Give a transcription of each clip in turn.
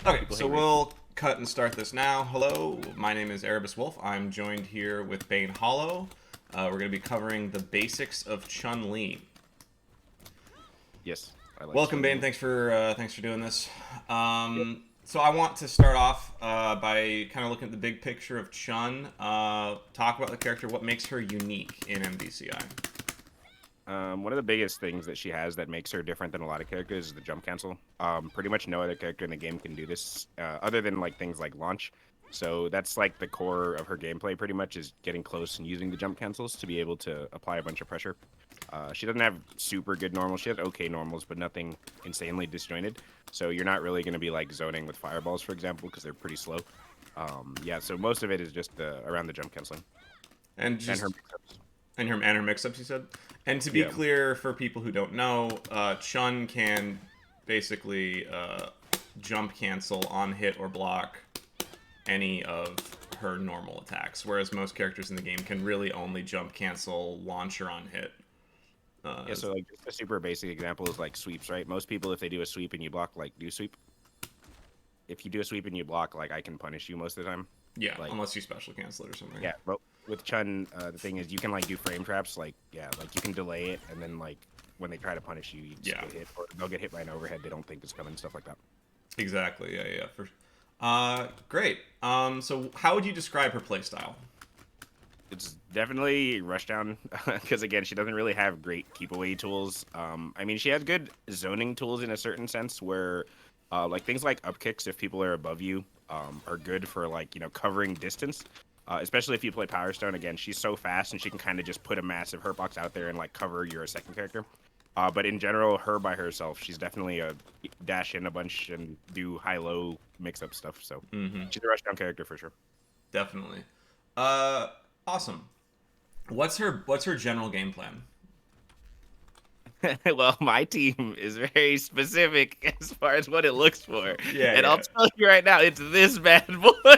Okay, so we'll cut and start this now. Hello, my name is ErebusWolf. I'm joined here with Banehollow. We're going to be covering the basics of Chun-li. Yes, I like Welcome, Bane. Chun-li. Thanks for doing this. Yep. So I want to start off by kind of looking at the big picture of Chun. Talk about the character. What makes her unique in MVCI? One of the biggest things that she has that makes her different than a lot of characters is the jump cancel. Pretty much no other character in the game can do this, other than like things like launch. So that's like the core of her gameplay. Pretty much is getting close and using the jump cancels to be able to apply a bunch of pressure. She doesn't have super good normals. She has okay normals, but nothing insanely disjointed. So you're not really going to be like zoning with fireballs, for example, because they're pretty slow. Yeah, so most of it is just around the jump canceling And and her just mix-ups. and her mix-ups, you said. And to be Yeah. clear, for people who don't know, Chun can basically jump cancel on hit or block any of her normal attacks, whereas most characters in the game can really only jump cancel launch or on hit. Yeah, so like just a super basic example is like sweeps, right? Most people, if they do a sweep and you block, like do sweep. If you do a sweep and you block, like I can punish you most of the time. Yeah, Like unless you special cancel it or something. yeah, but with Chun, the thing is you can like do frame traps, like yeah, like you can delay it, and then like when they try to punish you, you just Yeah, get hit, or they'll get hit by an overhead they don't think is coming, stuff like that. exactly. Yeah. Great. So how would you describe her playstyle? It's definitely rushdown because again, she doesn't really have great keep away tools. I mean, she has good zoning tools in a certain sense where, like things like up kicks, if people are above you, are good for like covering distance. Especially if you play Power Stone. Again, she's so fast and she can kind of just put a massive hurt box out there and like cover your second character. But in general, her by herself, she's definitely a dash in a bunch and do high low mix up stuff. So Mm-hmm. she's a rushdown character for sure. Definitely. Uh, awesome. What's her general game plan? Well, my team is very specific as far as what it looks for. Yeah, And I'll yeah. tell you right now, it's this bad boy.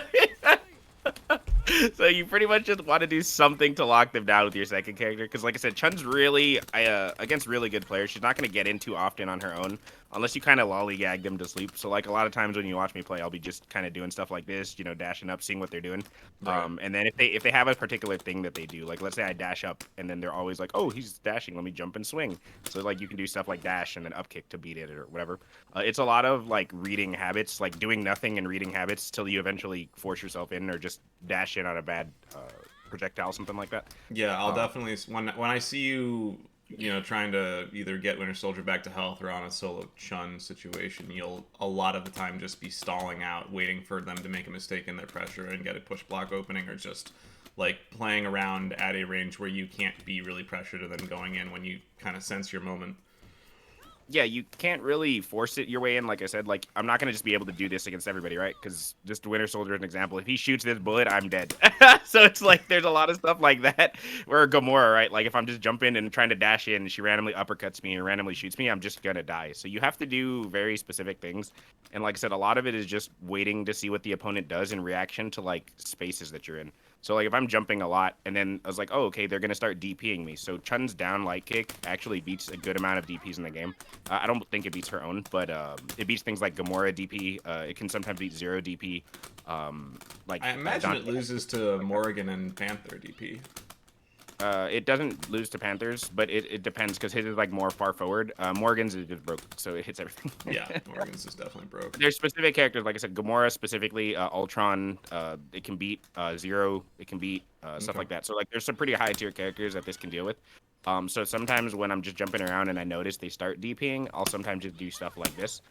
So you pretty much just want to do something to lock them down with your second character. Because like I said, Chun's really, against really good players, she's not going to get in too often on her own. Unless you kind of lollygag them to sleep. So like a lot of times when you watch me play, I'll be just kind of doing stuff like this, dashing up, seeing what they're doing. Right. And then if they have a particular thing that they do, like let's say I dash up and then they're always like, oh, he's dashing, let me jump and swing. So like you can do stuff like dash and then up kick to beat it or whatever. It's a lot of like reading habits, like doing nothing and reading habits till you eventually force yourself in or just dash in on a bad projectile, something like that. Yeah, I'll Um, definitely when I see you, trying to either get Winter Soldier back to health or on a solo Chun situation, you'll a lot of the time just be stalling out, waiting for them to make a mistake in their pressure and get a push block opening, or just like playing around at a range where you can't be really pressured and then going in when you kind of sense your moment. yeah, you can't really force it your way in. Like I said, like I'm not gonna just be able to do this against everybody, right? Because just Winter Soldier, as an example, if he shoots this bullet, I'm dead. So it's like there's a lot of stuff like that. Where Gamora, right? Like if I'm just jumping and trying to dash in, and she randomly uppercuts me and randomly shoots me, I'm just gonna die. So you have to do very specific things. And like I said, a lot of it is just waiting to see what the opponent does in reaction to like spaces that you're in. So like if I'm jumping a lot and then I was like, oh okay, they're gonna start DPing me. So Chun's down light kick actually beats a good amount of DPs in the game. I don't think it beats her own, but it beats things like Gamora DP. It can sometimes beat zero DP. Like I imagine it Dante. loses to Morrigan and Panther DP. It doesn't lose to Panthers, but it depends because his is like more far forward. Morgan's is just broke, so it hits everything. Yeah, Morrigan's is definitely broke. There's specific characters, like I said, Gamora specifically, Ultron. It can beat Zero. It can beat stuff Okay. like that. So like, there's some pretty high tier characters that this can deal with. So sometimes when I'm just jumping around and I notice they start DPing, I'll sometimes just do stuff like this.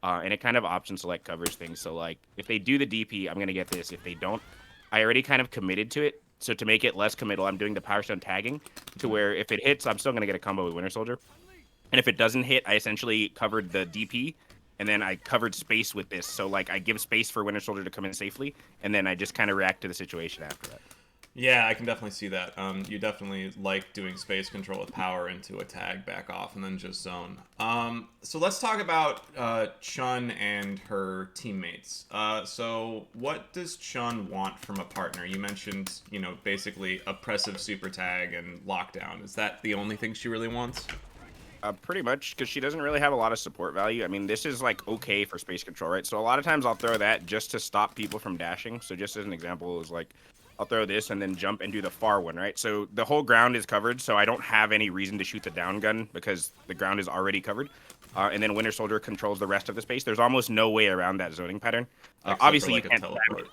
And it kind of option select covers things. So like, if they do the DP, I'm gonna get this. If they don't, I already kind of committed to it. So to make it less committal, I'm doing the Power Stone tagging to where if it hits, I'm still gonna get a combo with Winter Soldier. And if it doesn't hit, I essentially covered the DP, and then I covered space with this. So like I give space for Winter Soldier to come in safely, and then I just kind of react to the situation after that. Yeah, I can definitely see that. You definitely like doing space control with power into a tag, back off, and then just zone. So let's talk about Chun and her teammates. So what does Chun want from a partner? You mentioned, basically oppressive super tag and lockdown. Is that the only thing she really wants? Pretty much, because she doesn't really have a lot of support value. I mean, this is like okay for space control, right? So a lot of times I'll throw that just to stop people from dashing. So just as an example, is like I'll throw this and then jump and do the far one, right? So the whole ground is covered, so I don't have any reason to shoot the down gun because the ground is already covered. And then Winter Soldier controls the rest of the space. There's almost no way around that zoning pattern. Except for Obviously, you like a can't. teleport.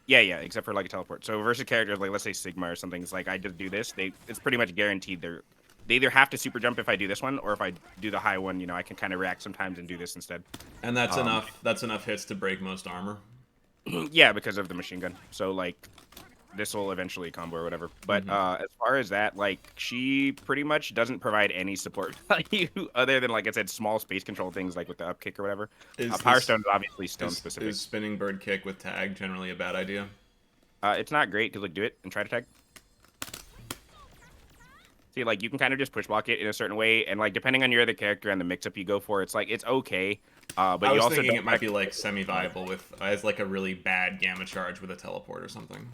Yeah, except for like a teleport. So versus characters like let's say Sigma or something, it's like I just do this. It's pretty much guaranteed they either have to super jump if I do this one, or if I do the high one, I can kind of react sometimes and do this instead. And that's enough. That's enough hits to break most armor. Yeah, because of the machine gun. So like this will eventually combo or whatever. But as far as that, like she pretty much doesn't provide any support value other than like I said, small space control things like with the up kick or whatever. Power Stone is obviously stone specific. Is spinning bird kick with tag generally a bad idea? It's not great because like do it and try to tag. See, like, you can kind of just push block it in a certain way, and, like, depending on your other character and the mix-up you go for, it's, like, it's okay, but I you was also thinking don't it might be, like, semi-viable with, as, like, a really bad gamma charge with a teleport or something.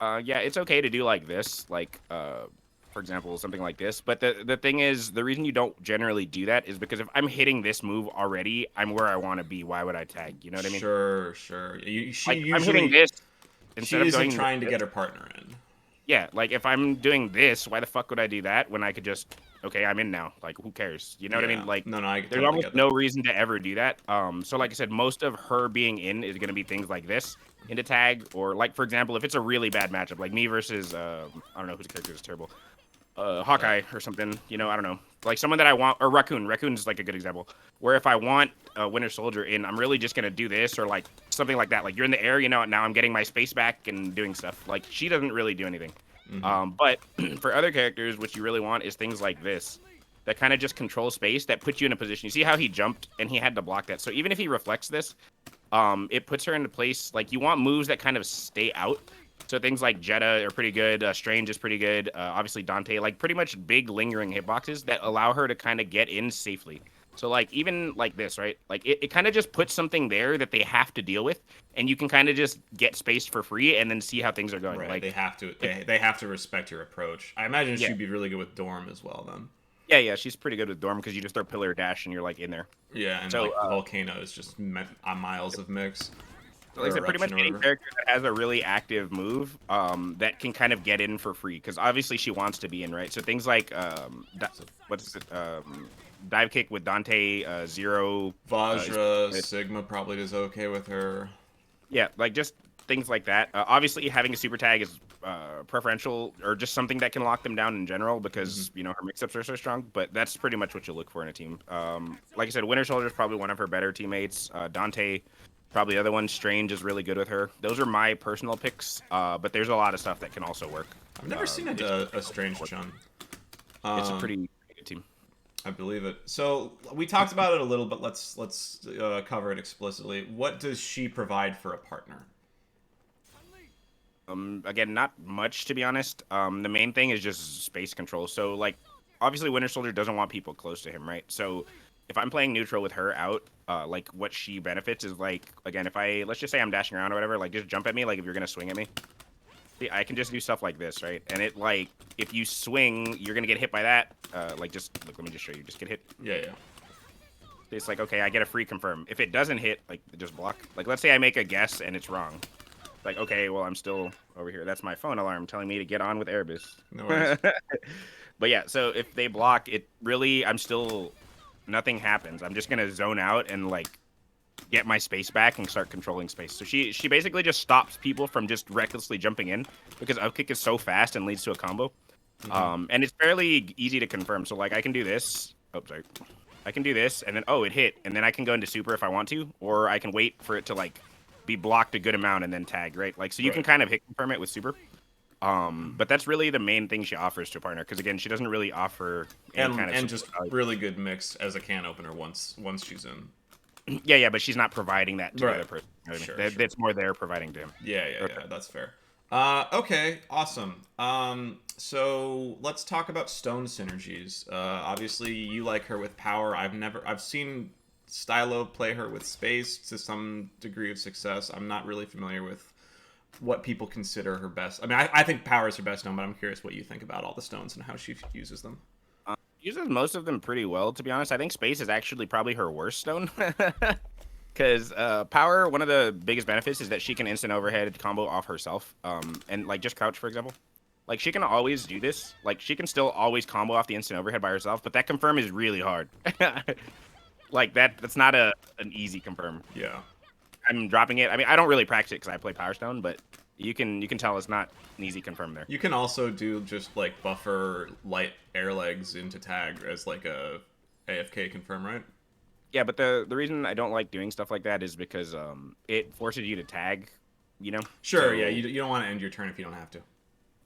Yeah, it's okay to do like this, like, for example, something like this, but the thing is, the reason you don't generally do that is because if I'm hitting this move already, I'm where I want to be. Why would I tag? You know what I mean? Sure. I'm hitting this instead she of isn't going trying to get her partner in. Yeah, like if I'm doing this, why the fuck would I do that when I could just okay, I'm in now. Like who cares? You know what I mean? Like no, I there's totally almost get no that. reason to ever do that. So like I said, most of her being in is gonna be things like this into tag, or like for example, if it's a really bad matchup, like me versus I don't know whose character is terrible. Hawkeye or something, I don't know. Like someone that I want, or Raccoon. Raccoon's like a good example. Where if I want a Winter Soldier in, I'm really just gonna do this or like something like that. Like you're in the air, now I'm getting my space back and doing stuff. Like she doesn't really do anything. But for other characters, what you really want is things like this that kind of just control space that put you in a position. You see how he jumped and he had to block that. So even if he reflects this, it puts her into place. Like you want moves that kind of stay out. So things like Jetta are pretty good. Strange is pretty good. Obviously Dante, like pretty much big lingering hitboxes that allow her to kind of get in safely. So like even like this, right? Like it kind of just puts something there that they have to deal with, and you can kind of just get spaced for free and then see how things are going. Right. Like They have to. They have to respect your approach. I imagine Yeah. she'd be really good with Dorm as well then. Yeah, she's pretty good with Dorm because you just throw pillar dash and you're like in there. Yeah, and So, like Volcano is just miles of mix. Like I said, pretty much any character that has a really active move that can kind of get in for free because obviously she wants to be in, right? So things like dive kick with Dante, Zero, Vajra, Sigma probably does okay with her. Yeah, like just things like that. Obviously, having a super tag is preferential, or just something that can lock them down in general because her mix-ups are so strong. But that's pretty much what you look for in a team. Like I said, Winter Soldier is probably one of her better teammates. Dante, probably the other one. Strange is really good with her. Those are my personal picks. But there's a lot of stuff that can also work. I've never seen a Strange Chun. It's a pretty good team. I believe it. So we talked about it a little, but let's cover it explicitly. What does she provide for a partner? Again, not much to be honest. The main thing is just space control. So like, obviously, Winter Soldier doesn't want people close to him, right? So if I'm playing neutral with her out, like what she benefits is like, again, if let's just say I'm dashing around or whatever, like just jump at me, like if you're gonna swing at me. See, I can just do stuff like this, right? And it like, if you swing, you're gonna get hit by that. Like just look, let me just show you. Just get hit. Yeah. It's like, okay, I get a free confirm. If it doesn't hit, like just block. Like let's say I make a guess and it's wrong. Like, okay, well, I'm still over here. That's my phone alarm telling me to get on with Erebus. No worries. But yeah, so if they block, it really, nothing happens. I'm just going to zone out and, like, get my space back and start controlling space. So she basically just stops people from just recklessly jumping in because upkick is so fast and leads to a combo. And it's fairly easy to confirm. So, like, I can do this. Oh, sorry. I can do this, and then, it hit. And then I can go into super if I want to, or I can wait for it to, like, be blocked a good amount and then tag, right? Like, so you can kind of hit confirm it with super. But that's really the main thing she offers to a partner, because again, she doesn't really offer any kind of and just really good mix as a can opener once she's in. Yeah, but she's not providing that to the other person. You know what I mean? Sure. That's more there providing to him. Yeah, that's fair. Okay, awesome. So let's talk about Stone synergies. Obviously, you like her with power. I've seen Stylo play her with space to some degree of success. I'm not really familiar with what people consider her best. I mean, I think power is her best known, but I'm curious what you think about all the stones and how she uses them. uses most of them pretty well, to be honest. I think space is actually probably her worst stone. Because power, one of the biggest benefits is that she can instant overhead combo off herself. And like just crouch, for example. Like she can always do this. Like she can still always combo off the instant overhead by herself, but that confirm is really hard. Like that's not an easy confirm. Yeah. I'm dropping it. I mean, I don't really practice it because I play Power Stone, but you can tell it's not an easy confirm there. You can also do just like buffer light air legs into tag as like a AFK confirm, right? Yeah, but the reason I don't like doing stuff like that is because it forces you to tag, you know. Sure. So, yeah. You don't want to end your turn if you don't have to.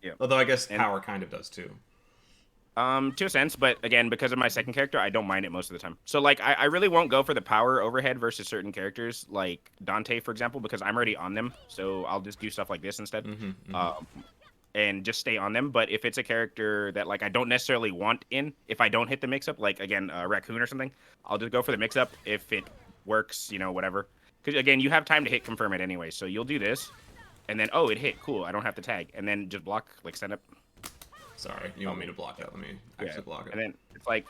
Yeah. Although I guess power kind of does too. To a sense, but again, because of my second character, I don't mind it most of the time. So like, I really won't go for the power overhead versus certain characters, like Dante, for example, because I'm already on them. So I'll just do stuff like this instead, and just stay on them. But if it's a character that like I don't necessarily want in, if I don't hit the mix-up, like again, Raccoon or something, I'll just go for the mix-up if it works, you know, whatever. Because again, you have time to hit confirm it anyway. So you'll do this, and then oh, it hit, cool. I don't have to tag, and then just block, like stand up. Sorry, you want me to block that? Let me actually block it. And then it's like,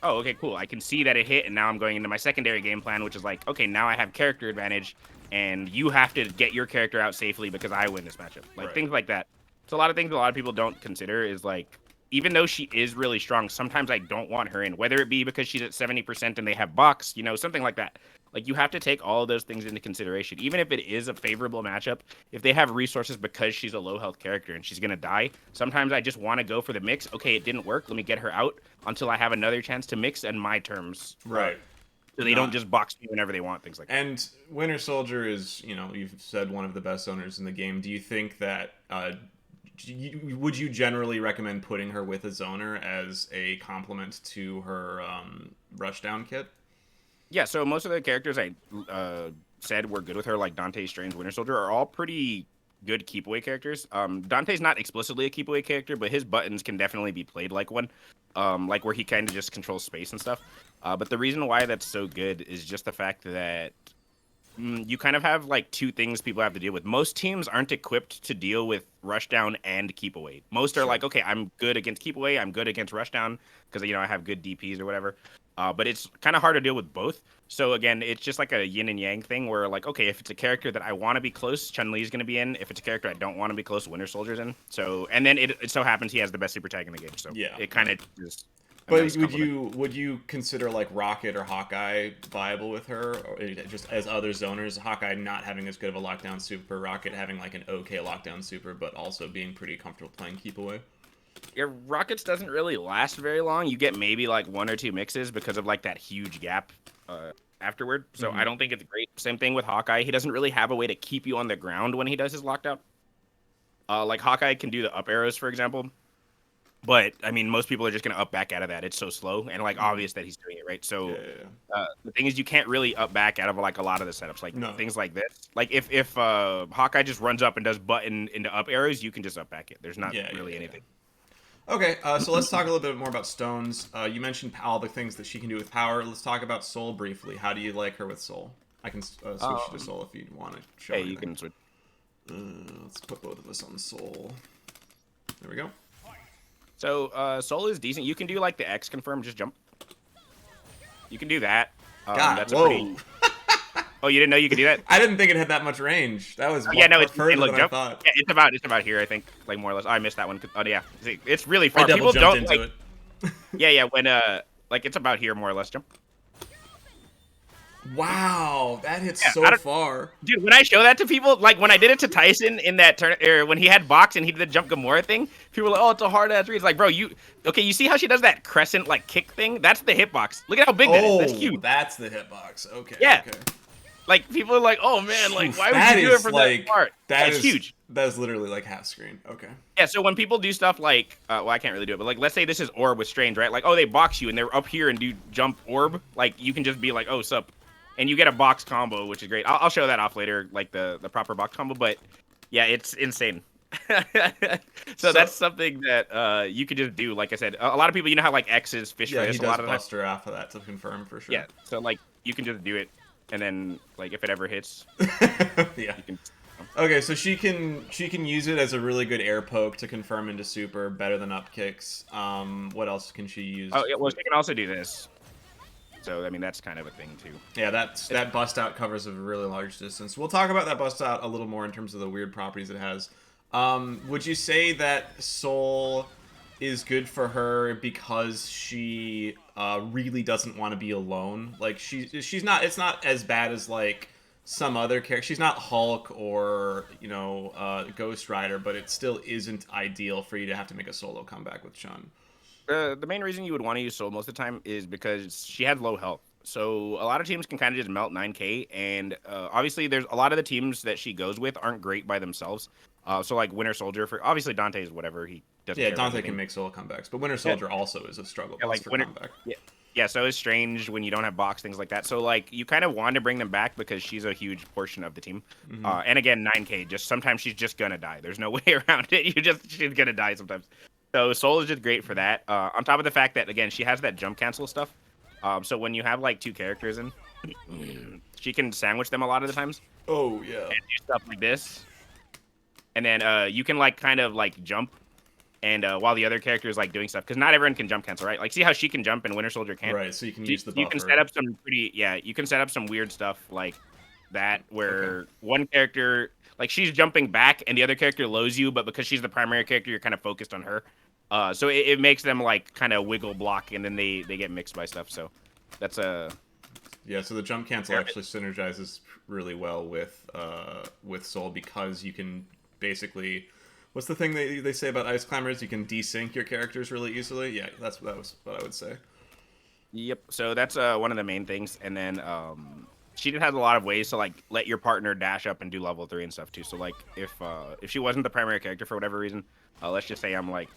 oh, okay, cool. I can see that it hit, and now I'm going into my secondary game plan, which is like, okay, now I have character advantage, and you have to get your character out safely because I win this matchup. Like, things like that. So a lot of things a lot of people don't consider is like, even though she is really strong, sometimes I don't want her in, whether it be because she's at 70% and they have box, you know, something like that. Like, you have to take all of those things into consideration. Even if it is a favorable matchup, if they have resources because she's a low health character and she's going to die, sometimes I just want to go for the mix. Okay, it didn't work. Let me get her out until I have another chance to mix on my terms. Right. So they don't just box me whenever they want, things like that. And Winter Soldier is, you know, you've said one of the best owners in the game. Do you think that, would you generally recommend putting her with a zoner as a complement to her rushdown kit? Yeah, so most of the characters I said were good with her, like Dante, Strange, Winter Soldier, are all pretty good keep away characters. Dante's not explicitly a keep away character, but his buttons can definitely be played like one, like where he kind of just controls space and stuff. But the reason why that's so good is just the fact that you kind of have like two things people have to deal with. Most teams aren't equipped to deal with rushdown and keep away. Most are like, okay, I'm good against keep away, I'm good against rushdown because you know I have good DPs or whatever. But it's kind of hard to deal with both. So again, it's just like a yin and yang thing where like, okay, if it's a character that I want to be close, Chun-Li is going to be in. If it's a character I don't want to be close, Winter Soldier's in. So, and then it so happens he has the best super tag in the game. So yeah, it kind of just. But would you consider like Rocket or Hawkeye viable with her, or just as other zoners? Hawkeye not having as good of a lockdown super, Rocket having like an okay lockdown super, but also being pretty comfortable playing keep away. Yeah, Rockets doesn't really last very long. You get maybe like one or two mixes because of like that huge gap afterward. So I don't think it's great. Same thing with Hawkeye. He doesn't really have a way to keep you on the ground when he does his lockdown. Like Hawkeye can do the up arrows, for example. But I mean, most people are just gonna up back out of that. It's so slow and like obvious that he's doing it right. So the thing is, you can't really up back out of like a lot of the setups, like things like this. Like if Hawkeye just runs up and does button into up arrows, you can just up back it. There's not really anything. Okay, so let's talk a little bit more about stones. You mentioned all the things that she can do with power. Let's talk about soul briefly. How do you like her with soul? I can switch to soul if you want to show anything. You can switch. Let's put both of us on soul. There we go. So soul is decent. You can do like the X confirm, just jump. You can do that. God, that's whoa. A pretty... Oh, you didn't know you could do that? I didn't think it had that much range. That was it's further look, than jump. I thought. Yeah, it's about here, I think, like more or less. Oh, I missed that one. Oh yeah, see, it's really far. I double People jumped don't into like. it. yeah, when like it's about here more or less. Jump. Wow, that hits so far. Dude, when I show that to people, like when I did it to Tyson in that turn, or when he had box and he did the jump Gamora thing, people were like, oh, it's a hard ass read. It's like, bro, you see how she does that crescent like kick thing? That's the hitbox. Look at how big that is. That's huge. That's the hitbox. Okay. Yeah. Okay. Like people are like, oh man, like why would you do it from that part? That's huge. That is literally like half screen. Okay. Yeah, so when people do stuff like, well, I can't really do it, but like let's say this is orb with Strange, right? Like, oh, they box you and they're up here and do jump orb. Like you can just be like, oh, sup. And you get a box combo, which is great. I'll show that off later, like the proper box combo. But yeah, it's insane. so that's something that you could just do. Like I said, a lot of people, you know how like X is fish yeah, fist. He does a lot of Buster off of that to confirm for sure. Yeah, so like you can just do it, and then like if it ever hits, yeah. You can... Okay, so she can use it as a really good air poke to confirm into super, better than up kicks. What else can she use? Oh, yeah, well, she can also do this. So, I mean, that's kind of a thing, too. Yeah, that bust out covers a really large distance. We'll talk about that bust out a little more in terms of the weird properties it has. Would you say that Soul is good for her because she really doesn't want to be alone? Like she's not. It's not as bad as like some other character. She's not Hulk or Ghost Rider, but it still isn't ideal for you to have to make a solo comeback with Chun. The main reason you would want to use Soul most of the time is because she had low health. So a lot of teams can kind of just melt 9k, and obviously there's a lot of the teams that she goes with aren't great by themselves. So like Winter Soldier, for obviously Dante is whatever, he doesn't. Yeah, care Dante can make solo comebacks, but Winter Soldier also is a struggle bus for comeback. Yeah, so it's strange when you don't have box, things like that. So like you kind of want to bring them back because she's a huge portion of the team. And again, 9k, just sometimes she's just gonna die. There's no way around it. She's gonna die sometimes. So Soul is just great for that. On top of the fact that, again, she has that jump cancel stuff. So when you have, like, 2 characters in, she can sandwich them a lot of the times. Oh, yeah. And do stuff like this. And then you can, like, kind of, like, jump. And while the other character is, like, doing stuff. Because not everyone can jump cancel, right? Like, see how she can jump and Winter Soldier can't? Right, so you can use the buffer. You can set up some you can set up some weird stuff like that where one character... Like, she's jumping back, and the other character lows you, but because she's the primary character, you're kind of focused on her. So it makes them, like, kind of wiggle block, and then they get mixed by stuff. So that's a... Yeah, so the jump cancel actually synergizes really well with Soul because you can basically... What's the thing they say about Ice Climbers? You can desync your characters really easily? Yeah, that was what I would say. Yep, so that's one of the main things. And then... she has a lot of ways to like let your partner dash up and do level 3 and stuff too. So like if she wasn't the primary character for whatever reason, let's just say I'm like,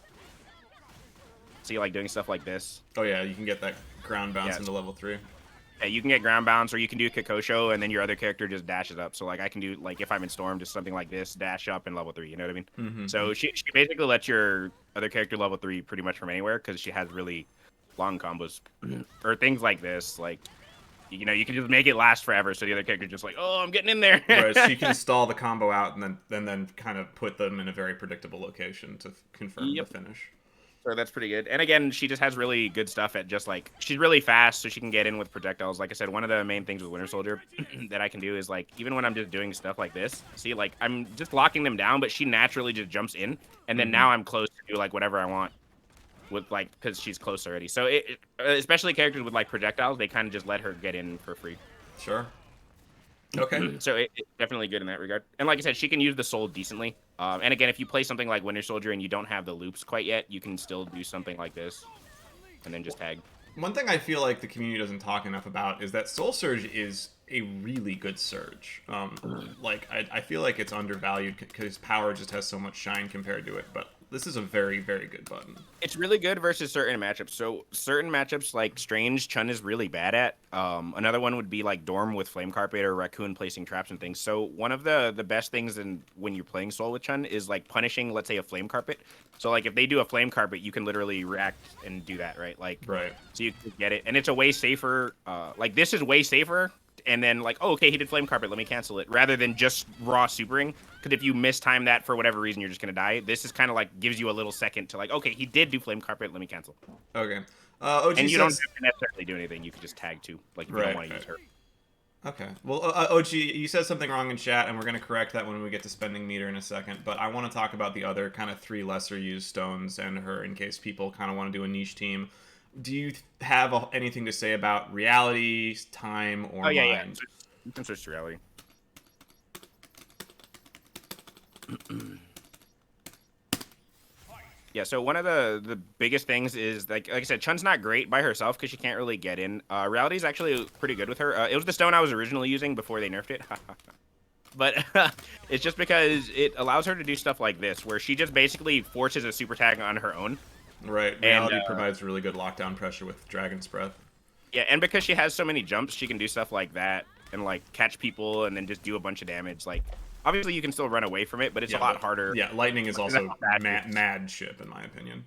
see like doing stuff like this. Oh yeah, you can get that ground bounce into level 3. Yeah, you can get ground bounce, or you can do Kikosho, and then your other character just dashes up. So like I can do like if I'm in Storm, just something like this, dash up and level 3. You know what I mean? So she basically lets your other character level 3 pretty much from anywhere because she has really long combos or things like this, like. You know, you can just make it last forever, so the other character's just like, oh, I'm getting in there. Right, so you can stall the combo out and then kind of put them in a very predictable location to confirm the finish. So that's pretty good. And again, she just has really good stuff at just like, she's really fast, so she can get in with projectiles. Like I said, one of the main things with Winter Soldier that I can do is like, even when I'm just doing stuff like this, see, like I'm just locking them down, but she naturally just jumps in, and then now I'm close to do like whatever I want. With like because she's close already, so especially characters with like projectiles, they kind of just let her get in for free. Sure. Okay. So it's definitely good in that regard. And like I said, she can use the Soul decently. And again, if you play something like Winter Soldier and you don't have the loops quite yet, you can still do something like this, and then just tag. One thing I feel like the community doesn't talk enough about is that Soul Surge is a really good surge. Like I feel like it's undervalued because power just has so much shine compared to it, but this is a very, very good button. It's really good versus certain matchups. So certain matchups like Strange, Chun is really bad at. Another one would be like Dorm with Flame Carpet or Raccoon placing traps and things. So one of the best things when you're playing Soul with Chun is like punishing, let's say, a Flame Carpet. So like if they do a Flame Carpet, you can literally react and do that, right? Like, right. So you can get it. And it's a way safer, like this is way safer. And then like, oh, okay, he did Flame Carpet, let me cancel it. Rather than just raw supering. Because if you mistime that for whatever reason, you're just going to die. This is kind of like gives you a little second to like, okay, he did do Flame Carpet, let me cancel. Okay. OG and you don't have to necessarily do anything. You can just tag too. Like if you don't want to use her. Okay. Well, OG, you said something wrong in chat, and we're going to correct that when we get to spending meter in a second. But I want to talk about the other kind of 3 lesser used stones and her in case people kind of want to do a niche team. Do you have anything to say about reality, time, or mind? Yeah. You can switch to reality. Yeah, so one of the biggest things is, like I said, Chun's not great by herself because she can't really get in. Reality is actually pretty good with her. It was the stone I was originally using before they nerfed it. But it's just because it allows her to do stuff like this, where she just basically forces a super tag on her own. Right, reality provides really good lockdown pressure with Dragon's Breath. Yeah, and because she has so many jumps, she can do stuff like that and like catch people and then just do a bunch of damage. Like, obviously you can still run away from it, but it's a lot harder. Yeah, lightning is also mad ship in my opinion.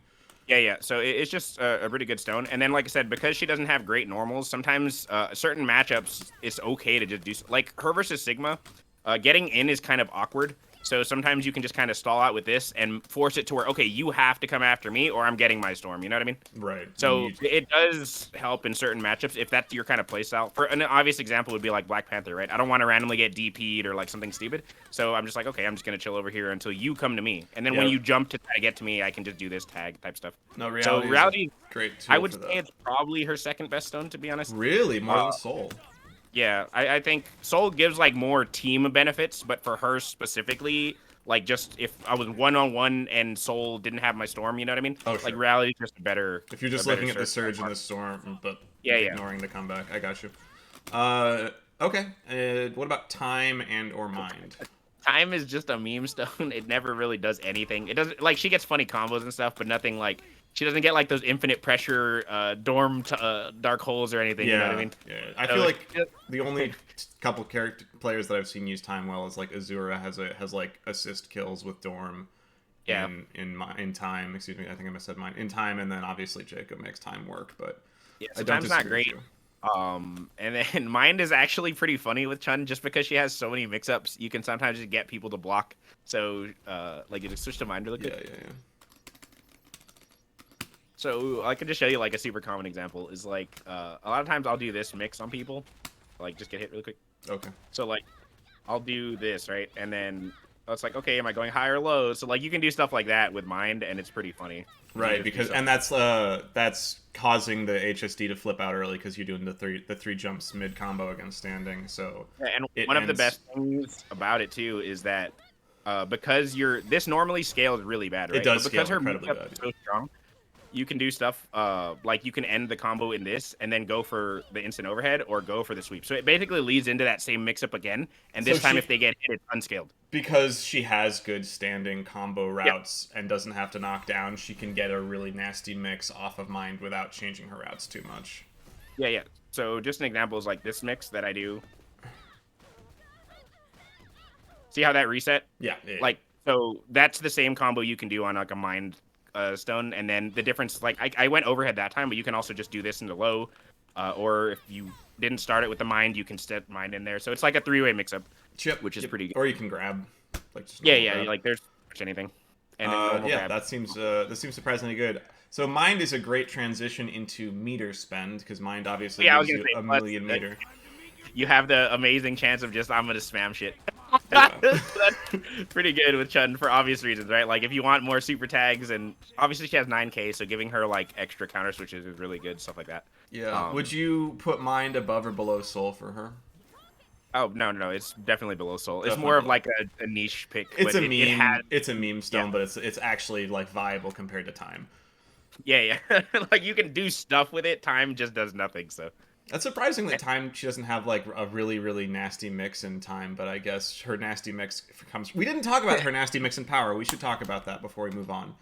Yeah. So it's just a pretty good stone. And then, like I said, because she doesn't have great normals, sometimes certain matchups it's okay to just do like her versus Sigma. getting in is kind of awkward. So sometimes you can just kind of stall out with this and force it to where, okay, you have to come after me or I'm getting my storm. You know what I mean? Right. So it does help in certain matchups if that's your kind of playstyle. For an obvious example would be like Black Panther, right? I don't want to randomly get DP'd or like something stupid. So I'm just like, okay, I'm just going to chill over here until you come to me. And then when you jump to try to get to me, I can just do this tag type stuff. No, Reality, great tool I would for say that. it's probably her second best stone, to be honest. Really? More than Soul? Yeah, I think Soul gives like more team benefits, but for her specifically, like just if I was 1-on-1 and Soul didn't have my storm, you know what I mean? Oh, sure. Like Reality's just better. If you're just looking at the surge and the storm, but ignoring the comeback, I got you. Okay. What about time and or mind? Time is just a meme stone. It never really does anything. It doesn't like she gets funny combos and stuff, but nothing like she doesn't get like those infinite pressure dorm dark holes or anything. You know what I mean? Yeah. I feel like the only couple players that I've seen use time well is like Azura has like assist kills with dorm. Yeah. In time, excuse me, I think I said mine. In time, and then obviously Jacob makes time work, but yeah, so time's not great. And then Mind is actually pretty funny with Chun just because she has so many mix-ups. You can sometimes just get people to block. So, like, you just switch to Mind really quick. Yeah. So I can just show you like a super common example is like a lot of times I'll do this mix on people, like just get hit really quick. Okay. So like I'll do this right, and then it's like okay, am I going high or low? So like you can do stuff like that with Mind, and it's pretty funny. Right, because that's causing the HSD to flip out early because you're doing the three jumps mid combo against standing. So yeah, and one of the best things about it too is that because this normally scales really bad, right? It does because scale her incredibly bad. is so strong. You can do stuff like you can end the combo in this and then go for the instant overhead or go for the sweep. So it basically leads into that same mix-up again. And this time if they get hit, it's unscaled. Because she has good standing combo routes and doesn't have to knock down, she can get a really nasty mix off of Mind without changing her routes too much. Yeah. So just an example is like this mix that I do. See how that reset? Yeah. Like, so that's the same combo you can do on like a Mind stone, and then the difference, like I went overhead that time, but you can also just do this into low, or if you didn't start it with the Mind, you can set Mind in there. So it's like a three-way mix-up, which is pretty good. Or you can grab, like just grab. Like there's anything. And then that seems surprisingly good. So Mind is a great transition into meter spend because Mind obviously gives you a million meter. You have the amazing chance of just I'm gonna spam shit. That's pretty good with Chun for obvious reasons, right? Like if you want more super tags, and obviously she has 9k, so giving her like extra counter switches is really good, stuff like that. Yeah. Would you put Mind above or below Soul for her? Oh no, it's definitely below Soul. It's more of like a niche pick. It's a meme. It's a meme stone, but it's actually like viable compared to time. Yeah. Like you can do stuff with it. Time just does nothing. So. That's surprising that time she doesn't have like a really, really nasty mix in time, but I guess her nasty mix comes. We didn't talk about her nasty mix in power. We should talk about that before we move on.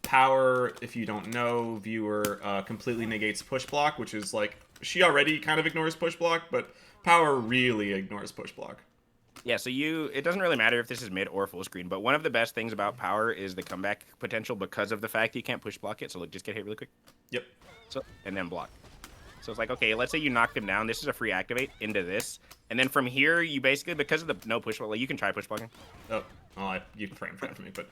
Power, if you don't know, viewer, completely negates push block, which is like she already kind of ignores push block, but power really ignores push block. Yeah, so it doesn't really matter if this is mid or full screen, but one of the best things about power is the comeback potential because of the fact you can't push block it. So look, just get hit really quick. Yep. So and then block. So it's like, okay, let's say you knocked him down. This is a free activate into this. And then from here, you basically, because of the no push block, like, you can try push blocking. Oh, well, you can frame for me, but...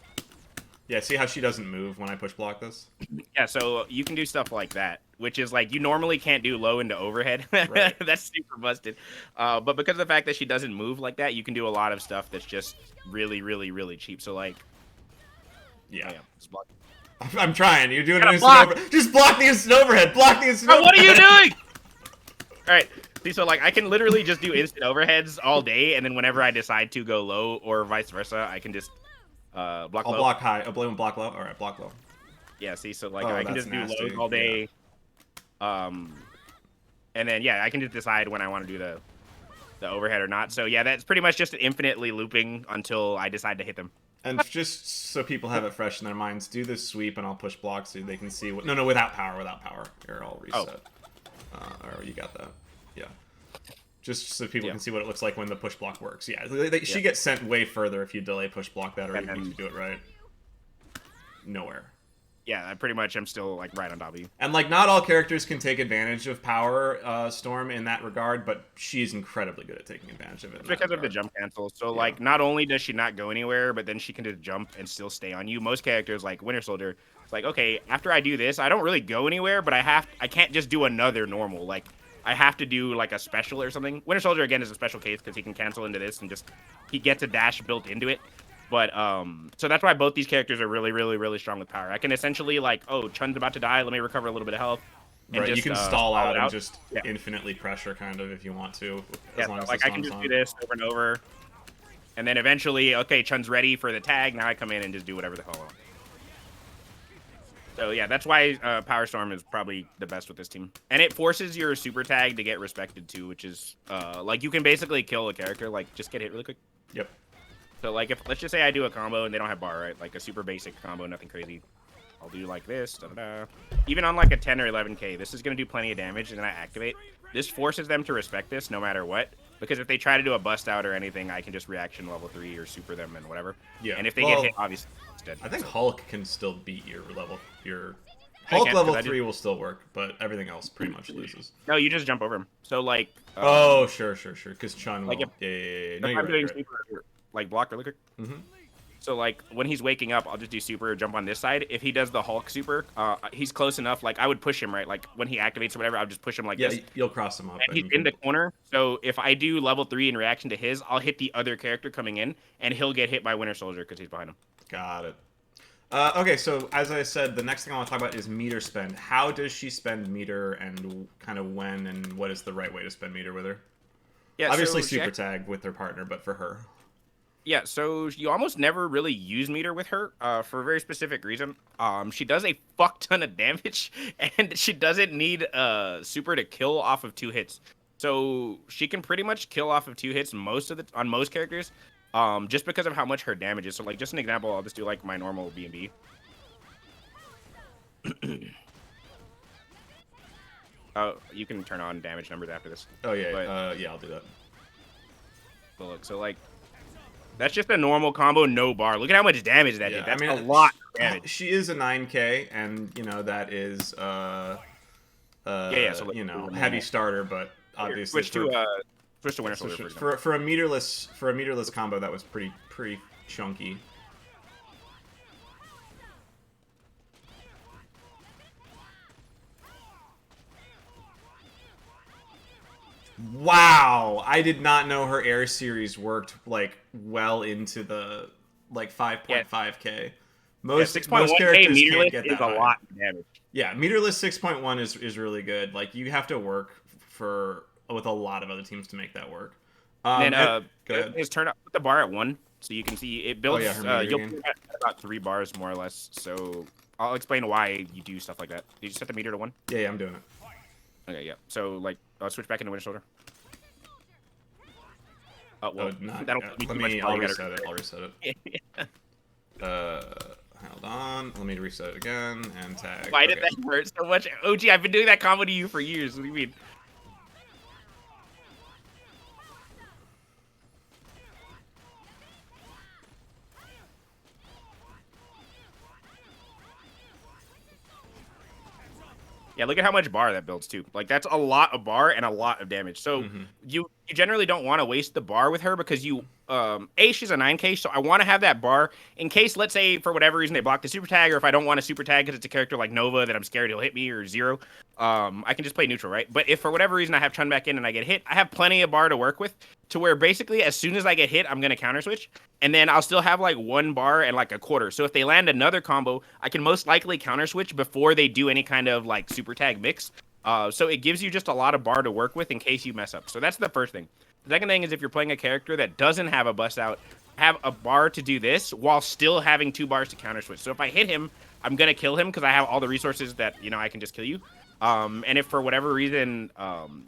Yeah, see how she doesn't move when I push block this? Yeah, so you can do stuff like that, which is like, you normally can't do low into overhead. Right. That's super busted. But because of the fact that she doesn't move like that, you can do a lot of stuff that's just really, really, really cheap. So like... Yeah. Just block. I'm trying. You're doing an instant overhead. Just block the instant overhead. Block the instant overhead. What are you doing? All right. See, so like I can literally just do instant overheads all day, and then whenever I decide to go low or vice versa, I can just block low. I'll block high. I'll blame block low. All right, block low. Yeah. See, so like I can just do lows all day. Yeah. And then I can just decide when I want to do the overhead or not. So yeah, that's pretty much just infinitely looping until I decide to hit them. And just so people have it fresh in their minds, do this sweep and I'll push block so they can see what... No, without power. Here, I'll reset. Or you got that. Yeah. Just so people can see what it looks like when the push block works. Yeah, she gets sent way further if you delay push block that or even if you do it right. Nowhere. yeah, I pretty much am still like right on top of you. And like, not all characters can take advantage of Power Storm in that regard, but she's incredibly good at taking advantage of it. It's because of the jump cancel. So Yeah. like, not only does she not go anywhere, but then she can just jump and still stay on you. Most characters like Winter Soldier, it's like, okay, after I do this, I don't really go anywhere, but I can't just do another normal. Like, I have to do like a special or something. Winter Soldier again is a special case because he can cancel into this and just he gets a dash built into it. But so that's why both these characters are really, really, really strong with power. I can essentially like, oh, Chun's about to die. Let me recover a little bit of health. And right, just, you can stall out and just yeah. infinitely pressure kind of if you want to. As long as like I can just do this over and over. And then eventually, okay, Chun's ready for the tag. Now I come in and just do whatever the hell I want. So yeah, that's why Power Storm is probably the best with this team. And it forces your super tag to get respected too, which is like you can basically kill a character, like just get hit really quick. Yep. So like if let's just say I do a combo and they don't have bar, right? Like a super basic combo, nothing crazy. I'll do like this, da-da-da. Even on like a 10 or 11k, this is gonna do plenty of damage, and then I activate. This forces them to respect this no matter what, because if they try to do a bust out or anything, I can just reaction level 3 or super them and whatever. Yeah. And if they get hit, obviously it's dead. I think Hulk can still beat Hulk level 3 will still work, but everything else pretty much loses. No, you just jump over him. So like. Oh sure, because Chun will. Like yeah. No, I'm doing super, like block really quick. Mm-hmm. So like when he's waking up, I'll just do super jump on this side. If he does the Hulk super, he's close enough. Like I would push him right. Like when he activates or whatever, I'll just push him like this. Yeah, you'll cross him up. And he's in the corner. So if I do level 3 in reaction to his, I'll hit the other character coming in, and he'll get hit by Winter Soldier because he's behind him. Got it. Okay, so as I said, the next thing I want to talk about is meter spend. How does she spend meter, and kind of when, and what is the right way to spend meter with her? Yeah, obviously so super tag with her partner, but for her. Yeah, so you almost never really use meter with her for a very specific reason. She does a fuck ton of damage, and she doesn't need super to kill off of 2 hits. So she can pretty much kill off of 2 hits on most characters, just because of how much her damage is. So like just an example, I'll just do like my normal B&B. You can turn on damage numbers after this. Oh yeah, but, yeah, I'll do that. But look, so like. That's just a normal combo, no bar. Look at how much damage that did. That's a lot of damage. She is a 9k, and you know that is so you know, heavy starter, but obviously switch to Winter Soldier for a meterless combo that was pretty chunky. Wow, I did not know her air series worked like well into the like 5.5k. Most characters can't get that is a lot of damage. Yeah, meterless 6.1 is really good. Like you have to work with a lot of other teams to make that work. Then go ahead. Just turn up the bar at 1 so you can see it builds. You'll get about 3 bars more or less. So I'll explain why you do stuff like that. Did you set the meter to 1? Yeah, I'm doing it. Okay, yeah. So like, I'll switch back into Winter Soldier. Oh well, that'll be too much. I'll reset it. Hold on. Let me reset it again and tag. Why did that hurt so much? OG, I've been doing that combo to you for years. What do you mean? Yeah, look at how much bar that builds too. Like that's a lot of bar and a lot of damage. So you generally don't want to waste the bar with her because you she's a 9k, so I want to have that bar in case, let's say for whatever reason they block the super tag, or if I don't want a super tag because it's a character like Nova that I'm scared he'll hit me, or Zero, I can just play neutral, right? But if for whatever reason I have Chun back in and I get hit, I have plenty of bar to work with to where basically as soon as I get hit, I'm gonna counter switch, and then I'll still have like 1 bar and like a quarter. So if they land another combo, I can most likely counter switch before they do any kind of like super tag mix. So it gives you just a lot of bar to work with in case you mess up. So that's the first thing. The second thing is if you're playing a character that doesn't have a bust out, have a bar to do this while still having 2 bars to counter switch. So if I hit him, I'm going to kill him because I have all the resources that, you know, I can just kill you. And if for whatever reason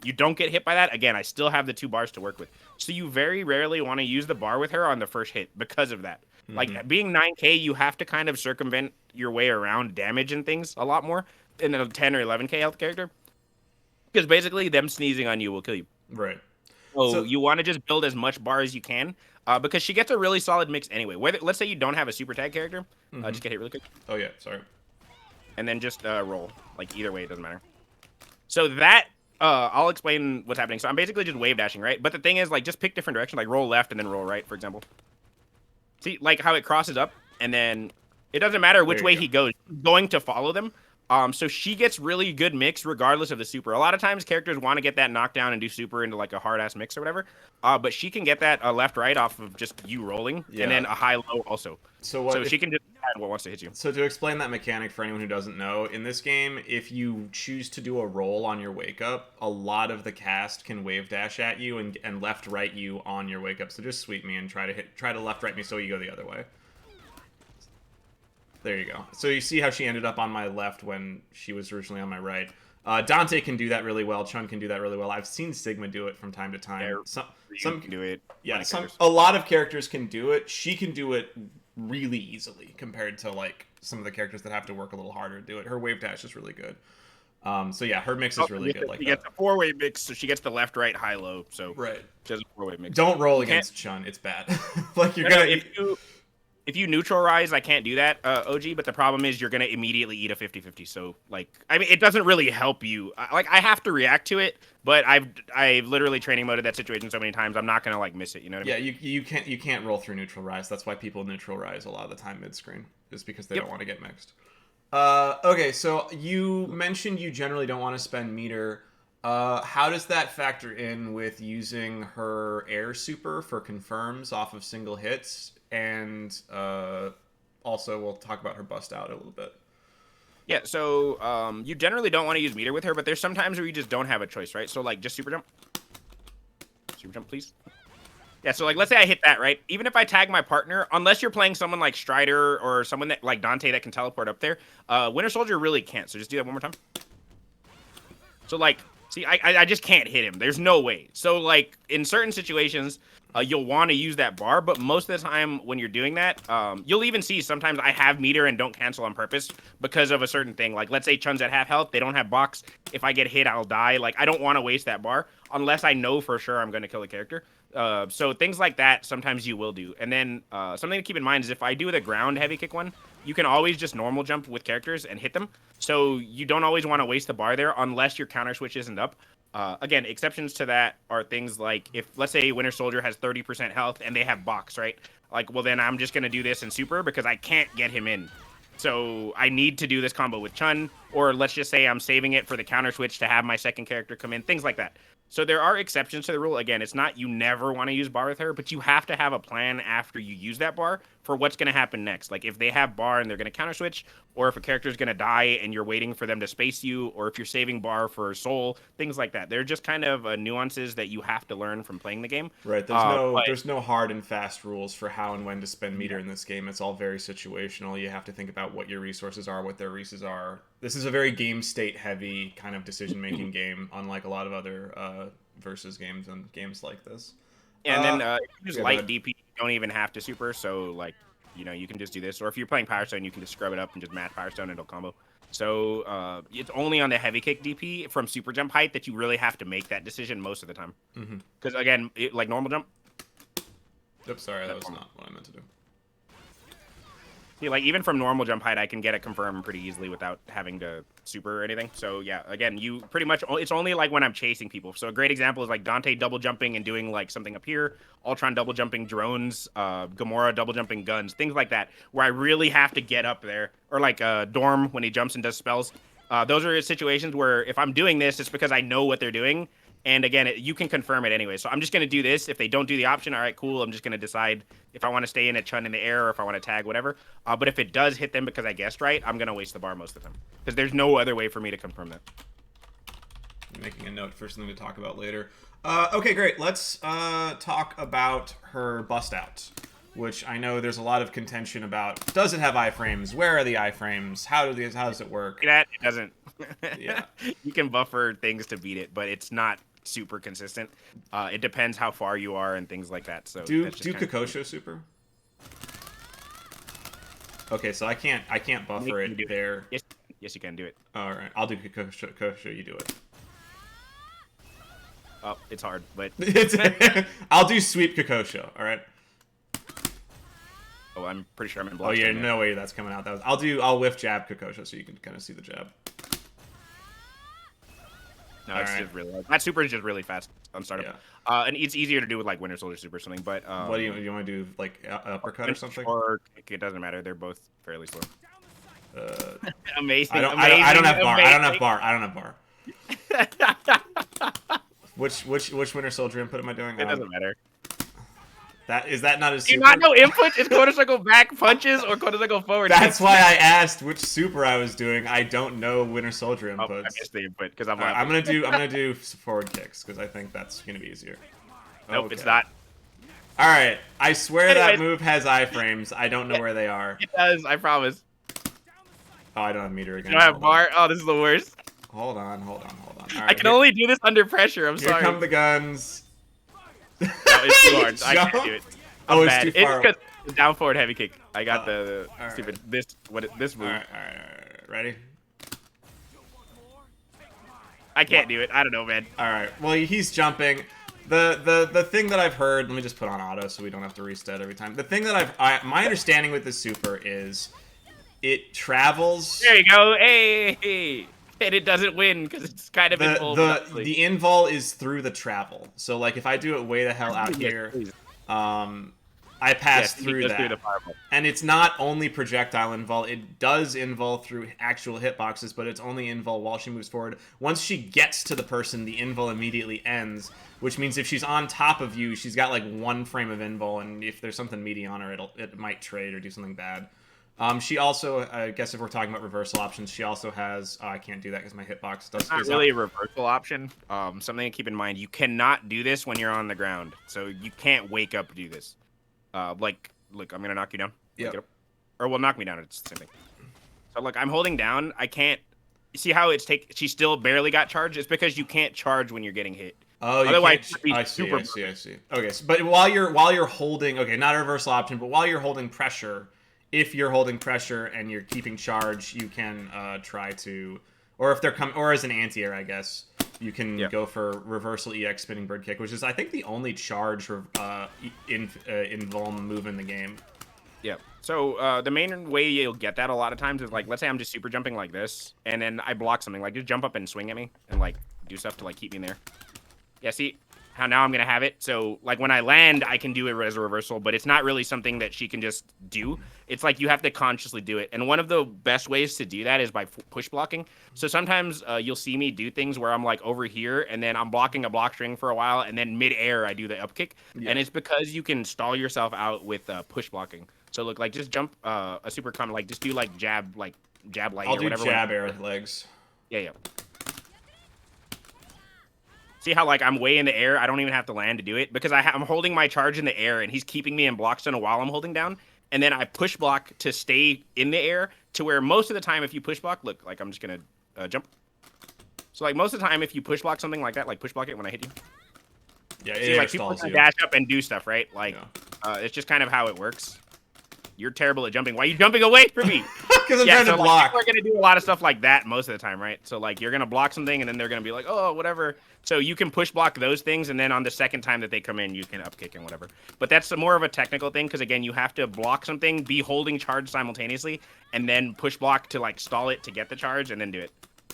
you don't get hit by that, again, I still have the 2 bars to work with. So you very rarely want to use the bar with her on the first hit because of that. Like being 9k, you have to kind of circumvent your way around damage and things a lot more than a 10 or 11k health character. Because basically them sneezing on you will kill you. Right. So you want to just build as much bar as you can, because she gets a really solid mix anyway. Whether let's say you don't have a super tag character, just get hit really quick. Oh yeah, sorry. and then just roll. Like either way, it doesn't matter. So that I'll explain what's happening. So I'm basically just wave dashing, right? But the thing is, like, just pick different directions, like roll left and then roll right, for example. See, like how it crosses up, and then it doesn't matter which way he goes. He's going to follow them. So she gets really good mix regardless of the super. A lot of times characters want to get that knockdown and do super into like a hard ass mix or whatever. But she can get that left right off of just you rolling, and then a high low also. So she can just decide what wants to hit you. So to explain that mechanic for anyone who doesn't know, in this game, if you choose to do a roll on your wake up, a lot of the cast can wave dash at you and left right you on your wake up. So just sweep me and try to left right me so you go the other way. There you go. So you see how she ended up on my left when she was originally on my right. Dante can do that really well. Chun can do that really well. I've seen Sigma do it from time to time. Yeah, some can do it. Yeah, a lot of characters can do it. She can do it really easily compared to like some of the characters that have to work a little harder to do it. Her wave dash is really good. So yeah, her mix is really good. Like she gets a 4-way mix, so she gets the left, right, high, low. So right, she has a 4-way mix. Don't roll against Chun; it's bad. Like you're gonna. If you neutralize, I can't do that, OG, but the problem is you're going to immediately eat a 50-50. So, like, I mean, it doesn't really help you. Like, I have to react to it, but I've literally training moded that situation so many times, I'm not going to, like, miss it, you know what I mean? Yeah, you can't roll through neutral rise. That's why people neutral rise a lot of the time mid-screen, is because they don't want to get mixed. Okay, so you mentioned you generally don't want to spend meter. How does that factor in with using her air super for confirms off of single hits? And also we'll talk about her bust out a little bit. Yeah, so you generally don't want to use meter with her, but there's sometimes where you just don't have a choice, right? So like just super jump. Super jump, please. Yeah, so like let's say I hit that, right? Even if I tag my partner, unless you're playing someone like Strider or someone that like Dante that can teleport up there, Winter Soldier really can't. So just do that one more time. So like, see, I just can't hit him. There's no way. So like in certain situations, you'll want to use that bar, but most of the time when you're doing that, you'll even see sometimes I have meter and don't cancel on purpose because of a certain thing. Like, let's say Chun's at half health, they don't have box. If I get hit, I'll die. Like, I don't want to waste that bar unless I know for sure I'm going to kill the character. So things like that, sometimes you will do. And then something to keep in mind is if I do the ground heavy kick one, you can always just normal jump with characters and hit them. So you don't always want to waste the bar there unless your counter switch isn't up. Again, exceptions to that are things like if, let's say, Winter Soldier has 30% health and they have box, right? Like, well, then I'm just going to do this in super because I can't get him in. So I need to do this combo with Chun, or let's just say I'm saving it for the counter switch to have my second character come in, things like that. So there are exceptions to the rule. Again, it's not you never want to use bar with her, but you have to have a plan after you use that bar for what's going to happen next. Like if they have bar and they're going to counter switch, or if a character is going to die and you're waiting for them to space you, or if you're saving bar for soul, things like that. They're just kind of nuances that you have to learn from playing the game. Right. There's no hard and fast rules for how and when to spend meter in this game. It's all very situational. You have to think about what your resources are, what their resources are. This is a very game state heavy kind of decision making game, unlike a lot of other versus games and games like this. And then if you use light DP, you don't even have to super. So like, you know, you can just do this. Or if you're playing Power Stone, you can just scrub it up and just match Power Stone and it'll combo. So it's only on the heavy kick DP from super jump height that you really have to make that decision most of the time. Because again, like normal jump. Oops, sorry, that was not what I meant to do. See, like even from normal jump height, I can get it confirmed pretty easily without having to super or anything. So yeah, again, you pretty much, it's only like when I'm chasing people. So a great example is like Dante double jumping and doing like something up here, Ultron double jumping drones, Gamora double jumping guns, things like that, where I really have to get up there. Or like Dorm when he jumps and does spells. Those are situations where if I'm doing this, it's because I know what they're doing. And again, you can confirm it anyway. So I'm just going to do this. If they don't do the option, all right, cool. I'm just going to decide if I want to stay in a Chun in the air or if I want to tag, whatever. But if it does hit them because I guessed right, I'm going to waste the bar most of the time. Because there's no other way for me to confirm that. I'm making a note for something to talk about later. Okay, great. Let's talk about her bust out, which I know there's a lot of contention about. Does it have iframes? Where are the iframes? How does it work? It doesn't. Yeah. You can buffer things to beat it, but it's not super consistent. It depends how far you are and things like that. So do Kikosho super? Okay, so I can't buffer it there. Yes, you can do it. All right, I'll do Kikosho. You do it. Oh, it's hard, but I'll do sweep Kikosho. All right. Oh, I'm pretty sure I'm in Oh block. yeah, no way that's coming out. I'll whiff jab Kikosho so you can kind of see the jab. No, it's just really that super is just really fast on startup. Yeah. And it's easier to do with like Winter Soldier Super or something. But what do you want to do? Like uppercut or something? Or it doesn't matter. They're both fairly slow. Amazing. Amazing. I don't have bar. Amazing. I don't have bar. Which Winter Soldier input am I doing? It doesn't matter. Is that not a super? Do you not know input? Is Konosuke back punches or Konosuke forward? That's why I asked which super I was doing. I don't know Winter Soldier inputs. Oh, I missed the input because I'm. I'm gonna do forward kicks because I think that's gonna be easier. Nope, okay. It's not. All right, I swear that move has iframes. I don't know where they are. It does. I promise. Oh, I don't have meter again. You don't have bar. Oh, this is the worst. Hold on. All right, I can only do this under pressure. I'm sorry. Here come the guns. No, it's too hard. I can't do it. Oh, it's too far. It's because it's down forward heavy kick. I got the stupid this move. All right. Ready? I can't do it. I don't know, man. All right. Well, he's jumping. The thing that I've heard. Let me just put on auto so we don't have to reset every time. The thing that my understanding with the super is it travels. There you go. Hey. And it doesn't win because it's kind of invol. The invol is through the travel. So like if I do it way the hell out here, I pass through that. And it's not only projectile invol. It does invol through actual hitboxes, but it's only invol while she moves forward. Once she gets to the person, the invol immediately ends, which means if she's on top of you, she's got like 1 frame of invol, and if there's something meaty on her, it might trade or do something bad. She also, I guess if we're talking about reversal options, she also has, I can't do that because my hitbox does. It's not really a reversal option. Something to keep in mind, you cannot do this when you're on the ground. So you can't wake up to do this. Look, I'm going to knock you down. Yeah. Or well, knock me down. It's the same thing. So look, I'm holding down. I can't, see how it's she still barely got charged? It's because you can't charge when you're getting hit. Oh, otherwise, I see. Okay, so, but while you're holding, okay, not a reversal option, but while you're holding pressure, if you're holding pressure and you're keeping charge, you can try to, or if they're or as an anti-air, I guess, you can go for reversal EX spinning bird kick, which is I think the only charge invuln move in the game. Yeah. So the main way you'll get that a lot of times is like, let's say I'm just super jumping like this, and then I block something, like just jump up and swing at me and like do stuff to like keep me in there. Yeah. See how now I'm gonna have it. So like when I land, I can do it as a reversal, but it's not really something that she can just do. It's like you have to consciously do it. And one of the best ways to do that is by push blocking. So sometimes you'll see me do things where I'm like over here and then I'm blocking a block string for a while and then mid-air I do the up kick. Yeah. And it's because you can stall yourself out with push blocking. So look, like just jump a super common, like just do like jab light or whatever. I'll do jab air legs. Yeah. See how like I'm way in the air? I don't even have to land to do it because I'm holding my charge in the air and he's keeping me in block stun while I'm holding down. And then I push block to stay in the air to where most of the time if you push block, look, like I'm just going to jump. So like most of the time if you push block something like that, like push block it when I hit you. Yeah, see, like people dash up and do stuff, right? Like it's just kind of how it works. You're terrible at jumping. Why are you jumping away from me? Because I'm trying to block. People are going to do a lot of stuff like that most of the time, right? So like you're going to block something and then they're going to be like, oh, whatever. So you can push block those things, and then on the second time that they come in, you can up kick and whatever. But that's more of a technical thing because again, you have to block something, be holding charge simultaneously, and then push block to like stall it to get the charge, and then do it.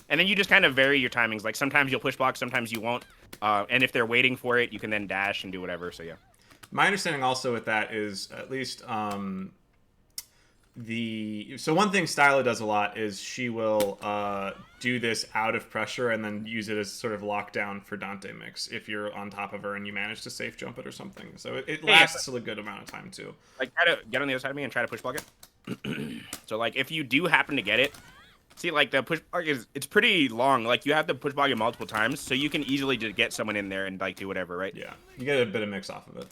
And then you just kind of vary your timings. Like sometimes you'll push block, sometimes you won't. And if they're waiting for it, you can then dash and do whatever. So yeah. My understanding also with that is at least so one thing Styla does a lot is she will do this out of pressure and then use it as sort of lockdown for Dante mix if you're on top of her and you manage to safe jump it or something. So it lasts a good amount of time too. Like try to get on the other side of me and try to push block it. So like if you do happen to get it, see like the push block it's pretty long. Like you have to push block it multiple times, so you can easily just get someone in there and like do whatever, right? Yeah, you get a bit of mix off of it.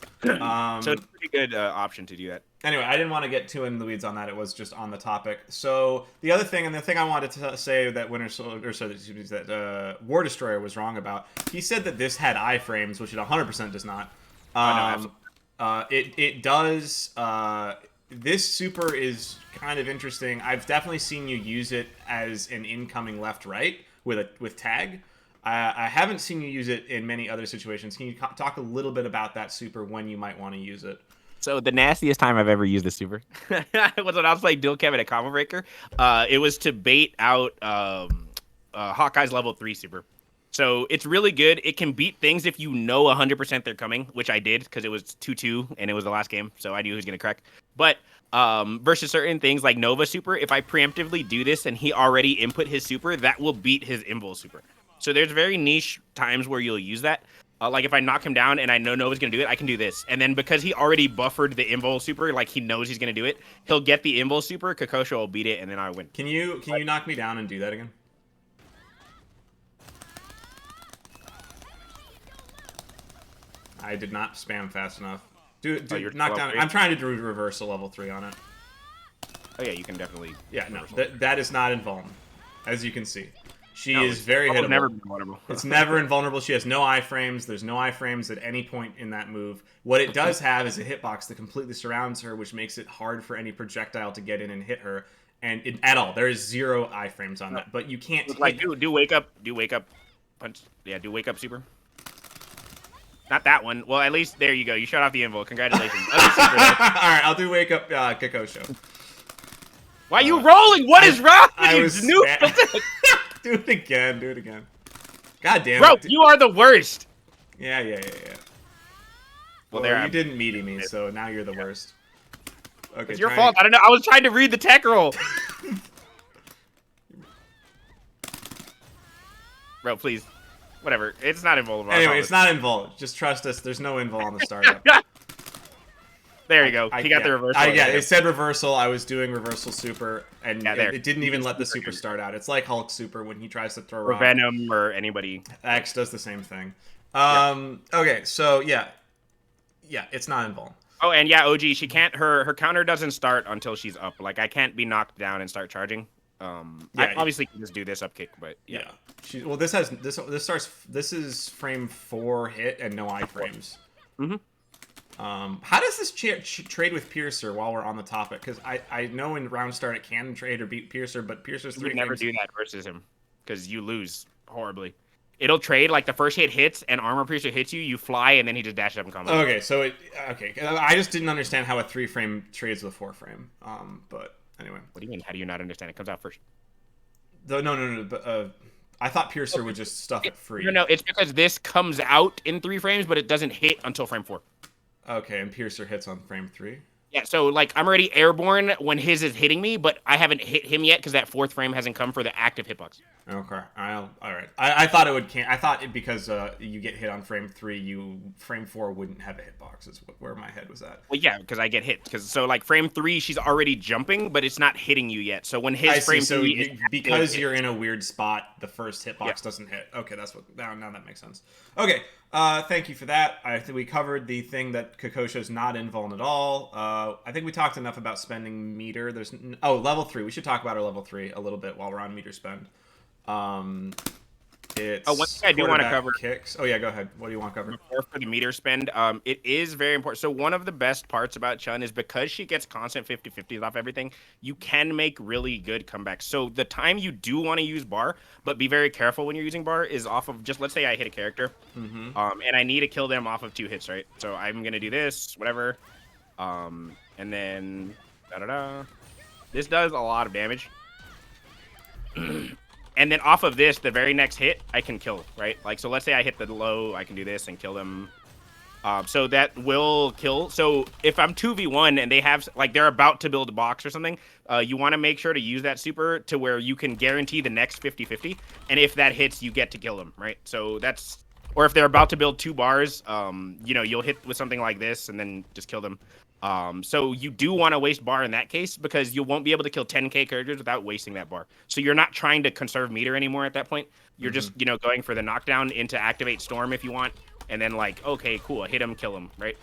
So it's a pretty good option to do that. Anyway, I didn't want to get too in the weeds on that. It was just on the topic. So the other thing, and the thing I wanted to say that that War Destroyer was wrong about, he said that this had iframes, which it 100% does not. It does. This super is kind of interesting. I've definitely seen you use it as an incoming left-right with tag. I haven't seen you use it in many other situations. Can you talk a little bit about that super when you might want to use it? So the nastiest time I've ever used the super was when I was playing Dual Chem at a Combo Breaker. It was to bait out Hawkeye's level 3 super. So it's really good. It can beat things if you know 100% they're coming, which I did because it was 2-2 and it was the last game, so I knew he was gonna crack. But versus certain things like Nova super, if I preemptively do this and he already input his super, that will beat his Invul super. So there's very niche times where you'll use that. Like if I knock him down and I know Nova's gonna do it, I can do this. And then because he already buffered the Invul super, like he knows he's gonna do it, he'll get the Invul super, Kikosho will beat it, and then I win. Can you knock me down and do that again? I did not spam fast enough. Knock down. I'm trying to do reversal level 3 on it. Oh yeah, you can definitely. Yeah, no, that is not invulnerable, as you can see. She is very hittable. Never been vulnerable. It's never invulnerable. She has no iframes. There's no iframes at any point in that move. What it does have is a hitbox that completely surrounds her, which makes it hard for any projectile to get in and hit her. And at all, there is 0 iframes on that. But you can't. Like do wake up, punch. Yeah, do wake up super. Not that one. Well, at least there you go. You shut off the invul. Congratulations. All right, I'll do wake up Kikosho. Why are you rolling? What is wrong with you? Do it again. Do it again. God damn it. Bro, it. you are the worst. Yeah. Well, there you didn't meaty me, so now you're the worst. Okay, it's your fault. I don't know. I was trying to read the tech roll. Bro, please. Whatever. It's not invulnerable. Anyway, it's not invul. Just trust us. There's no invul on the startup. There you go. He got the reversal. Yeah, it said reversal. I was doing reversal super, and it didn't even let the super start out. It's like Hulk super when he tries to throw or Venom or anybody. X does the same thing. Okay, so yeah, it's not invul. Oh, and yeah, OG, she can't. Her counter doesn't start until she's up. Like I can't be knocked down and start charging. I obviously can just do this up kick, but yeah. This is frame 4 hit and no iframes. Mm-hmm. How does this trade with Piercer while we're on the topic? Because I know in round start it can trade or beat Piercer, but Piercer's 3 frames. You never do that versus him because you lose horribly. It'll trade like the first hit hits and armor Piercer hits you, you fly, and then he just dashes up and comes. Okay, so I just didn't understand how a 3 frame trades with a 4 frame. But anyway. What do you mean? How do you not understand? It comes out first. No. But I thought Piercer would just stuff it free. No, it's because this comes out in 3 frames, but it doesn't hit until frame 4. Okay, and Piercer hits on frame 3? Yeah, so like I'm already airborne when his is hitting me, but I haven't hit him yet because that 4th frame hasn't come for the active hitbox. Okay, all right. I thought it would. I thought it because you get hit on frame 3, frame 4 wouldn't have a hitbox. Is where my head was at. Well, yeah, because I get hit. So like frame 3, she's already jumping, but it's not hitting you yet. So when his frame 3, because you're in a weird spot, the first hitbox doesn't hit. Okay, that's what. Now that makes sense. Okay, thank you for that. I think we covered the thing that Kikosho's not invuln at all. I think we talked enough about spending meter. There's level 3. We should talk about our level 3 a little bit while we're on meter spend. It's one thing I do want to cover kicks. Oh yeah, go ahead. What do you want to cover? For the meter spend, it is very important. So one of the best parts about Chun is because she gets constant 50-50s off everything, you can make really good comebacks. So the time you do want to use bar, but be very careful when you're using bar, is off of just, let's say I hit a character, and I need to kill them off of 2 hits, right? So I'm gonna do this, whatever, and then this does a lot of damage. And then off of this, the very next hit, I can kill, right? Like, so let's say I hit the low, I can do this and kill them. So that will kill. So if I'm 2v1 and they have, like, they're about to build a box or something, you want to make sure to use that super to where you can guarantee the next 50-50. And if that hits, you get to kill them, right? So that's, or if they're about to build 2 bars, you'll hit with something like this and then just kill them. So you do want to waste bar in that case because you won't be able to kill 10k characters without wasting that bar. So you're not trying to conserve meter anymore at that point. You're just, going for the knockdown into activate storm if you want. And then like, okay, cool, hit him, kill him, right?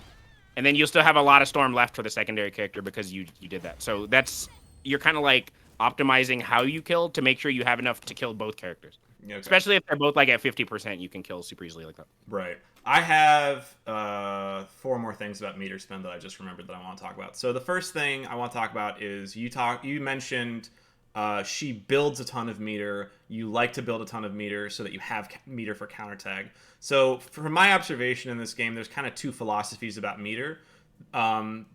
And then you'll still have a lot of storm left for the secondary character because you did that. So you're kind of like optimizing how you kill to make sure you have enough to kill both characters. Okay. Especially if they're both like at 50%, you can kill super easily like that. Right. I have 4 more things about meter spend that I just remembered that I want to talk about. So the first thing I want to talk about is you mentioned she builds a ton of meter. You like to build a ton of meter so that you have meter for counter tag. So from my observation in this game, there's kind of 2 philosophies about meter.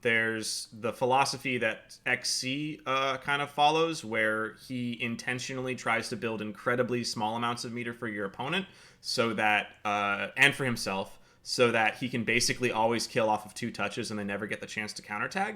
There's the philosophy that XC kind of follows, where he intentionally tries to build incredibly small amounts of meter for your opponent, so that and for himself, so that he can basically always kill off of 2 touches and they never get the chance to countertag.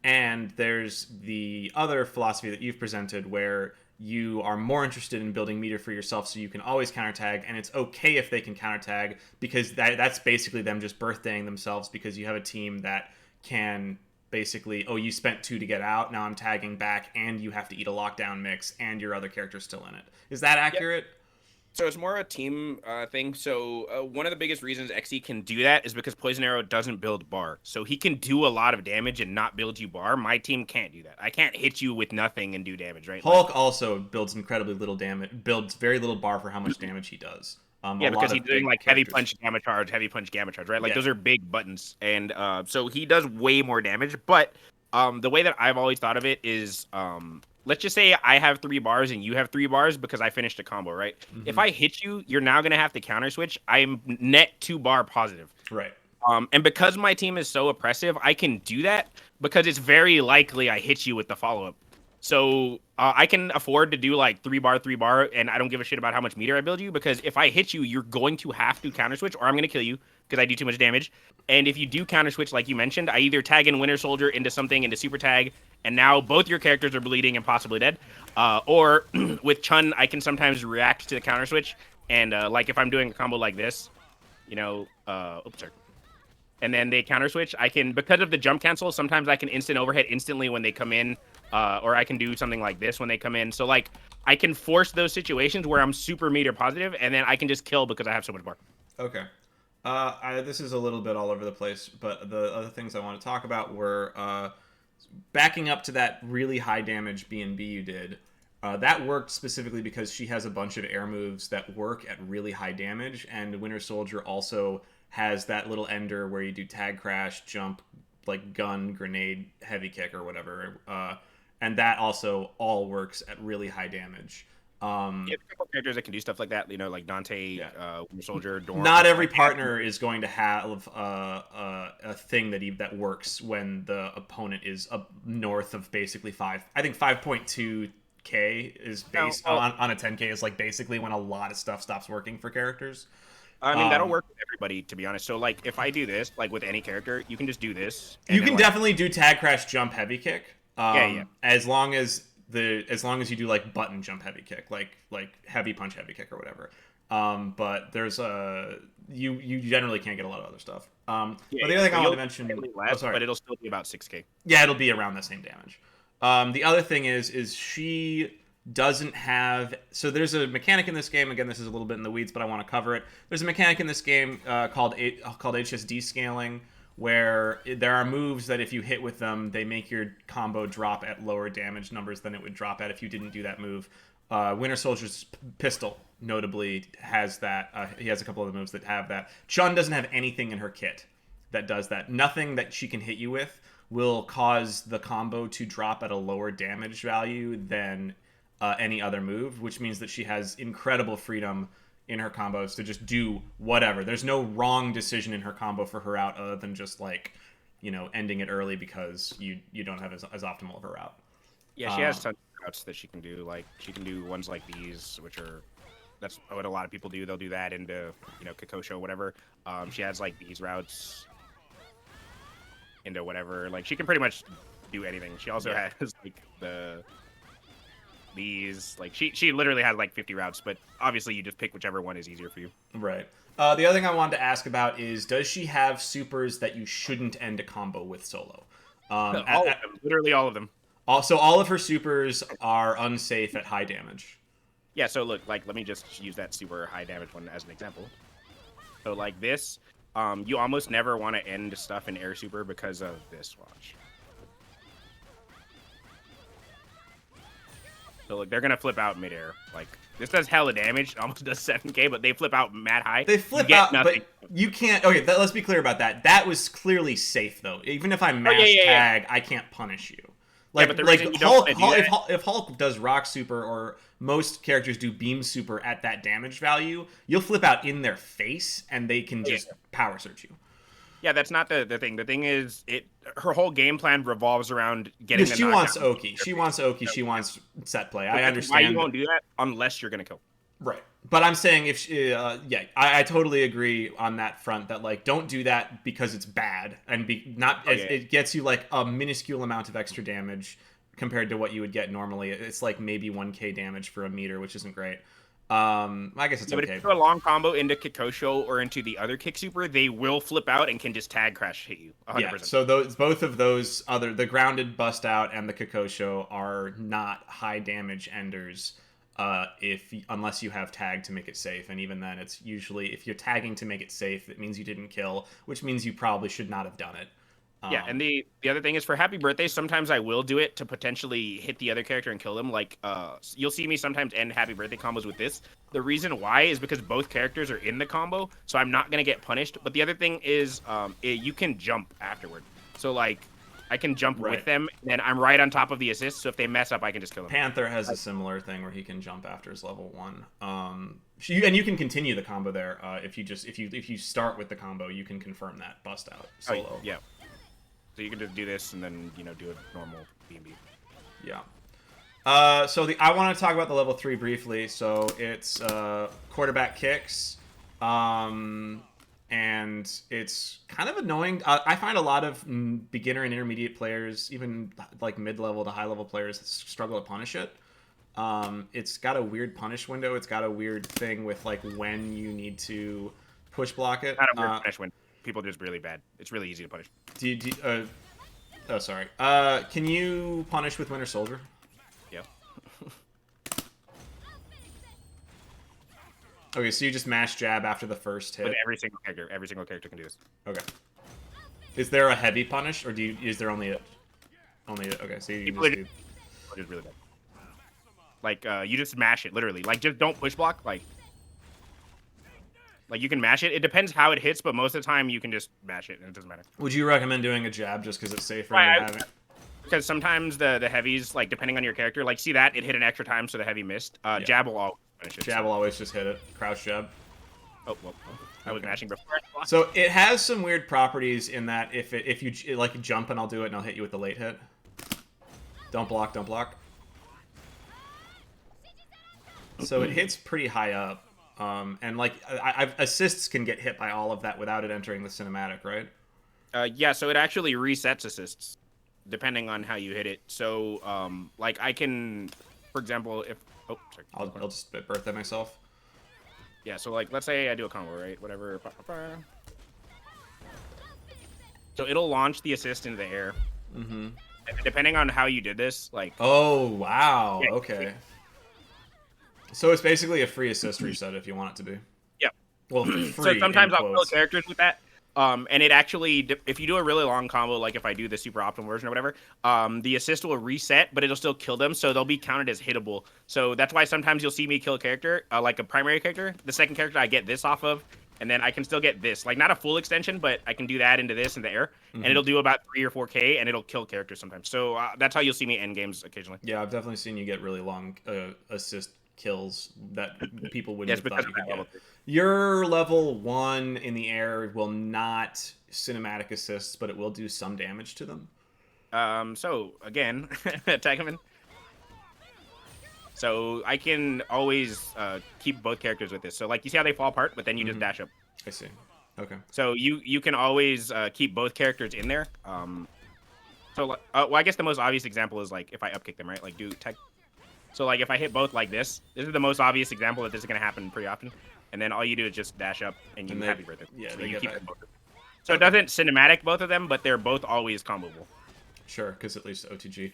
And there's the other philosophy that you've presented, where you are more interested in building meter for yourself so you can always countertag, and it's okay if they can countertag, because that's basically them just birthdaying themselves, because you have a team that can basically, oh, you spent 2 to get out, now I'm tagging back, and you have to eat a lockdown mix, and your other character's still in it. Is that accurate? Yep. So it's more a team thing. So one of the biggest reasons XE can do that is because Poison Arrow doesn't build bar. So he can do a lot of damage and not build you bar. My team can't do that. I can't hit you with nothing and do damage, right? Hulk also builds incredibly little damage, builds very little bar for how much damage he does. Yeah, because he's doing like heavy punch, gamma charge, right? Like those are big buttons. And so he does way more damage. But the way that I've always thought of it is let's just say I have 3 bars and you have 3 bars because I finished a combo, right? Mm-hmm. If I hit you, you're now going to have to counter switch. I'm net 2 bar positive. Right. And because my team is so oppressive, I can do that because it's very likely I hit you with the follow-up. So I can afford to do like 3 bar, and I don't give a shit about how much meter I build you, because if I hit you, you're going to have to counter switch or I'm going to kill you because I do too much damage. And if you do counter switch, like you mentioned, I either tag in Winter Soldier into something, into super tag, and now both your characters are bleeding and possibly dead. Or with Chun, I can sometimes react to the counter switch. And like if I'm doing a combo like this, you know, oops, sorry. And then they counter switch, I can, because of the jump cancel, sometimes I can instant overhead instantly when they come in. Or I can do something like this when they come in. So like I can force those situations where I'm super meter positive, and then I can just kill because I have so much bar. Okay. This is a little bit all over the place, but the other things I want to talk about were backing up to that really high damage B&B you did. That worked specifically because she has a bunch of air moves that work at really high damage, and Winter Soldier also has that little ender where you do tag crash, jump, like gun, grenade, heavy kick, or whatever. And that also all works at really high damage. Yeah, there's a couple characters that can do stuff like that, you know, like Dante, Winter Soldier, Dorm. Not every partner is going to have a thing that works when the opponent is up north of basically 5. I think 5.2k is based on a 10k is like basically when a lot of stuff stops working for characters. I mean, that'll work with everybody, to be honest. So, like, if I do this, like with any character, you can just do this. You can definitely do tag crash, jump, heavy kick. Yeah. As long as you do like button jump, heavy kick, like heavy punch, heavy kick, or whatever. But there's you generally can't get a lot of other stuff. But the other thing I want to mention, but it'll still be about 6k. Yeah, it'll be around the same damage. The other thing is she doesn't have, so there's a mechanic in this game, again this is a little bit in the weeds but I want to cover it. There's a mechanic in this game called HSD scaling, where there are moves that if you hit with them they make your combo drop at lower damage numbers than it would drop at if you didn't do that move. Winter Soldier's pistol notably has that. He has a couple of the moves that have that. Chun doesn't have anything in her kit that does that. Nothing that she can hit you with will cause the combo to drop at a lower damage value than any other move, which means that she has incredible freedom in her combos to just do whatever. There's no wrong decision in her combo for her route other than just like, you know, ending it early because you don't have as optimal of a route. Yeah, she has tons of routes that she can do. Like she can do ones like these, which are that's what a lot of people do. They'll do that into, you know, Kikosho, whatever. She has like these routes into whatever. Like she can pretty much do anything. She also has like these, like she literally has like 50 routes, but obviously you just pick whichever one is easier for you. Right. The other thing I wanted to ask about is, does she have supers that you shouldn't end a combo with solo? All of them, literally all of them. Also, all of her supers are unsafe at high damage. Yeah, so look, like let me just use that super high damage one as an example. So like this, you almost never want to end stuff in air super because of this. Watch. So like they're gonna flip out midair. Like this does hella damage, almost does 7k, but they flip out mad high. They flip out, nothing. But you can't. Okay, let's be clear about that. That was clearly safe though. Even if I mash tag, I can't punish you. Like, but the like reason Hulk, if Hulk does rock super or most characters do beam super at that damage value, you'll flip out in their face and they can just power search you. Yeah, that's not the thing. The thing is, her whole game plan revolves around getting the She knockdown. wants Oki. She wants Oki. She wants set play. I That's why understand. you won't do that unless you're gonna kill. Right. But I'm saying if she, I totally agree on that front that like don't do that because it's bad and it gets you like a minuscule amount of extra damage compared to what you would get normally. It's like maybe 1k damage for a meter, which isn't great. I guess it's But okay. if you do a long combo into Kikosho or into the other kick super, they will flip out and can just tag crash hit you 100%. Yeah, so both of those the grounded bust out and the Kikosho are not high damage enders. Unless you have tag to make it safe, and even then it's usually if you're tagging to make it safe, it means you didn't kill, which means you probably should not have done it. Yeah, and the other thing is for Happy Birthday, sometimes I will do it to potentially hit the other character and kill them. Like, you'll see me sometimes end Happy Birthday combos with this. The reason why is because both characters are in the combo, so I'm not gonna get punished. But the other thing is, you can jump afterward. So like, I can jump with them, and I'm right on top of the assist. So if they mess up, I can just kill them. Panther has a similar thing where he can jump after his level 1. And you can continue the combo there if you start with the combo, you can confirm that bust out solo. Oh, yeah. So you can just do this and then, do a normal B&B. Yeah. So I want to talk about the level 3 briefly. So it's quarterback kicks. And it's kind of annoying. I find a lot of beginner and intermediate players, even like mid-level to high-level players, struggle to punish it. It's got a weird punish window. It's got a weird thing with like when you need to push block it. Not a weird punish window. People are just really bad. It's really easy to punish. Oh, sorry. Can you punish with Winter Soldier? Yeah. Okay, so you just mash jab after the first hit. With every single character can do this. Okay. Is there a heavy punish, or is there only okay? So you just do. It's really bad. Like you just mash it literally. Like just don't push block. Like you can mash it. It depends how it hits, but most of the time you can just mash it and it doesn't matter. Would you recommend doing a jab just because it's safer? Because sometimes the heavies, like depending on your character, like see that it hit an extra time, so the heavy missed. Jab will always finish it. Jab will always just hit it. Crouch jab. Oh well, I was mashing before. So it has some weird properties in that if you like jump and I'll do it and I'll hit you with the late hit. Don't block. Don't block. So it hits pretty high up. And like assists can get hit by all of that without it entering the cinematic, right? Yeah, so it actually resets assists depending on how you hit it. So like I can, for example, if sorry, I'll just birthday myself. Yeah, so like let's say I do a combo, right? Whatever. So it'll launch the assist into the air. Mm-hmm. Depending on how you did this, like. Oh wow! Yeah, okay. So it's basically a free assist reset if you want it to be. Yeah. Well, free. So sometimes I'll kill characters with that. And it actually, if you do a really long combo, like if I do the super optimal version or whatever, the assist will reset, but it'll still kill them, so they'll be counted as hittable. So that's why sometimes you'll see me kill a character, like a primary character. The second character I get this off of, and then I can still get this. Like, not a full extension, but I can do that into this in the air, and it'll do about 3 or 4k, and it'll kill characters sometimes. So that's how you'll see me end games occasionally. Yeah, I've definitely seen you get really long assist kills that people wouldn't have thought you could get. Your level 1 in the air will not cinematic assists, but it will do some damage to them. So again, tag him in. So I can always keep both characters with this. So like you see how they fall apart, but then you just dash up. I see. Okay. So you can always keep both characters in there. So well, I guess the most obvious example is like if I upkick them, right? Like do tag. So like if I hit both like this is the most obvious example that this is gonna happen pretty often. And then all you do is just dash up and you happy birthday. Yeah, so they you keep them both. So it doesn't cinematic both of them, but they're both always comboable. Sure, because at least OTG.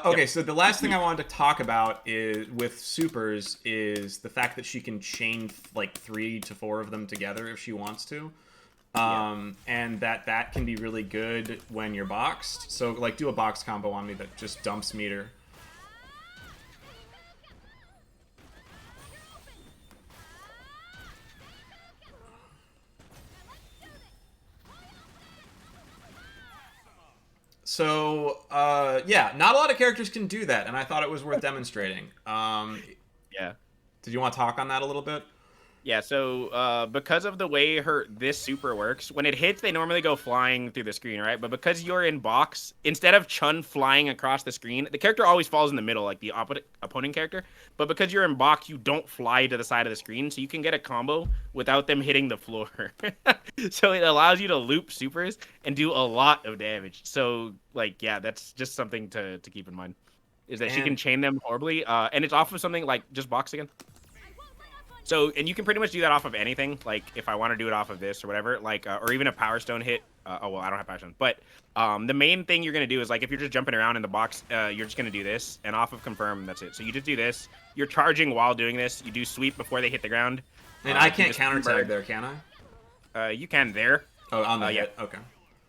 Okay, so the last thing I wanted to talk about is with supers is the fact that she can chain like 3 to 4 of them together if she wants to. And that can be really good when you're boxed. So like do a box combo on me that just dumps meter. So, yeah, not a lot of characters can do that, and I thought it was worth demonstrating. Yeah. Did you want to talk on that a little bit? Yeah, so because of the way this super works, when it hits, they normally go flying through the screen, right? But because you're in box, instead of Chun flying across the screen, the character always falls in the middle, like the opponent character. But because you're in box, you don't fly to the side of the screen, so you can get a combo without them hitting the floor. So it allows you to loop supers and do a lot of damage. So, like, yeah, that's just something to keep in mind. Is that she can chain them horribly, and it's off of something like just box again. So, and you can pretty much do that off of anything. Like, if I want to do it off of this or whatever, like, or even a Power Stone hit. Oh, well, I don't have Power Stone. But the main thing you're going to do is, like, if you're just jumping around in the box, you're just going to do this. And off of Confirm, that's it. So you just do this. You're charging while doing this. You do sweep before they hit the ground. And I can't counter tag there, can I? You can there. Oh, on the hit. Okay.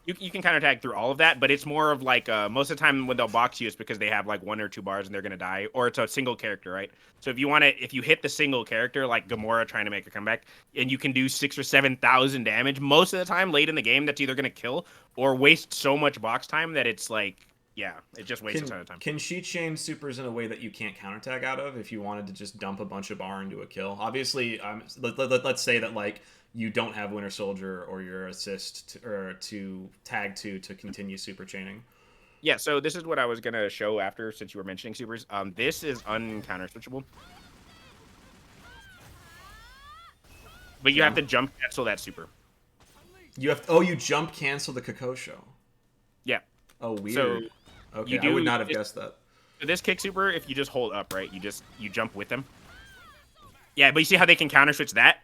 You can counter tag through all of that, but it's more of like most of the time when they'll box you, it's because they have like 1 or 2 bars and they're gonna die, or it's a single character, right? So if you hit the single character like Gamora trying to make a comeback, and you can do 6,000 or 7,000 damage, most of the time late in the game, that's either gonna kill or waste so much box time that it's like, yeah, it just wastes a ton of time. Can she chain supers in a way that you can't counter tag out of if you wanted to just dump a bunch of bar into a kill? Obviously, let's say that like you don't have Winter Soldier or your assist to tag to continue super chaining. Yeah, so this is what I was gonna show after, since you were mentioning supers. This is uncounter switchable, but you have to jump cancel that super. You jump cancel the Kikosho. Yeah. Oh, weird. So okay, I would not have guessed that. For this kick super, if you just hold up, right, you jump with them. Yeah, but you see how they can counter switch that?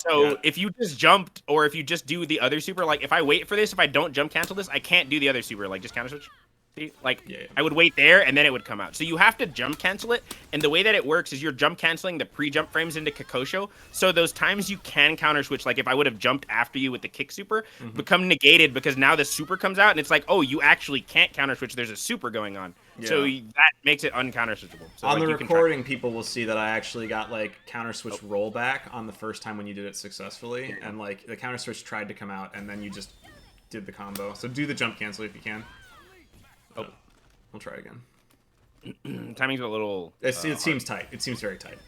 So if you just jumped, or if you just do the other super, like if I wait for this, if I don't jump cancel this, I can't do the other super, like just counter switch. See? Like, I would wait there, and then it would come out. So you have to jump cancel it, and the way that it works is you're jump canceling the pre-jump frames into Kikosho, so those times you can counter switch, like if I would have jumped after you with the kick super, become negated because now the super comes out, and it's like, oh, you actually can't counter switch, there's a super going on. So that makes it uncounter switchable. So on the recording, people will see that I actually got like counter switch rollback on the first time when you did it successfully, and like the counter switch tried to come out, and then you just did the combo. So do the jump cancel if you can. Oh, I'll try again. Timing's a little. It seems tight. It seems very tight.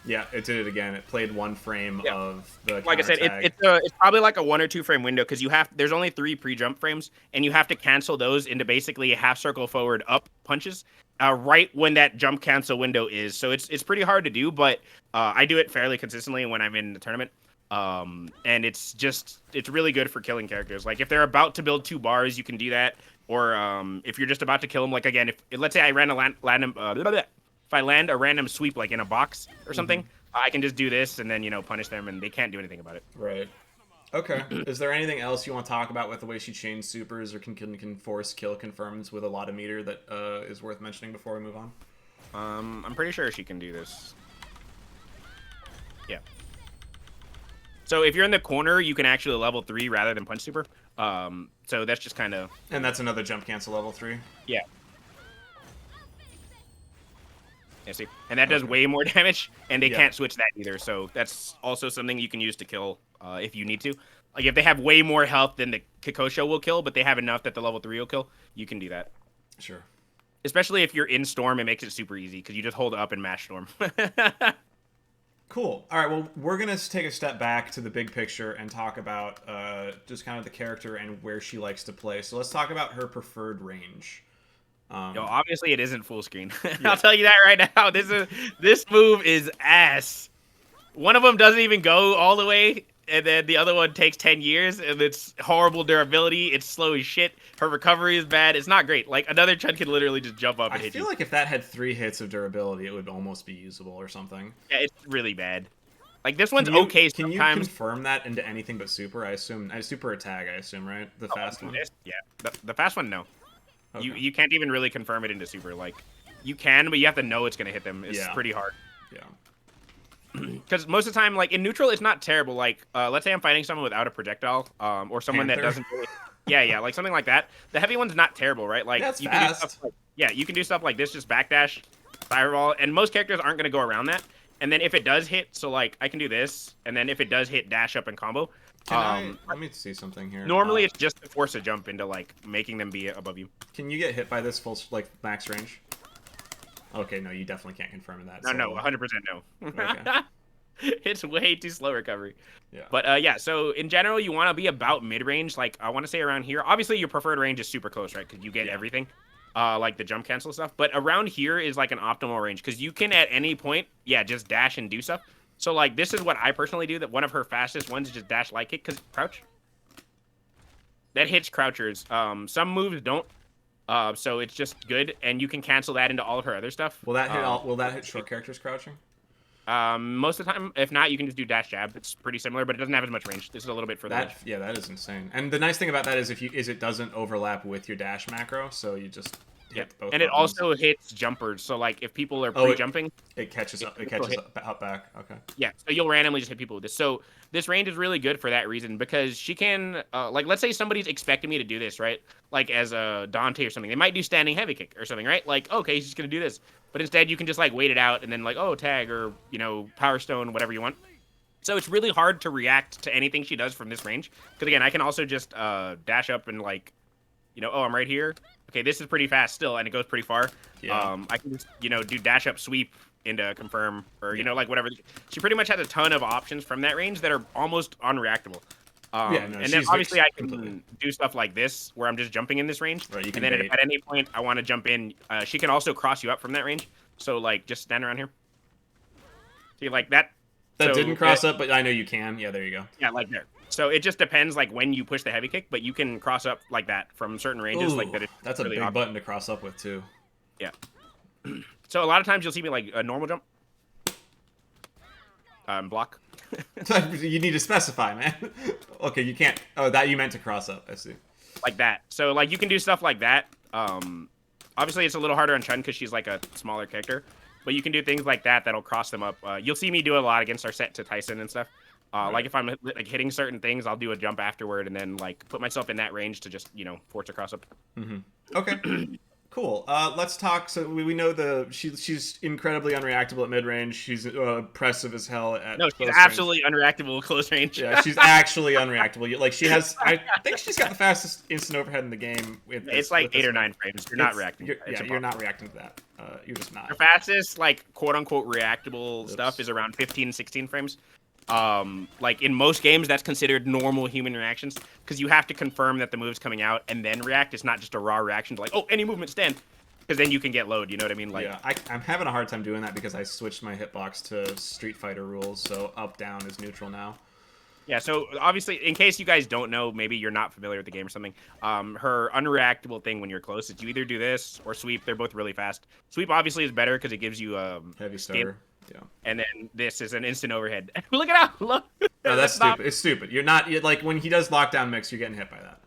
Yeah, it did it again. It played 1 frame of the. Like I said, it's probably like a 1 or 2 frame window, because there's only 3 pre-jump frames, and you have to cancel those into basically a half circle forward up punches right when that jump cancel window is. So it's pretty hard to do, but I do it fairly consistently when I'm in the tournament. And it's really good for killing characters. Like if they're about to build 2 bars, you can do that. Or if you're just about to kill them, like again, if let's say I if I land a random sweep like in a box or something, I can just do this and then punish them, and they can't do anything about it. Right. Okay. Is there anything else you want to talk about with the way she chains supers or can force kill confirms with a lot of meter that is worth mentioning before we move on? I'm pretty sure she can do this. Yeah. So if you're in the corner, you can actually level 3 rather than punch super. So that's just kind of. And that's another jump cancel level 3. Yeah. Yeah, see, and that does way more damage, and they can't switch that either. So that's also something you can use to kill if you need to. Like if they have way more health than the Kikosho will kill, but they have enough that the level 3 will kill, you can do that. Sure. Especially if you're in Storm, it makes it super easy because you just hold up and mash Storm. Cool. All right, well, we're going to take a step back to the big picture and talk about just kind of the character and where she likes to play. So let's talk about her preferred range. Obviously, it isn't full screen. I'll tell you that right now. This move is ass. One of them doesn't even go all the way, and then the other one takes 10 years, and it's horrible durability. It's slow as shit. Her recovery is bad. It's not great. Like, another Chun can literally just jump up and hit you. I feel like if that had 3 hits of durability, it would almost be usable or something. Yeah, it's really bad. Like, this one's okay sometimes. Can you confirm that into anything but super? I assume super or tag, right? The fast one? Yeah. The fast one, no. Okay. You can't even really confirm it into super. Like, you can, but you have to know it's going to hit them. It's pretty hard. Yeah. Because most of the time, like, in neutral, it's not terrible. Like, let's say I'm fighting someone without a projectile, or someone that doesn't really... Yeah, like something like that. The heavy one's not terrible, right? Like, that's you fast. Can do stuff like, you can do stuff like this, just backdash, fireball, and most characters aren't going to go around that. And then if it does hit, so, like, I can do this, and then if it does hit, dash up and combo. Let me see something here. Normally, it's just to force a jump into, like, making them be above you. Can you get hit by this full, like, max range? Okay, no, you definitely can't confirm that. No, So, 100% no. okay. It's way too slow recovery. Yeah. But yeah, so in general, you want to be about mid-range. Like, I want to say around here. Obviously, your preferred range is super close, right? Because you get everything, like the jump cancel stuff. But around here is like an optimal range because you can at any point, just dash and do stuff. So like, this is what I personally do. That one of her fastest ones is just dash light kick because crouch. That hits crouchers. Some moves don't. So it's just good, and you can cancel that into all of her other stuff. Will that hit all? Will that hit short characters crouching? Most of the time, if not, you can just do dash jab. It's pretty similar, but it doesn't have as much range. This is a little bit further. That is insane. And the nice thing about that is it doesn't overlap with your dash macro, so you just hit both. And it also hits jumpers. So like if people are pre-jumping, it catches up. It catches up back. Okay. Yeah, so you'll randomly just hit people with this. So this range is really good for that reason because she can, like, let's say somebody's expecting me to do this, right? Like as a Dante or something, they might do standing heavy kick or something, right? Like, okay, he's just gonna do this, but instead you can just like wait it out and then like, oh, tag or power stone, whatever you want. So it's really hard to react to anything she does from this range because again, I can also just dash up and like, oh, I'm right here. Okay, this is pretty fast still, and it goes pretty far. Yeah. I can just, do dash up sweep into confirm or like whatever. She pretty much has a ton of options from that range that are almost unreactable. And then obviously I can do stuff like this where I'm just jumping in this range. Right, you can and then at any point I want to jump in, she can also cross you up from that range. So like just stand around here. See like that. That didn't cross up, but I know you can. Yeah, there you go. Yeah, like there. So it just depends like when you push the heavy kick, but you can cross up like that from certain ranges. Ooh, like that. That's a big button to cross up with too. Yeah. So a lot of times you'll see me like a normal jump. Block. You need to specify, man. Okay, you can't. Oh, that you meant to cross up. I see. Like that. So like you can do stuff like that. Obviously it's a little harder on Chun because she's like a smaller character, but you can do things like that that'll cross them up. You'll see me do a lot against our set to Tyson and stuff. Right. Like if I'm like hitting certain things, I'll do a jump afterward and then like put myself in that range to just force a cross up. Mm-hmm. Okay. Cool. Let's talk. So we know she's incredibly unreactable at mid range. She's impressive as hell at no. She's close absolutely unreactable at close range. Yeah, she's actually unreactable. Like she has. I think she's got the fastest instant overhead in the game. It's like 8 or 9 frames. You're not reacting. You're not reacting to that. You're just not. The fastest like quote unquote reactable stuff is around 15, 16 frames. Like in most games, that's considered normal human reactions because you have to confirm that the move's coming out and then react. It's not just a raw reaction to like, oh, any movement stand, because then you can get load. You know what I mean? Like, yeah, I'm having a hard time doing that because I switched my hitbox to Street Fighter rules, so up down is neutral now. Yeah, so obviously, in case you guys don't know, maybe you're not familiar with the game or something, her unreactable thing when you're close is you either do this or sweep. They're both really fast. Sweep obviously is better because it gives you heavy starter. Yeah. And then this is an instant overhead. Look at how look. No, that's stupid. It's stupid. You're like when he does lockdown mix, you're getting hit by that.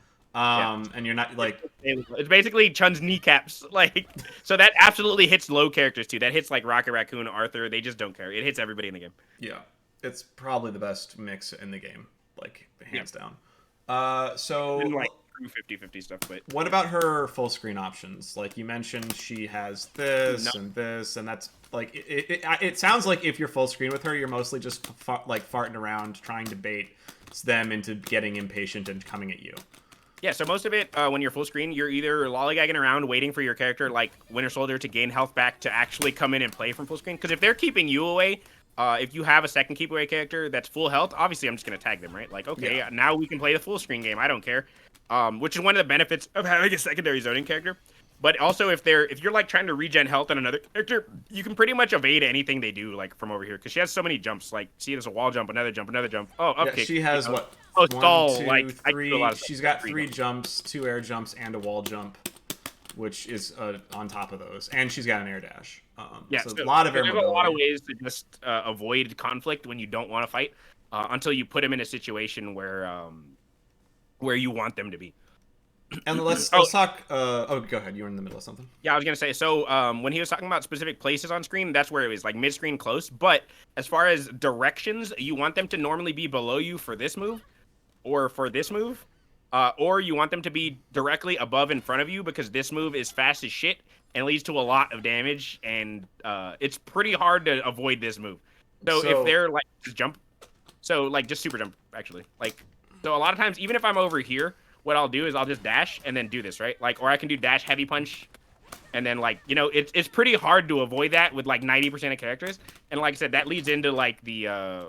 And you're not like it's basically Chun's kneecaps. Like so that absolutely hits low characters too. That hits like Rocket Raccoon, Arthur. They just don't care. It hits everybody in the game. Yeah, it's probably the best mix in the game, like hands down. So and, like 50-50 stuff. But what about her full screen options? Like you mentioned, she has this and this, and that's like it sounds like if you're full screen with her, you're mostly just like farting around trying to bait them into getting impatient and coming at you. Yeah, so most of it, when you're full screen, you're either lollygagging around waiting for your character, like Winter Soldier, to gain health back to actually come in and play from full screen. Because if they're keeping you away, if you have a second keep away character that's full health, obviously I'm just going to tag them, right? Like, okay, now we can play the full screen game. I don't care. Which is one of the benefits of having a secondary zoning character. But also, if you're like trying to regen health on another character, you can pretty much evade anything they do, like from over here, because she has so many jumps. Like, see, there's a wall jump, another jump, another jump. Oh, up kick. She has what? Oh, stall. 1, 2, like 3. She's got 3 jumps, 2 air jumps, and a wall jump, which is on top of those, and she's got an air dash. So a lot of air mobility. There's a lot of ways to just avoid conflict when you don't want to fight, until you put them in a situation where you want them to be. And let's talk. Go ahead. You were in the middle of something. Yeah, I was gonna say. So when he was talking about specific places on screen, that's where it was like mid-screen close. But as far as directions, you want them to normally be below you for this move, or for this move, or you want them to be directly above in front of you because this move is fast as shit and leads to a lot of damage, and it's pretty hard to avoid this move. So if they're like just jump, so like just super jump actually, like so a lot of times even if I'm over here. What I'll do is I'll just dash and then do this, right? Like, or I can do dash heavy punch And then like, you know, it's pretty hard to avoid that with like 90% of characters. And like I said, that leads into like the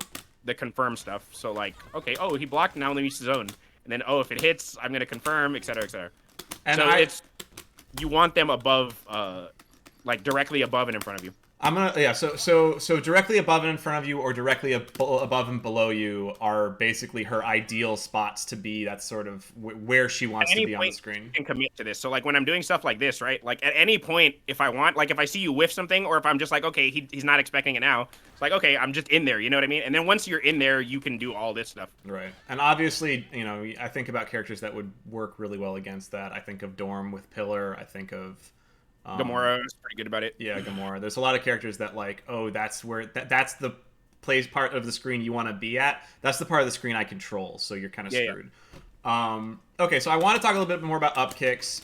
confirm stuff. So like, okay, oh, he blocked, now let me use his zone. And then, oh, if it hits, I'm gonna confirm, etc., etc. And So it's, you want them above, like directly above and in front of you. I'm gonna, yeah. So directly above and in front of you, or directly above and below you, are basically her ideal spots to be. That's sort of where she wants to be on the screen. You can commit to this. So like when I'm doing stuff like this, right? Like at any point, if I want, like if I see you whiff something, or if I'm just like, okay, he's not expecting it now. It's like, okay, I'm just in there. You know what I mean? And then once you're in there, you can do all this stuff. Right. And obviously, you know, I think about characters that would work really well against that. I think of Dorm with Pillar. I think of Gamora is pretty good about it. Yeah, Gamora. There's a lot of characters that like, oh, that's where that's the plays part of the screen you want to be at. That's the part of the screen I control, so you're kind of screwed. Yeah. Okay, so I want to talk a little bit more about up kicks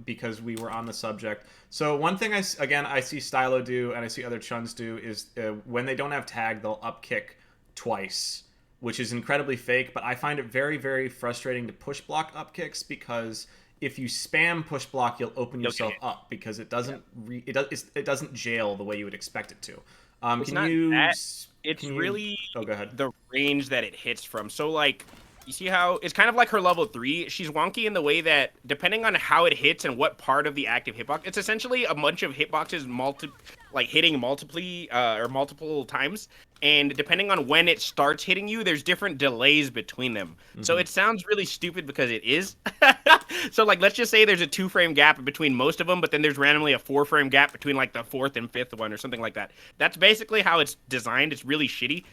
because we were on the subject. So one thing I see Stylo do and I see other Chuns do is when they don't have tag, they'll up kick twice, which is incredibly fake. But I find it very, very frustrating to push block up kicks because if you spam push block, you'll open yourself up because it doesn't it doesn't jail the way you would expect it to. It's really go ahead. The range that it hits from. So like, you see how it's kind of like her level 3. She's wonky in the way that depending on how it hits and what part of the active hitbox, it's essentially a bunch of hitboxes hitting multiple times. And depending on when it starts hitting you, there's different delays between them. Mm-hmm. So it sounds really stupid because it is. So like, let's just say there's a 2-frame gap between most of them, but then there's randomly a 4-frame gap between like the 4th and 5th one or something like that. That's basically how it's designed. It's really shitty.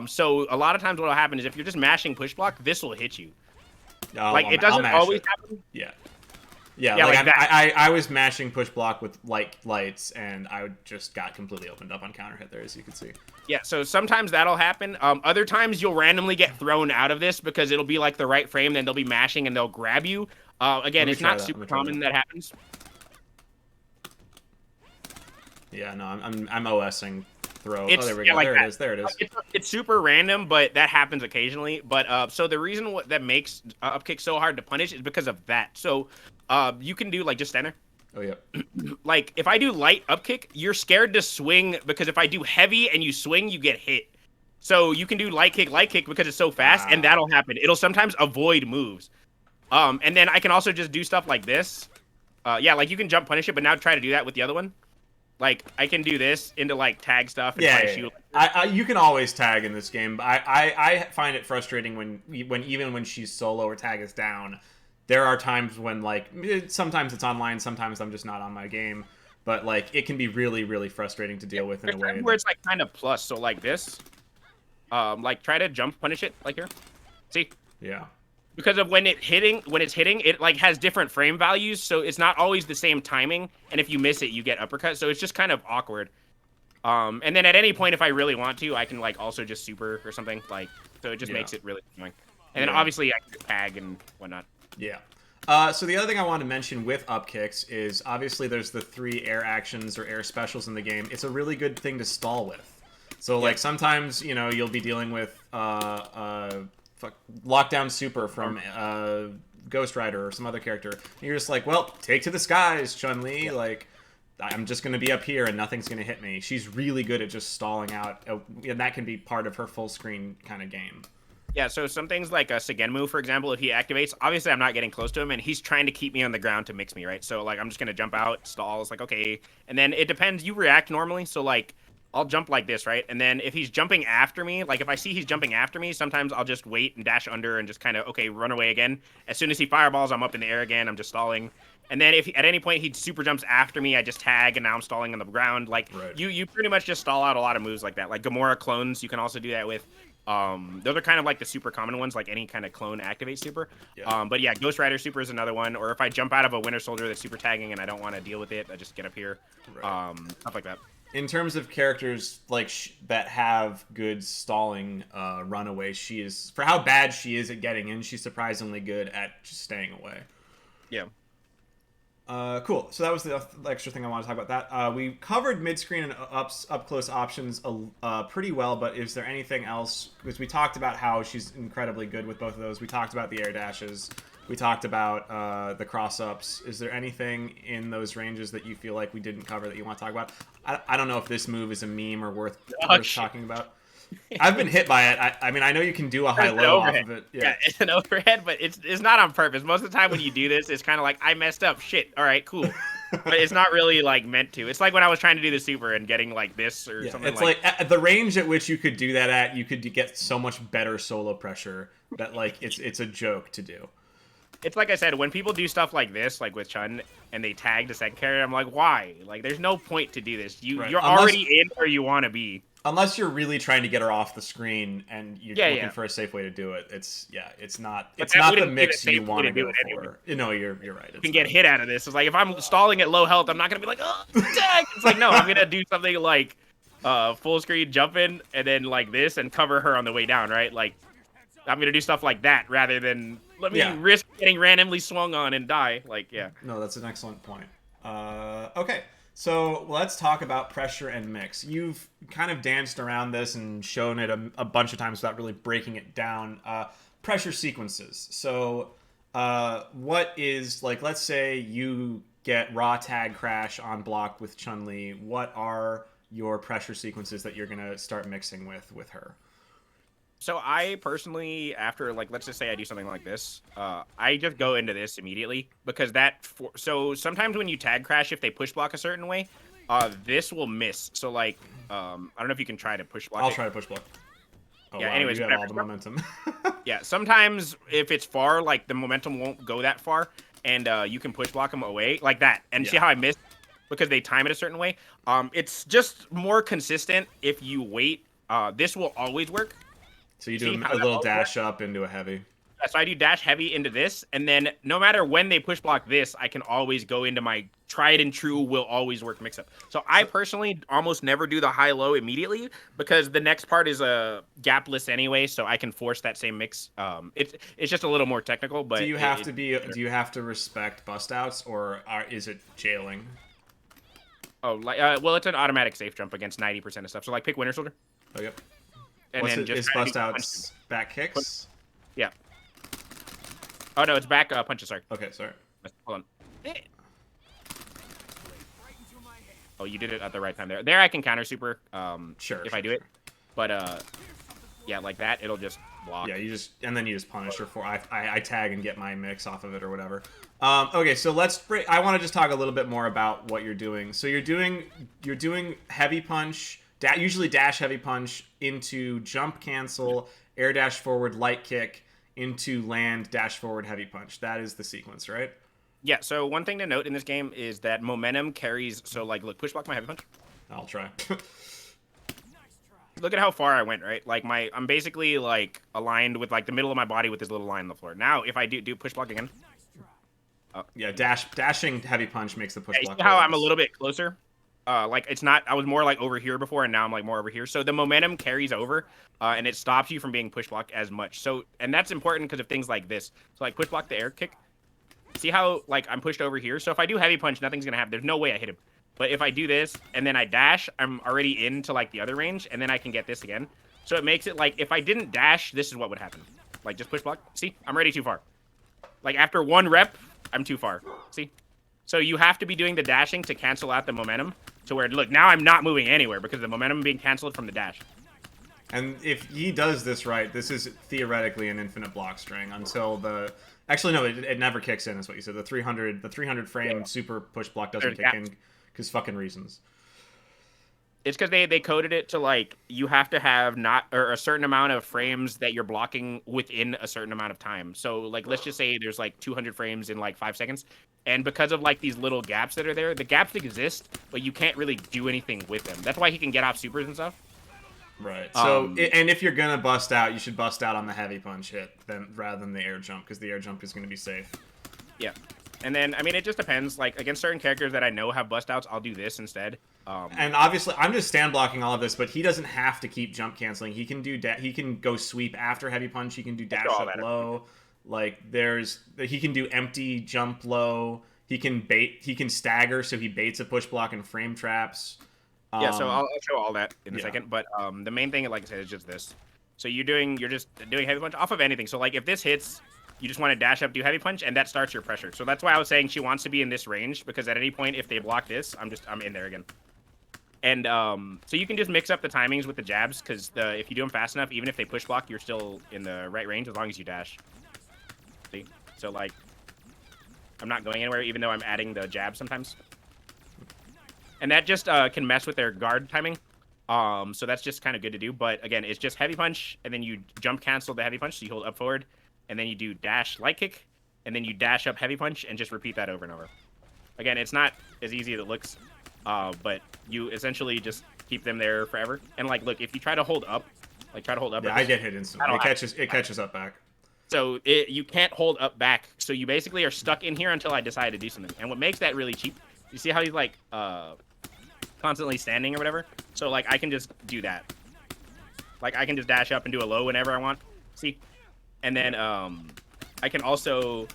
So a lot of times what'll happen is if you're just mashing push block, this will hit you. It doesn't always happen. Yeah, like I was mashing push block with lights, and I just got completely opened up on counter hit there, as you can see. Yeah, so sometimes that'll happen. Other times you'll randomly get thrown out of this because it'll be like the right frame, then they'll be mashing and they'll grab you. Again, it's not super common that happens. Yeah, no, I'm OSing throw. There we go. Like there it is. It's super random, but that happens occasionally. But so the reason that makes upkick so hard to punish is because of that. So you can do like just stand there. Oh yeah. Like if I do light upkick, you're scared to swing because if I do heavy and you swing, you get hit. So you can do light kick because it's so fast, and that'll happen. It'll sometimes avoid moves. And then I can also just do stuff like this. Yeah, like you can jump punish it, but now try to do that with the other one. Like I can do this into like tag stuff and try to shoot. You can always tag in this game. But I find it frustrating when even when she's solo or tag is down. There are times when like sometimes it's online, sometimes I'm just not on my game, but like it can be really, really frustrating to deal with in a way where it's like kind of plus. So like this, like try to jump punish it like here. See? Yeah. Because of when it's hitting, it like has different frame values, so it's not always the same timing. And if you miss it, you get uppercut. So it's just kind of awkward. And then at any point, if I really want to, I can like also just super or something like. So it just makes it really annoying. And then obviously I can tag and whatnot. Yeah. So the other thing I want to mention with up kicks is obviously there's the 3 air actions or air specials in the game. It's a really good thing to stall with. So like sometimes you'll be dealing with lockdown super from Ghost Rider or some other character. And you're just like, well, take to the skies, Chun-Li. Yeah. Like I'm just going to be up here and nothing's going to hit me. She's really good at just stalling out, and that can be part of her full screen kind of game. Yeah, so some things like a Segenmu, for example, if he activates, obviously I'm not getting close to him, and he's trying to keep me on the ground to mix me, right? So, like, I'm just going to jump out, stall, it's like, okay. And then it depends, you react normally, so, like, I'll jump like this, right? And then if he's jumping after me, like, if I see he's jumping after me, sometimes I'll just wait and dash under and just kind of, okay, run away again. As soon as he fireballs, I'm up in the air again, I'm just stalling. And then if at any point he super jumps after me, I just tag, and now I'm stalling on the ground. Like, you pretty much just stall out a lot of moves like that. Like, Gamora clones, you can also do that with. Those are kind of like the super common ones, like any kind of clone activate super. Yeah. But yeah, Ghost Rider super is another one. Or if I jump out of a Winter Soldier that's super tagging and I don't want to deal with it, I just get up here. Stuff like that. In terms of characters like that have good stalling runaway, she is, for how bad she is at getting in, she's surprisingly good at just staying away. Yeah. Cool. So that was the extra thing I want to talk about. That we covered mid-screen and up close options pretty well. But is there anything else? Because we talked about how she's incredibly good with both of those. We talked about the air dashes. We talked about the cross-ups. Is there anything in those ranges that you feel like we didn't cover that you want to talk about? I don't know if this move is a meme or worth talking about. I've been hit by it. I mean, I know you can do a high-low off of it. Yeah, it's an overhead, but it's not on purpose. Most of the time when you do this, it's kind of like, I messed up. Shit. All right, cool. But it's not really, like, meant to. It's like when I was trying to do the super and getting, like, this or something like... It's like, at the range at which you could do that at, you could get so much better solo pressure that, like, it's a joke to do. It's like I said, when people do stuff like this, like with Chun, and they tag the second carrier, I'm like, why? Like, there's no point to do this. You're already in where you want to be. Unless you're really trying to get her off the screen and you're looking for a safe way to do it. It's not the mix you want to go for. No, you're right. You can get hit out of this. It's like, if I'm stalling at low health, I'm not going to be like, oh, tag! It's like, no, I'm going to do something like full screen jump in and then like this and cover her on the way down, right? Like, I'm going to do stuff like that rather than let me risk getting randomly swung on and die. Like, yeah. No, that's an excellent point. Okay. So let's talk about pressure and mix. You've kind of danced around this and shown it a bunch of times without really breaking it down. Pressure sequences. So what is, like, let's say you get raw tag crash on block with Chun-Li. What are your pressure sequences that you're going to start mixing with her? So I personally, after, like, let's just say I do something like this, I just go into this immediately because so sometimes when you tag crash, if they push block a certain way, this will miss. So, like, I don't know if you can try to push block. I'll try to push block. Oh, yeah, wow, anyways, you have all the momentum. Yeah, sometimes if it's far, like, the momentum won't go that far, and you can push block them away like that. And see how I missed? Because they time it a certain way. It's just more consistent if you wait. This will always work. So you do a little dash up into a heavy. So I do dash heavy into this, and then no matter when they push block this, I can always go into my tried and true will always work mix up. So I personally almost never do the high-low immediately because the next part is a gapless anyway, so I can force that same mix. It's just a little more technical, but do you have to respect bust outs, or is it jailing? Oh, like well, it's an automatic safe jump against 90% of stuff. So like pick Winter Soldier. Oh, yep. And then just is bust outs back kicks? Yeah. Oh no, it's back punches. Sorry. Okay, sorry. Hold on. Oh, you did it at the right time there. There, I can counter super. If I do it, but yeah, like that, it'll just block. Yeah, you just punish her for I tag and get my mix off of it or whatever. Okay, so I want to just talk a little bit more about what you're doing. So you're doing heavy punch. Usually dash heavy punch into jump cancel, air dash forward, light kick, into land, dash forward, heavy punch. That is the sequence, right? Yeah, so one thing to note in this game is that momentum carries, so like, look, push block my heavy punch. I'll try. Look at how far I went, right? Like, I'm basically, like, aligned with, like, the middle of my body with this little line on the floor. Now, if I do push block again. Yeah, dashing heavy punch makes the push block. See how I'm a little bit closer? Like, it's not, I was more like over here before, and now I'm like more over here. So the momentum carries over, and it stops you from being push blocked as much. So, and that's important because of things like this. So like push block the air kick. See how like I'm pushed over here? So if I do heavy punch, nothing's gonna happen. There's no way I hit him. But if I do this and then I dash, I'm already into like the other range, and then I can get this again. So it makes it like if I didn't dash, this is what would happen. Like just push block. See, I'm already too far. Like after one rep, I'm too far. See? So you have to be doing the dashing to cancel out the momentum to where, look, now I'm not moving anywhere because the momentum being canceled from the dash. And if he does this right, this is theoretically an infinite block string until the... Actually, no, it never kicks in, is what you said. The 300 frame super push block doesn't kick in because fucking reasons. It's because they coded it to, like, you have to have a certain amount of frames that you're blocking within a certain amount of time. So, like, let's just say there's, like, 200 frames in, like, 5 seconds. And because of, like, these little gaps that are there, the gaps exist, but you can't really do anything with them. That's why he can get off supers and stuff. Right. So, and if you're going to bust out, you should bust out on the heavy punch hit rather than the air jump, because the air jump is going to be safe. Yeah. And then, I mean, it just depends. Like, against certain characters that I know have bust outs, I'll do this instead. And obviously, I'm just stand blocking all of this, but he doesn't have to keep jump canceling. He can he can go sweep after heavy punch. He can do dash up low. Like, he can do empty jump low. He can stagger, so he baits a push block and frame traps. Yeah, so I'll show all that in a second. But the main thing, like I said, is just this. So you're just doing heavy punch off of anything. So, like, if this hits, you just want to dash up, do heavy punch, and that starts your pressure. So that's why I was saying she wants to be in this range, because at any point if they block this, I'm in there again. And so you can just mix up the timings with the jabs, because if you do them fast enough, even if they push block, you're still in the right range as long as you dash. See? So like, I'm not going anywhere, even though I'm adding the jab sometimes. And that just can mess with their guard timing. So that's just kind of good to do. But again, it's just heavy punch, and then you jump cancel the heavy punch, so you hold up forward, and then you do dash light kick, and then you dash up heavy punch, and just repeat that over and over. Again, it's not as easy as it looks, but you essentially just keep them there forever. And like, look, if you try to hold up, Yeah, I get hit instantly. It catches up back. So you can't hold up back. So you basically are stuck in here until I decide to do something. And what makes that really cheap, you see how he's like constantly standing or whatever? So like I can just do that. Like I can just dash up and do a low whenever I want. See? And then I can also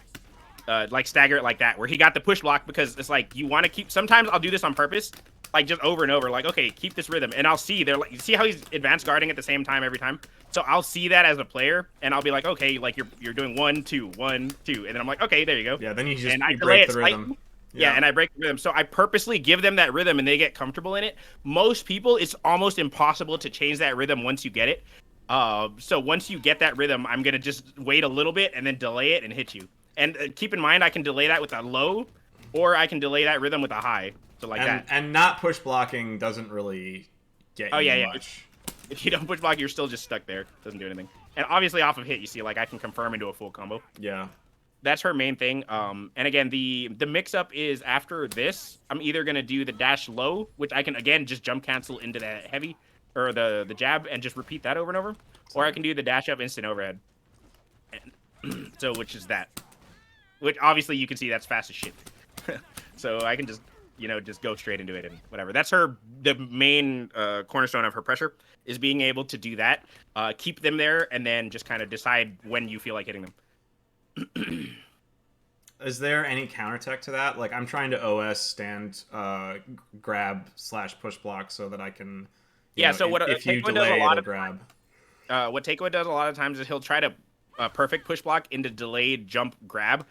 like stagger it like that, where he got the push block, because it's like you want to keep. Sometimes I'll do this on purpose, like just over and over, like, okay, keep this rhythm, and I'll see they're like, you see how he's advanced guarding at the same time every time. So I'll see that as a player, and I'll be like, okay, like you're doing 1 2 1 2, and then I'm like, okay, there you go. Yeah, then you just and I break delay the rhythm. Yeah, and I break the rhythm. So I purposely give them that rhythm, and they get comfortable in it. Most people, it's almost impossible to change that rhythm once you get it. So once you get that rhythm, I'm gonna just wait a little bit and then delay it and hit you. And keep in mind, I can delay that with a low, or I can delay that rhythm with a high. So like that. And not push blocking doesn't really get you much. If you don't push block, you're still just stuck there. Doesn't do anything. And obviously off of hit, you see, like I can confirm into a full combo. Yeah. That's her main thing. And again, the mix-up is after this, I'm either going to do the dash low, which I can, again, just jump cancel into the heavy, or the jab, and just repeat that over and over. Or I can do the dash up instant overhead. And, so, which is that. Which, obviously, you can see that's fast as shit. So I can just, just go straight into it and whatever. That's the main cornerstone of her pressure, is being able to do that. Keep them there, and then just kind of decide when you feel like hitting them. Is there any counter tech to that? Like, I'm trying to OS stand grab / push block so that I can. So what if you delay, it'll grab. What Takeaway does a lot of times is he'll try to perfect push block into delayed jump grab.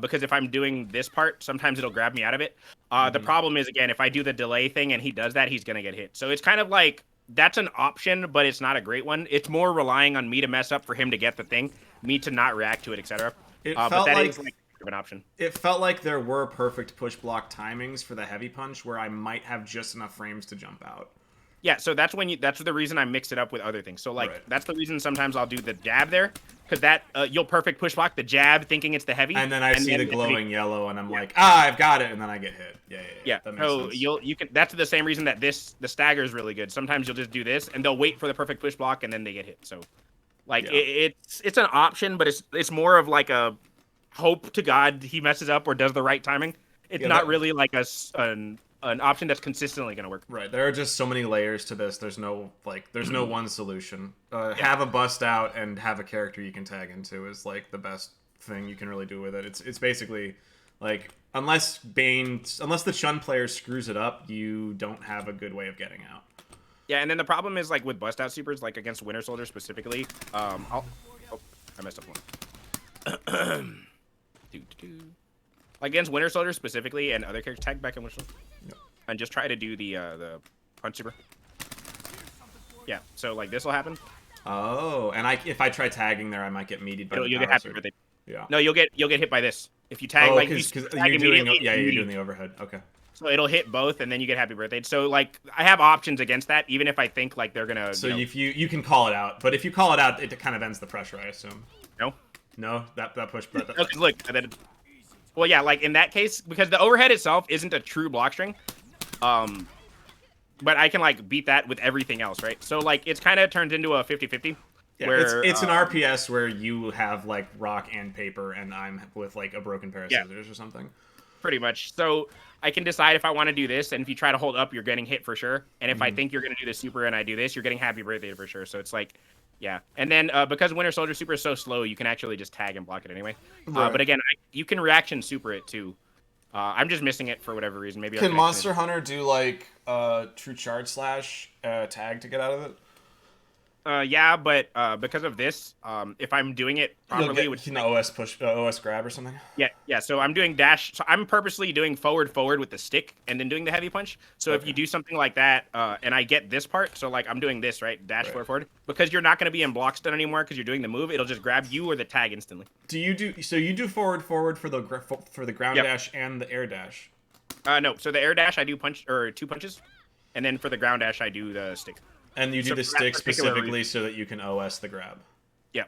Because if I'm doing this part, sometimes it'll grab me out of it. The problem is, again, if I do the delay thing and he does that, he's gonna get hit. So it's kind of like, that's an option, but it's not a great one. It's more relying on me to mess up for him to get the thing, me to not react to it, etc. But that is like an option. It felt like there were perfect push block timings for the heavy punch where I might have just enough frames to jump out. Yeah, so that's the reason I mix it up with other things. So like that's the reason sometimes I'll do the jab there, because that you'll perfect push block the jab thinking it's the heavy, and then I see the glowing yellow, and I'm like, I've got it, and then I get hit. Yeah. That makes sense. You can. That's the same reason that the stagger is really good. Sometimes you'll just do this, and they'll wait for the perfect push block, and then they get hit. So, like it's an option, but it's more of like a hope to God he messes up or does the right timing. It's not really like an option that's consistently going to work. Right. There are just so many layers to this. There's no one solution. Have a bust out and have a character you can tag into is like the best thing you can really do with it. It's basically like, unless the Chun player screws it up, you don't have a good way of getting out. Yeah, and then the problem is like with bust out supers, like against Winter Soldier specifically. I messed up one. Like against Winter Soldier specifically, and other characters, tag back in Winter Soldier, and just try to do the punch super. Yeah, so like this will happen. Oh, and if I try tagging there, I might get meated by you'll get happy birthday. Yeah. No, you'll get hit by this if you tag because you're doing the overhead. Okay. So it'll hit both, and then you get happy birthday. So like I have options against that, even if I think like they're gonna. So if you can call it out, but if you call it out, it kind of ends the pressure, I assume. No, that push. Okay, look. Well, yeah, like in that case, because the overhead itself isn't a true block string, but I can like beat that with everything else, right? So like it's kind of turns into a 50-50. Yeah, where, it's an RPS where you have like rock and paper, and I'm with like a broken pair of scissors or something. Pretty much. So I can decide if I want to do this, and if you try to hold up, you're getting hit for sure. And if I think you're gonna do the super and I do this, you're getting happy birthday for sure. So it's like. Yeah, and then because Winter Soldier super is so slow, you can actually just tag and block it anyway. But again, you can reaction super it too. I'm just missing it for whatever reason. Maybe can Monster Hunter do like true charge / tag to get out of it? Yeah, but because of this, if I'm doing it You'll properly, get which OS push, OS grab or something. yeah. So I'm doing dash. So I'm purposely doing forward with the stick and then doing the heavy punch. So if Okay. you do something like that, and I get this part, so like I'm doing this right, dash Right. forward, because you're not going to be in block stun anymore because you're doing the move. It'll just grab you or the tag instantly. Do you do so? You do forward for the ground Yep. dash and the air dash. No. So the air dash I do punch or 2 punches, and then for the ground dash I do the stick. And you do So the for that stick particular specifically so that you can OS the grab. Yeah.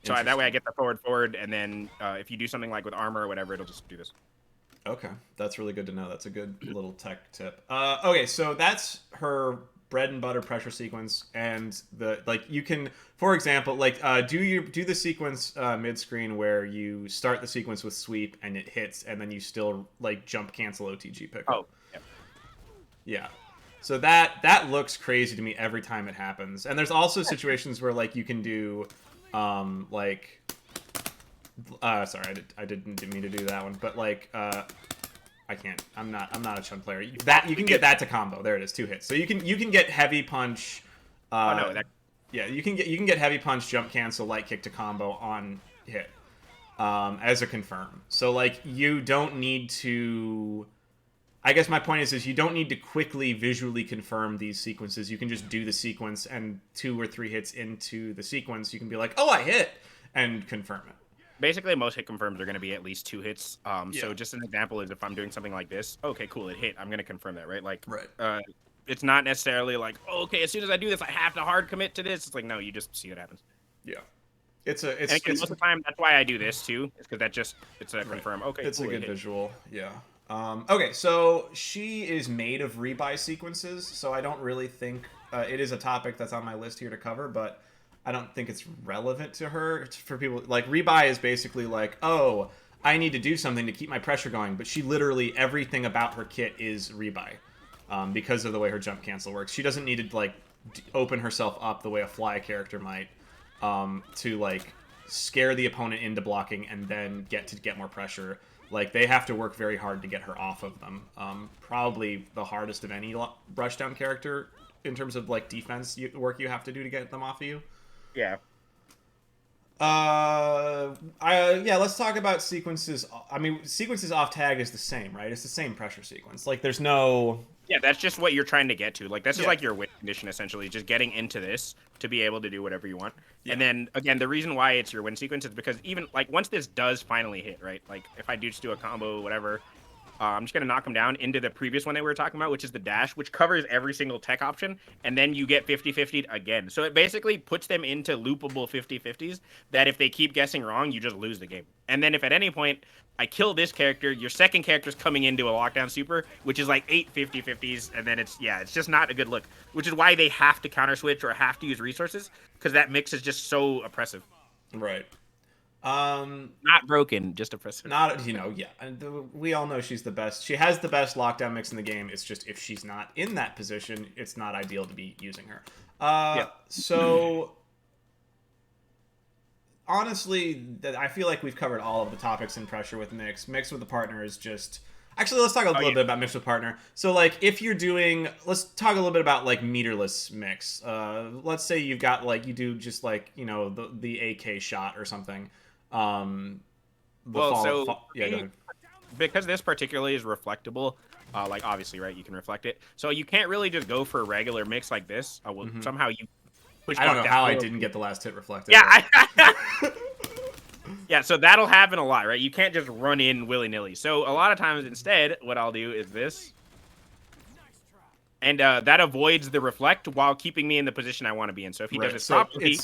So that way I get the forward, and then if you do something like with armor or whatever, it'll just do this. Okay, that's really good to know. That's a good little tech tip. Okay, so that's her bread and butter pressure sequence, and you can, for example, do the sequence mid screen where you start the sequence with sweep and it hits, and then you still like jump cancel OTG pickup. Oh, yeah. Yeah. So that looks crazy to me every time it happens. And there's also situations where like you can do sorry, I didn't mean to do that one, but like I can't. I'm not a Chun player. That you can get that to combo. There it is, 2 hits. So you can get heavy punch yeah, you can get heavy punch, jump cancel, light kick to combo on hit. As a confirm. So like you don't need to, I guess my point is you don't need to quickly visually confirm these sequences. You can just do the sequence, and 2 or 3 hits into the sequence, you can be like, oh, I hit, and confirm it. Basically, most hit confirms are going to be at least 2 hits. So just an example is if I'm doing something like this, okay, cool, it hit. I'm going to confirm that, right? Like, right. It's not necessarily like, oh, okay, as soon as I do this, I have to hard commit to this. It's like, no, you just see what happens. Yeah. Most of the time, that's why I do this too, is because it's a confirm. Okay, it's cool, a good visual. Yeah. Okay, so she is made of rebuy sequences, so I don't really think it is a topic that's on my list here to cover, but I don't think it's relevant to her. For people, like, rebuy is basically like, oh, I need to do something to keep my pressure going, but she literally, everything about her kit is rebuy because of the way her jump cancel works. She doesn't need to, like, open herself up the way a fly character might to, like, scare the opponent into blocking and then get more pressure. Like, they have to work very hard to get her off of them. Probably the hardest of any rushdown character in terms of, like, defense work you have to do to get them off of you. Yeah. Yeah, let's talk about sequences. I mean, sequences off tag is the same, right? It's the same pressure sequence. Like, there's no... Yeah, that's just what you're trying to get to. Like, this is like your win condition, essentially. Just getting into this to be able to do whatever you want. Yeah. And then, again, the reason why it's your win sequence is because even, like, once this does finally hit, right? Like, if I do just do a combo, whatever, I'm just going to knock them down into the previous one that we were talking about, which is the dash, which covers every single tech option, and then you get 50-50'd again. So it basically puts them into loopable 50-50s that if they keep guessing wrong, you just lose the game. And then if at any point I kill this character, your second character's coming into a lockdown super, which is like 8 50-50s, and then it's just not a good look, which is why they have to counter switch or have to use resources, because that mix is just so oppressive. Right. Not broken, just oppressive. Not, yeah. And we all know she's the best. She has the best lockdown mix in the game. It's just if she's not in that position, it's not ideal to be using her. So honestly, I feel like we've covered all of the topics in pressure with mix. Mix with a partner is just... Actually, let's talk a little bit about mix with partner. So, like, if you're doing... Let's talk a little bit about, like, meterless mix. Let's say you've got, like, you do just, like, the AK shot or something. Because this particularly is reflectable, like, obviously, right, you can reflect it. So you can't really just go for a regular mix like this. Somehow you push I don't know how I didn't get the last hit reflected. Yeah, yeah, so that'll happen a lot, right? You can't just run in willy-nilly. So a lot of times, instead, what I'll do is this. And that avoids the reflect while keeping me in the position I want to be in. So if he does it properly...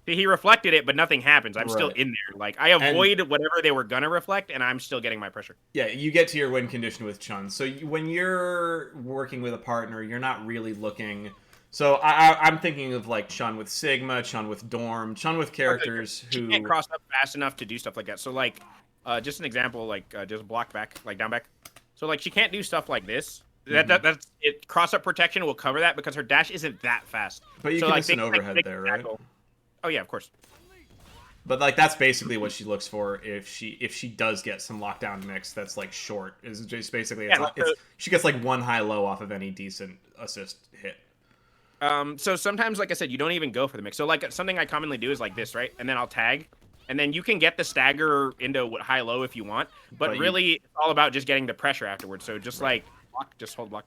He reflected it, but nothing happens. I'm still in there. Like, I avoid whatever they were going to reflect, and I'm still getting my pressure. Yeah, you get to your win condition with Chun. So when you're working with a partner, you're not really looking... So I'm thinking of, like, Chun with Sigma, Chun with Dorm, Chun with characters who... She can't cross up fast enough to do stuff like that. So, like, just an example, like, just block back, like, down back. So, like, she can't do stuff like this. That's it. Cross-up protection will cover that because her dash isn't that fast. But you can instant overhead there, right? Oh yeah, of course. But like that's basically what she looks for if she does get some lockdown mix that's like short. Is just basically she gets like one high low off of any decent assist hit. So sometimes, like I said, you don't even go for the mix. So like something I commonly do is like this, right? And then I'll tag, and then you can get the stagger into high low if you want, but really it's all about just getting the pressure afterwards. So just Right. like block, just hold block,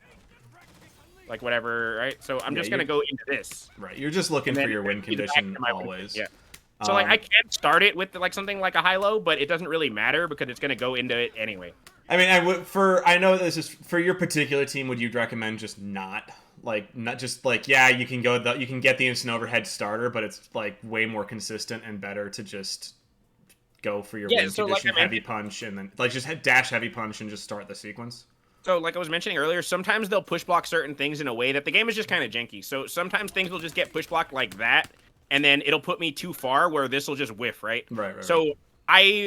like whatever, right? So I'm Yeah, just gonna go into this, right. You're just looking and for then your win he's back condition into my win. always. Yeah. So like I Um, can start it with like something like a high low, but it doesn't really matter because it's gonna go into it anyway. I mean, I know this is for your particular team. Would you recommend just not just like yeah, you can get the instant overhead starter, but it's like way more consistent and better to just go for your Yeah. win So like condition I heavy mentioned. punch and then like just dash heavy punch and just start the sequence. So, like I was mentioning earlier, sometimes they'll push block certain things in a way that the game is just kind of janky. So sometimes things will just get push blocked like that, and then it'll put me too far where this will just whiff, right? Right. So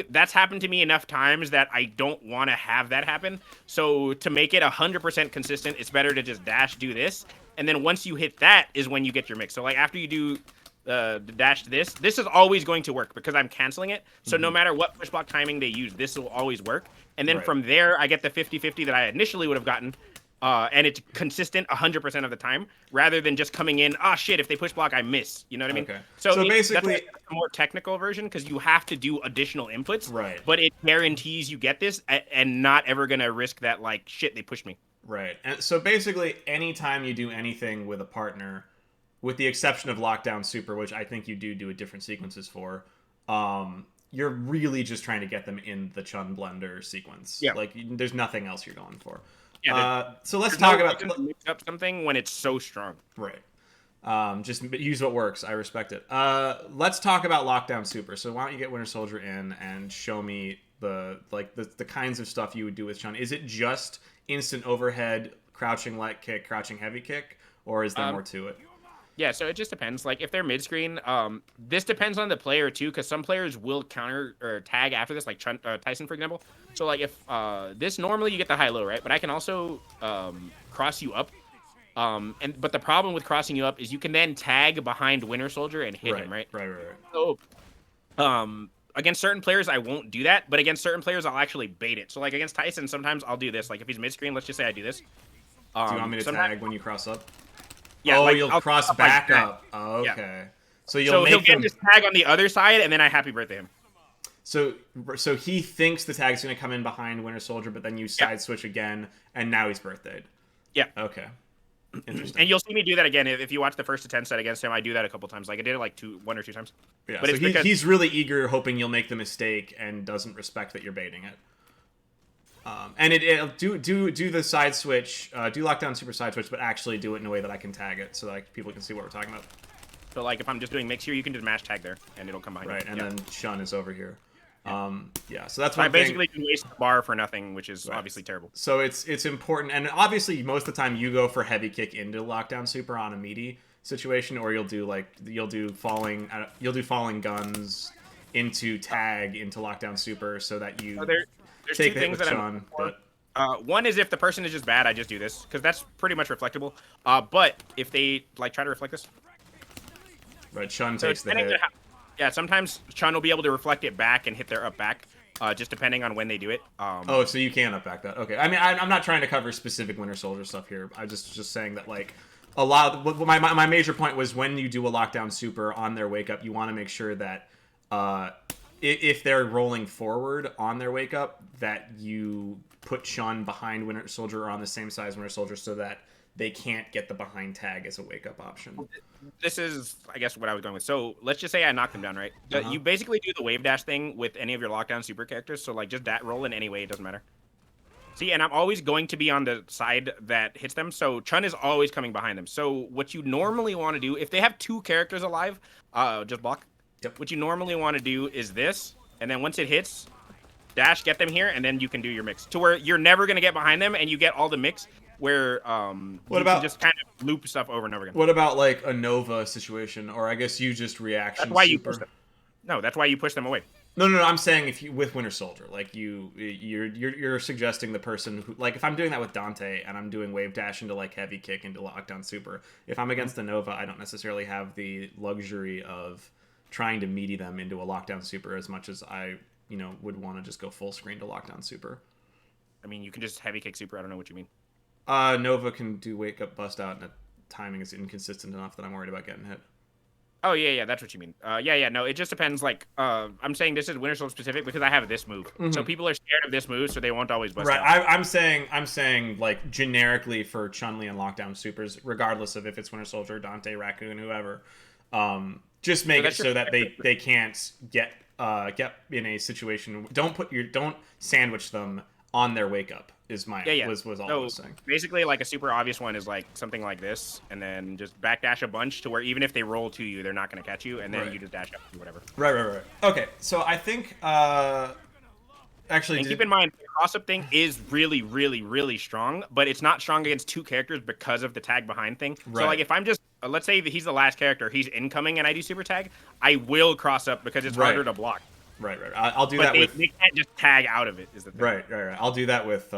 that's happened to me enough times that I don't want to have that happen. So to make it 100% consistent, it's better to just dash do this, and then once you hit that is when you get your mix. So like after you do the dash this is always going to work because I'm canceling it. So no matter what push block timing they use, this will always work. And then Right. from there, I get the 50-50 that I initially would have gotten. And it's consistent 100% of the time rather than just coming in, oh shit, if they push block, I miss. You know what I mean? Okay. So So that's why basically, it's a more technical version because you have to do additional inputs, right. but it guarantees you get this and not ever going to risk that, like, shit, they pushed me. Right. And so basically, anytime you do anything with a partner, with the exception of Lockdown Super, which I think you do it different sequences for, you're really just trying to get them in the Chun Blender sequence. Yeah. Like, there's nothing else you're going for. Yeah. So let's There's talk no about reason to mix up something when it's so strong. right. Just use what works. I respect it. Let's talk about Lockdown Super. So why don't you get Winter Soldier in and show me the kinds of stuff you would do with Chun? Is it just instant overhead, crouching light kick, crouching heavy kick, or is there more to it? Yeah, so it just depends. Like if they're mid screen, this depends on the player too, because some players will counter or tag after this, like Tyson, for example. So like if this normally you get the high low, right? But I can also cross you up. But the problem with crossing you up is you can then tag behind Winter Soldier and hit him, right? Right. So against certain players I won't do that, but against certain players I'll actually bait it. So like against Tyson, sometimes I'll do this. Like if he's mid screen, let's just say I do this. Do you want me to tag when you cross up? Yeah, oh, like, you'll I'll cross like back that. up. Oh, okay. Yeah. So you'll he'll make get them. this tag on the other side, and then I happy birthday him. So he thinks the tag's going to come in behind Winter Soldier, but then you side switch again, and now he's birthdayed. Yeah. Okay. Interesting. And you'll see me do that again if you watch the first to 10 set against him. I do that a couple times. Like I did it like 1 or 2 times. Yeah. But So he's really eager, hoping you'll make the mistake, and doesn't respect that you're baiting it. And it'll do the side switch, do Lockdown Super side switch, but actually do it in a way that I can tag it, so like people can see what we're talking about. So like if I'm just doing mix here, you can just mash tag there, and it'll come behind. Right, you. and then Shun is over here. Yeah, so that's So one I thing. basically can waste the bar for nothing, which is obviously terrible. So it's important, and obviously most of the time you go for heavy kick into Lockdown Super on a meaty situation, or you'll do falling guns into tag into Lockdown Super, so that you So there's take two the hit things with that Chun. But one is if the person is just bad, I just do this because that's pretty much reflectable. But if they like try to reflect this, right, Chun so takes the hit. Yeah, sometimes Chun will be able to reflect it back and hit their up back, just depending on when they do it. Oh, so you can up back that. Okay, I mean, I'm not trying to cover specific Winter Soldier stuff here. I'm just saying that like a lot. My major point was when you do a Lockdown Super on their wake up, you want to make sure that if they're rolling forward on their wake up, that you put Chun behind Winter Soldier or on the same size Winter Soldier, so that they can't get the behind tag as a wake up option. This is, I guess, what I was going with. So let's just say I knock them down, right? You basically do the wave dash thing with any of your lockdown super characters. So like just that roll in any way, it doesn't matter. See, and I'm always going to be on the side that hits them. So Chun is always coming behind them. So what you normally want to do, if they have 2 characters alive, just block. Yep. What you normally want to do is this, and then once it hits, dash, get them here, and then you can do your mix. To where you're never going to get behind them, and you get all the mix where you can just kind of loop stuff over and over again. What about like a Nova situation, or I guess you just reaction That's why super? you push them. No, that's why you push them away. No. I'm saying if you with Winter Soldier, like you're suggesting the person who, like if I'm doing that with Dante and I'm doing wave dash into like heavy kick into lockdown super. If I'm against the Nova, I don't necessarily have the luxury of trying to meaty them into a lockdown super as much as I would want to just go full screen to lockdown super. I mean, you can just heavy kick super. I don't know what you mean. Nova can do wake up bust out in a timing is inconsistent enough that I'm worried about getting hit. Oh, yeah, that's what you mean. Yeah, no, it just depends, like, I'm saying this is Winter Soldier specific because I have this move. So people are scared of this move, so they won't always bust out. I'm saying, like, generically for Chun-Li and Lockdown Supers, regardless of if it's Winter Soldier, Dante, Raccoon, whoever, just make it so that they can't get in a situation. Don't sandwich them on their wake up. Was all I was saying. Basically, like a super obvious one is like something like this, and then just backdash a bunch to where even if they roll to you, they're not going to catch you, and then you just dash up or whatever. Right. Okay, so I think actually, and keep in mind, the cross-up thing is really, really, really strong, but it's not strong against two characters because of the tag behind thing. Right. So like if I'm just let's say that he's the last character, he's incoming, and I do super tag, I will cross up because it's harder to block. Right. I'll do that with... They can't just tag out of it, is the thing. Right. I'll do that with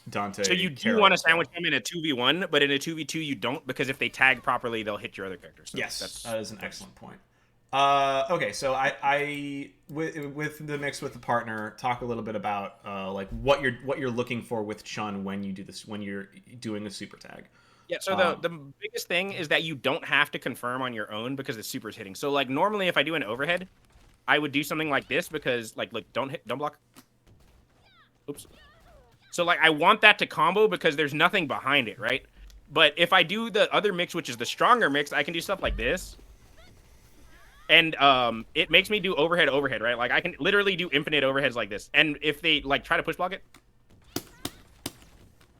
Dante. So you do want to sandwich them in a 2v1, but in a 2v2 you don't, because if they tag properly, they'll hit your other characters. So yes, that is an excellent point. Okay, so I with the mix with the partner, talk a little bit about like what you're looking for with Chun when you do this, when you're doing a super tag. Yeah, so the biggest thing is that you don't have to confirm on your own because the super's hitting. So like normally if I do an overhead, I would do something like this because like look, don't block. Oops. So like I want that to combo because there's nothing behind it, right? But if I do the other mix, which is the stronger mix, I can do stuff like this. And it makes me do overhead, right? Like I can literally do infinite overheads like this. And if they like try to push block it,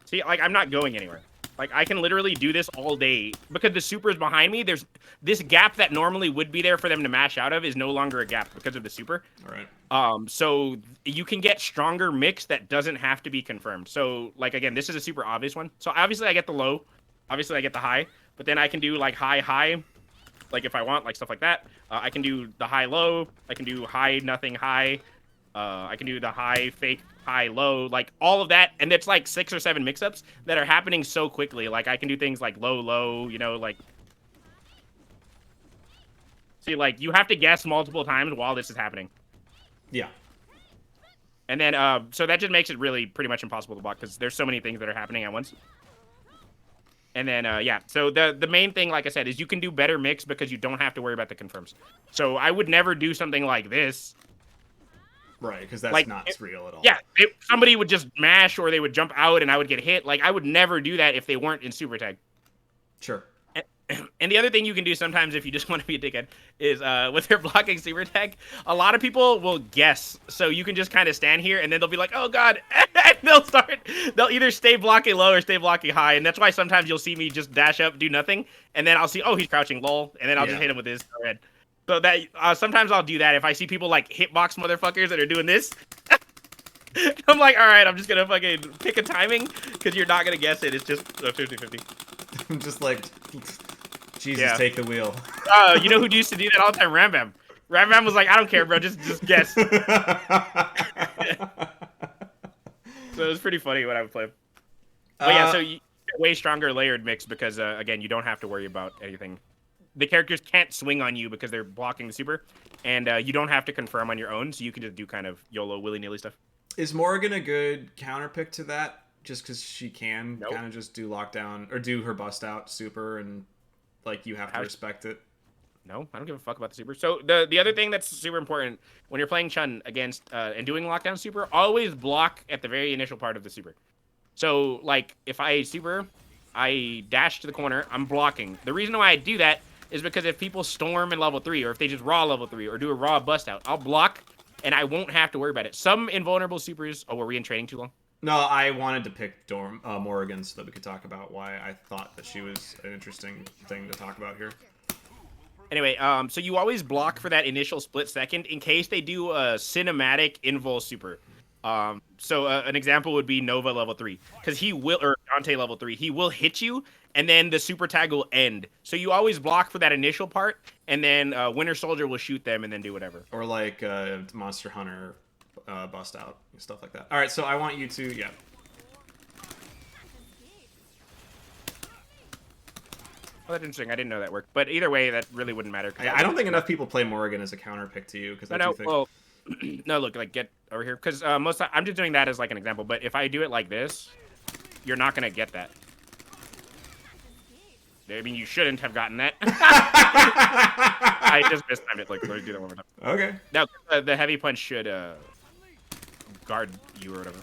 see, like I'm not going anywhere. Like I can literally do this all day because the super is behind me. There's this gap that normally would be there for them to mash out of is no longer a gap because of the super. All right. So you can get stronger mix that doesn't have to be confirmed. So like again, this is a super obvious one. So obviously I get the low, obviously I get the high, but then I can do like high, like if I want, like stuff like that. I can do the high low. I can do high nothing high. I can do the high fake high low, like all of that, and it's like 6 or 7 mix-ups that are happening so quickly. Like I can do things like low low, you know, like see, like you have to guess multiple times while this is happening. Yeah. And then so that just makes it really pretty much impossible to block because there's so many things that are happening at once. And then yeah, so the main thing, like I said, is you can do better mix because you don't have to worry about the confirms. So I would never do something like this. Right, because that's like, not real at all. Yeah, somebody would just mash or they would jump out and I would get hit. Like, I would never do that if they weren't in super tag. Sure. And the other thing you can do sometimes if you just want to be a dickhead is with their blocking super tag, a lot of people will guess. So you can just kind of stand here and then they'll be like, oh, God. And they'll either stay blocking low or stay blocking high. And that's why sometimes you'll see me just dash up, do nothing. And then I'll see, oh, he's crouching, lol. And then I'll just hit him with his head. So that sometimes I'll do that if I see people like hitbox motherfuckers that are doing this. I'm like, all right, I'm just gonna fucking pick a timing because you're not gonna guess it. It's just 50-50. I'm just like, Jesus, take the wheel. You know who used to do that all the time? Ram Bam. Ram Bam was like, I don't care, bro. Just guess. So it was pretty funny when I would play. But yeah, so you get way stronger layered mix because again, you don't have to worry about anything. The characters can't swing on you because they're blocking the super, and you don't have to confirm on your own, so you can just do kind of YOLO willy-nilly stuff. Is Morrigan a good counter pick to that? Just because she can kind of just do lockdown or do her bust out super, and like you have to respect it. No, I don't give a fuck about the super. So the other thing that's super important when you're playing Chun against and doing lockdown super, always block at the very initial part of the super. So like if I super, I dash to the corner, I'm blocking. The reason why I do that is because if people storm in level 3, or if they just raw level 3, or do a raw bust out, I'll block, and I won't have to worry about it. Some invulnerable supers... Oh, were we in training too long? No, I wanted to pick Morrigan so that we could talk about why I thought that she was an interesting thing to talk about here. Anyway, so you always block for that initial split second in case they do a cinematic invul super. So an example would be Nova level 3, because he will, or Dante level 3, he will hit you, and then the super tag will end. So you always block for that initial part, and then Winter Soldier will shoot them and then do whatever. Or like Monster Hunter bust out, stuff like that. All right, so I want you to, Well, that's interesting. I didn't know that worked. But either way, that really wouldn't matter. I don't think enough people play Morrigan as a counter pick to you, because I do think... Well, no, look, like, get over here. Because most I'm just doing that as, like, an example. But if I do it like this, you're not going to get that. I mean, you shouldn't have gotten that. I just mistimed it. Like, let me do that one more time. Okay. No, the heavy punch should guard you or whatever.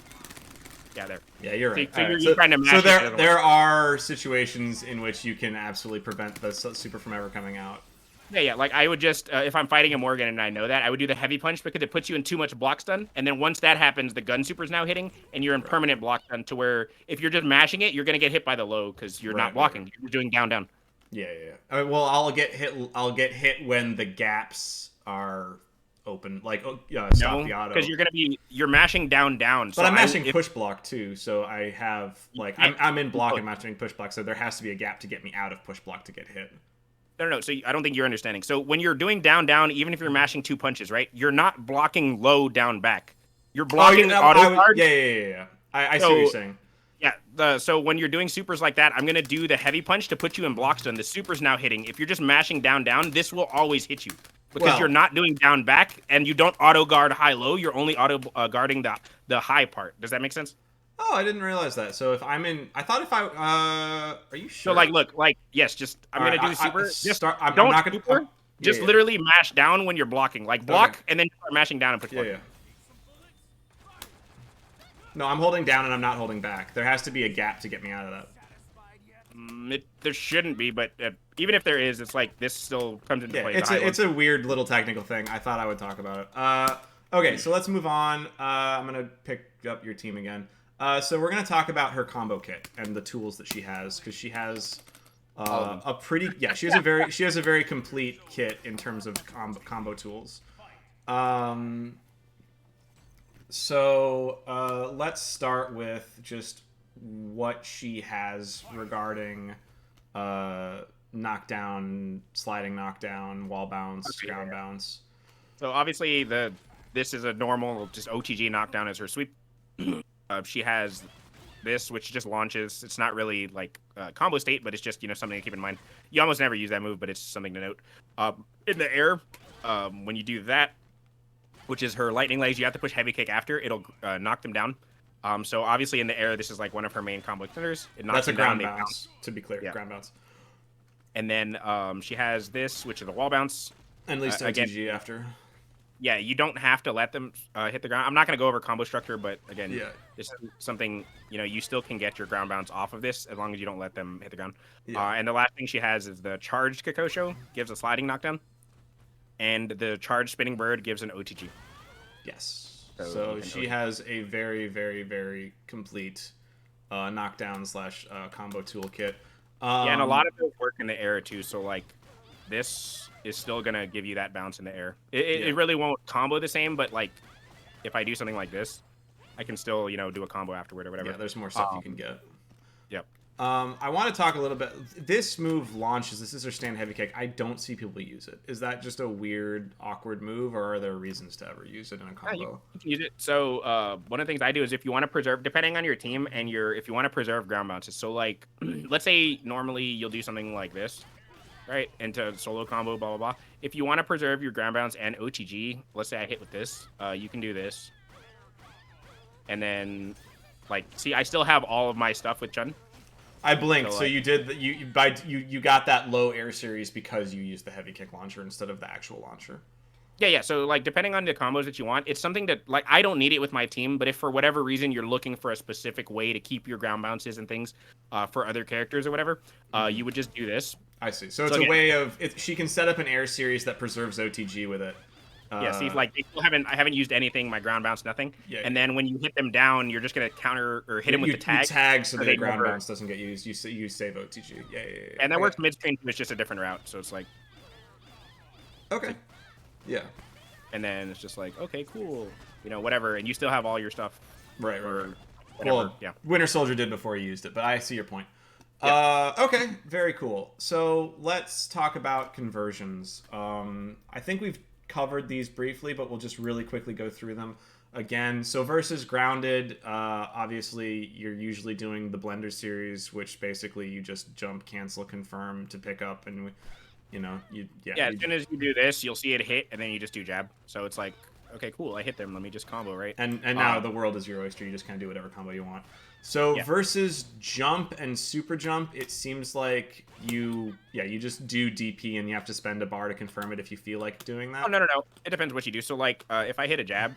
Yeah, there. Yeah, you're right. So you're trying to mash there are situations in which you can absolutely prevent the super from ever coming out. Yeah. Like I would just, if I'm fighting a Morgan and I know that, I would do the heavy punch because it puts you in too much block stun. And then once that happens, the gun super's now hitting, and you're in permanent block stun to where if you're just mashing it, you're gonna get hit by the low because you're not blocking. Right. You're doing down. Yeah. Well, I'll get hit when the gaps are open, like stop the auto. Because you're mashing down. But so I'm mashing push block too, so I have like I'm in block and mashing push block, so there has to be a gap to get me out of push block to get hit. No. So I don't think you're understanding. So when you're doing down, even if you're mashing 2 punches, right? You're not blocking low down back. You're blocking auto guard. Yeah. I see what you're saying. Yeah. So when you're doing supers like that, I'm gonna do the heavy punch to put you in block stun. The super's now hitting. If you're just mashing down, this will always hit you because you're not doing down back and you don't auto guard high low. You're only auto guarding the high part. Does that make sense? Oh, I didn't realize that. So if I'm in, I thought if I, are you sure? So look, yes, just I'm gonna do the super. I'm not gonna super. Just literally mash down when you're blocking. Like block and then start mashing down and push forward. Yeah. No, I'm holding down and I'm not holding back. There has to be a gap to get me out of that. There shouldn't be, but even if there is, it's like this still comes into play. It's a weird little technical thing. I thought I would talk about it. Okay, so let's move on. I'm gonna pick up your team again. So we're gonna talk about her combo kit and the tools that she has, because she has a pretty she has a very complete kit in terms of combo tools. So let's start with just what she has regarding knockdown, sliding knockdown, wall bounce, ground bounce. So obviously this is a normal just OTG knockdown as her sweep. She has this, which just launches. It's not really like combo state, but it's just something to keep in mind. You almost never use that move, but it's something to note. In the air, when you do that, which is her lightning legs, you have to push heavy kick after. It'll knock them down. So obviously in the air, this is like one of her main combo extenders. It knocks them down. That's a ground bounce, to be clear. Yeah. Ground bounce. And then she has this, which is a wall bounce. And at least OTG after. Yeah, you don't have to let them hit the ground. I'm not going to go over combo structure, but again, it's something, you still can get your ground bounce off of this as long as you don't let them hit the ground. Yeah. And the last thing she has is the charged Kikosho, gives a sliding knockdown. And the charged spinning bird gives an OTG. Yes. So she has a very, very, very complete knockdown / combo toolkit. And a lot of those work in the air too. So like this is still gonna give you that bounce in the air. It really won't combo the same, but like if I do something like this, I can still do a combo afterward or whatever. Yeah, there's more stuff you can get. Yep. I want to talk a little bit. This move launches the scissor stand heavy kick. I don't see people use it. Is that just a weird, awkward move, or are there reasons to ever use it in a combo? Yeah, you can use it. So one of the things I do is if you want to preserve, depending on your team and if you want to preserve ground bounces. So like, let's say normally you'll do something like this, right, into solo combo, blah blah blah. If you want to preserve your ground bounce and OTG, let's say I hit with this, you can do this, and then like, see, I still have all of my stuff with Chun. I blinked, so you did you got that low air series because you used the heavy kick launcher instead of the actual launcher. Yeah. So like, depending on the combos that you want, it's something that like I don't need it with my team, but if for whatever reason you're looking for a specific way to keep your ground bounces and things for other characters or whatever, you would just do this. I see. So it's a way of she can set up an air series that preserves OTG with it. Yeah, see, like I haven't used anything, my ground bounce, nothing. Yeah, and then when you hit them down, you're just gonna counter or hit them with the tag. You tag so the ground bounce doesn't get used. You save OTG. Yeah. And that works midstream. It's just a different route, so it's like. Okay. Yeah. And then it's just like, okay, cool, whatever, and you still have all your stuff. Right. Well, yeah. Winter Soldier did before he used it, but I see your point. Yeah. Okay, very cool. So let's talk about conversions. I think we've covered these briefly, but we'll just really quickly go through them again. So versus grounded, obviously you're usually doing the blender series, which basically you just jump, cancel, confirm to pick up, and as soon as you do this, you'll see it hit, and then you just do jab. So it's like Okay, cool. I hit them. Let me just combo, right? And now the world is your oyster. You just kind of do whatever combo you want. So versus jump and super jump, it seems like you just do DP and you have to spend a bar to confirm it if you feel like doing that. Oh, no. It depends what you do. So, like, if I hit a jab,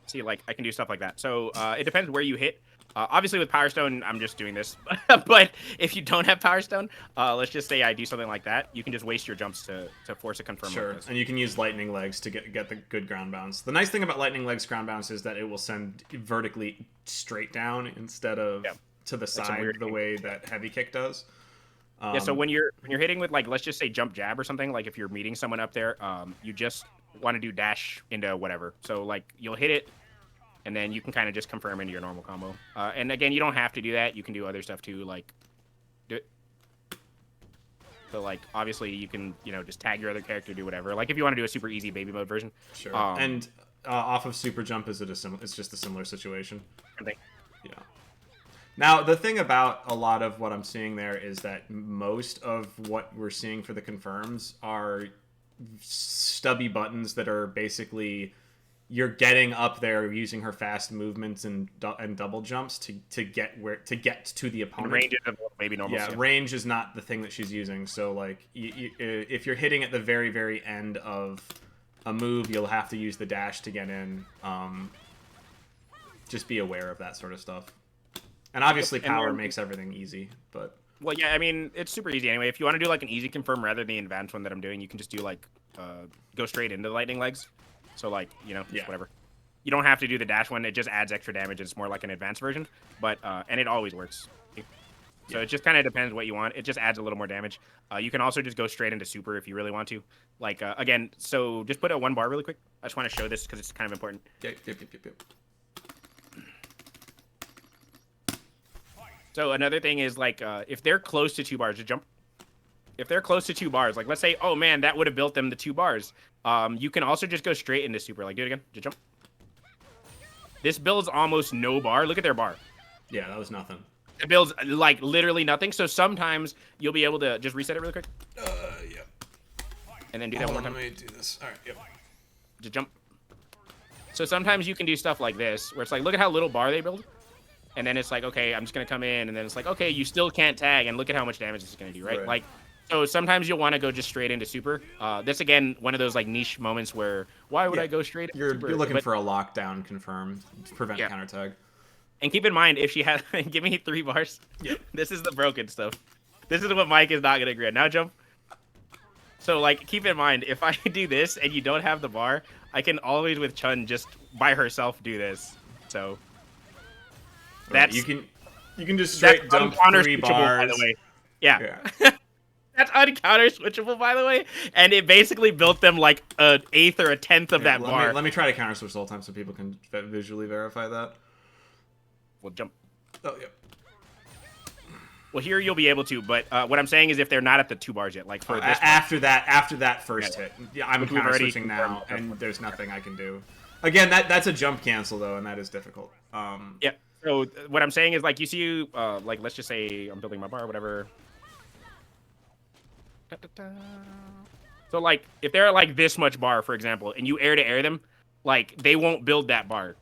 see, like, I can do stuff like that. So, it depends where you hit. Obviously, with Power Stone, I'm just doing this. But if you don't have Power Stone, let's just say I do something like that. You can just waste your jumps to force a confirm. Sure, like this. And you can use Lightning Legs to get the good ground bounce. The nice thing about Lightning Legs ground bounce is that it will send vertically straight down instead of to the side the way that Heavy Kick does. Yeah, so when you're hitting with, like, let's just say jump jab or something, like if you're meeting someone up there, you just want to do dash into whatever. So, like, you'll hit it, and then you can kind of just confirm into your normal combo. And again, you don't have to do that. You can do other stuff too, like do it. So, like, obviously you can, just tag your other character, do whatever. Like if you want to do a super easy baby mode version. Sure. And off of super jump, it's just a similar situation. Yeah. Now, the thing about a lot of what I'm seeing there is that most of what we're seeing for the confirms are stubby buttons that are basically you're getting up there using her fast movements and double jumps to get to the opponent. Range is maybe normal. Yeah, range is not the thing that she's using. So like, if you're hitting at the very very end of a move, you'll have to use the dash to get in. Just be aware of that sort of stuff. And obviously, power makes everything easy, but. Well, yeah, I mean, it's super easy anyway. If you want to do like an easy confirm rather than the advanced one that I'm doing, you can just do like go straight into the lightning legs. So like, just whatever. You don't have to do the dash one. It just adds extra damage. It's more like an advanced version, but and it always works. So it just kind of depends what you want. It just adds a little more damage. You can also just go straight into super if you really want to. Like again, so just put a 1 bar really quick. I just want to show this because it's kind of important. Yep. So another thing is like if they're close to 2 bars, just jump. If they're close to 2 bars, like let's say, oh man, that would have built them the 2 bars. You can also just go straight into super. Like do it again, just jump. This builds almost no bar. Look at their bar. Yeah, that was nothing. It builds like literally nothing. So sometimes you'll be able to just reset it really quick. Yeah. And then do that one more time. Let me do this. All right. Yep. Just jump. So sometimes you can do stuff like this, where it's like, look at how little bar they build. And then it's like, okay, I'm just going to come in. And then it's like, okay, you still can't tag. And look at how much damage it's going to do, right? Like, so sometimes you'll want to go just straight into super. That's, again, one of those, like, niche moments where, why would I go straight into super? You're looking for a lockdown confirm to prevent counter tag. And keep in mind, if she has, give me 3 bars. Yep. This is the broken stuff. This is what Mike is not going to grant. Now jump. So, like, keep in mind, if I do this and you don't have the bar, I can always, with Chun, just by herself do this. So... That's you can just straight dump 3 bars. By the way. Yeah. That's uncounter switchable, by the way, and it basically built them like an 1/8 or a 1/10 of that bar. Let me try to counter switch the whole time so people can visually verify that. Well, jump. Oh yeah. Well, here you'll be able to, but what I'm saying is if they're not at the 2 bars yet, like for this after that first hit, I'm counter switching now, and there's nothing I can do. Again, that's a jump cancel though, and that is difficult. Yeah. So what I'm saying is, like, you see, like, let's just say I'm building my bar, whatever. So, like, if they're like this much bar, for example, and you air to air them, like, they won't build that bar.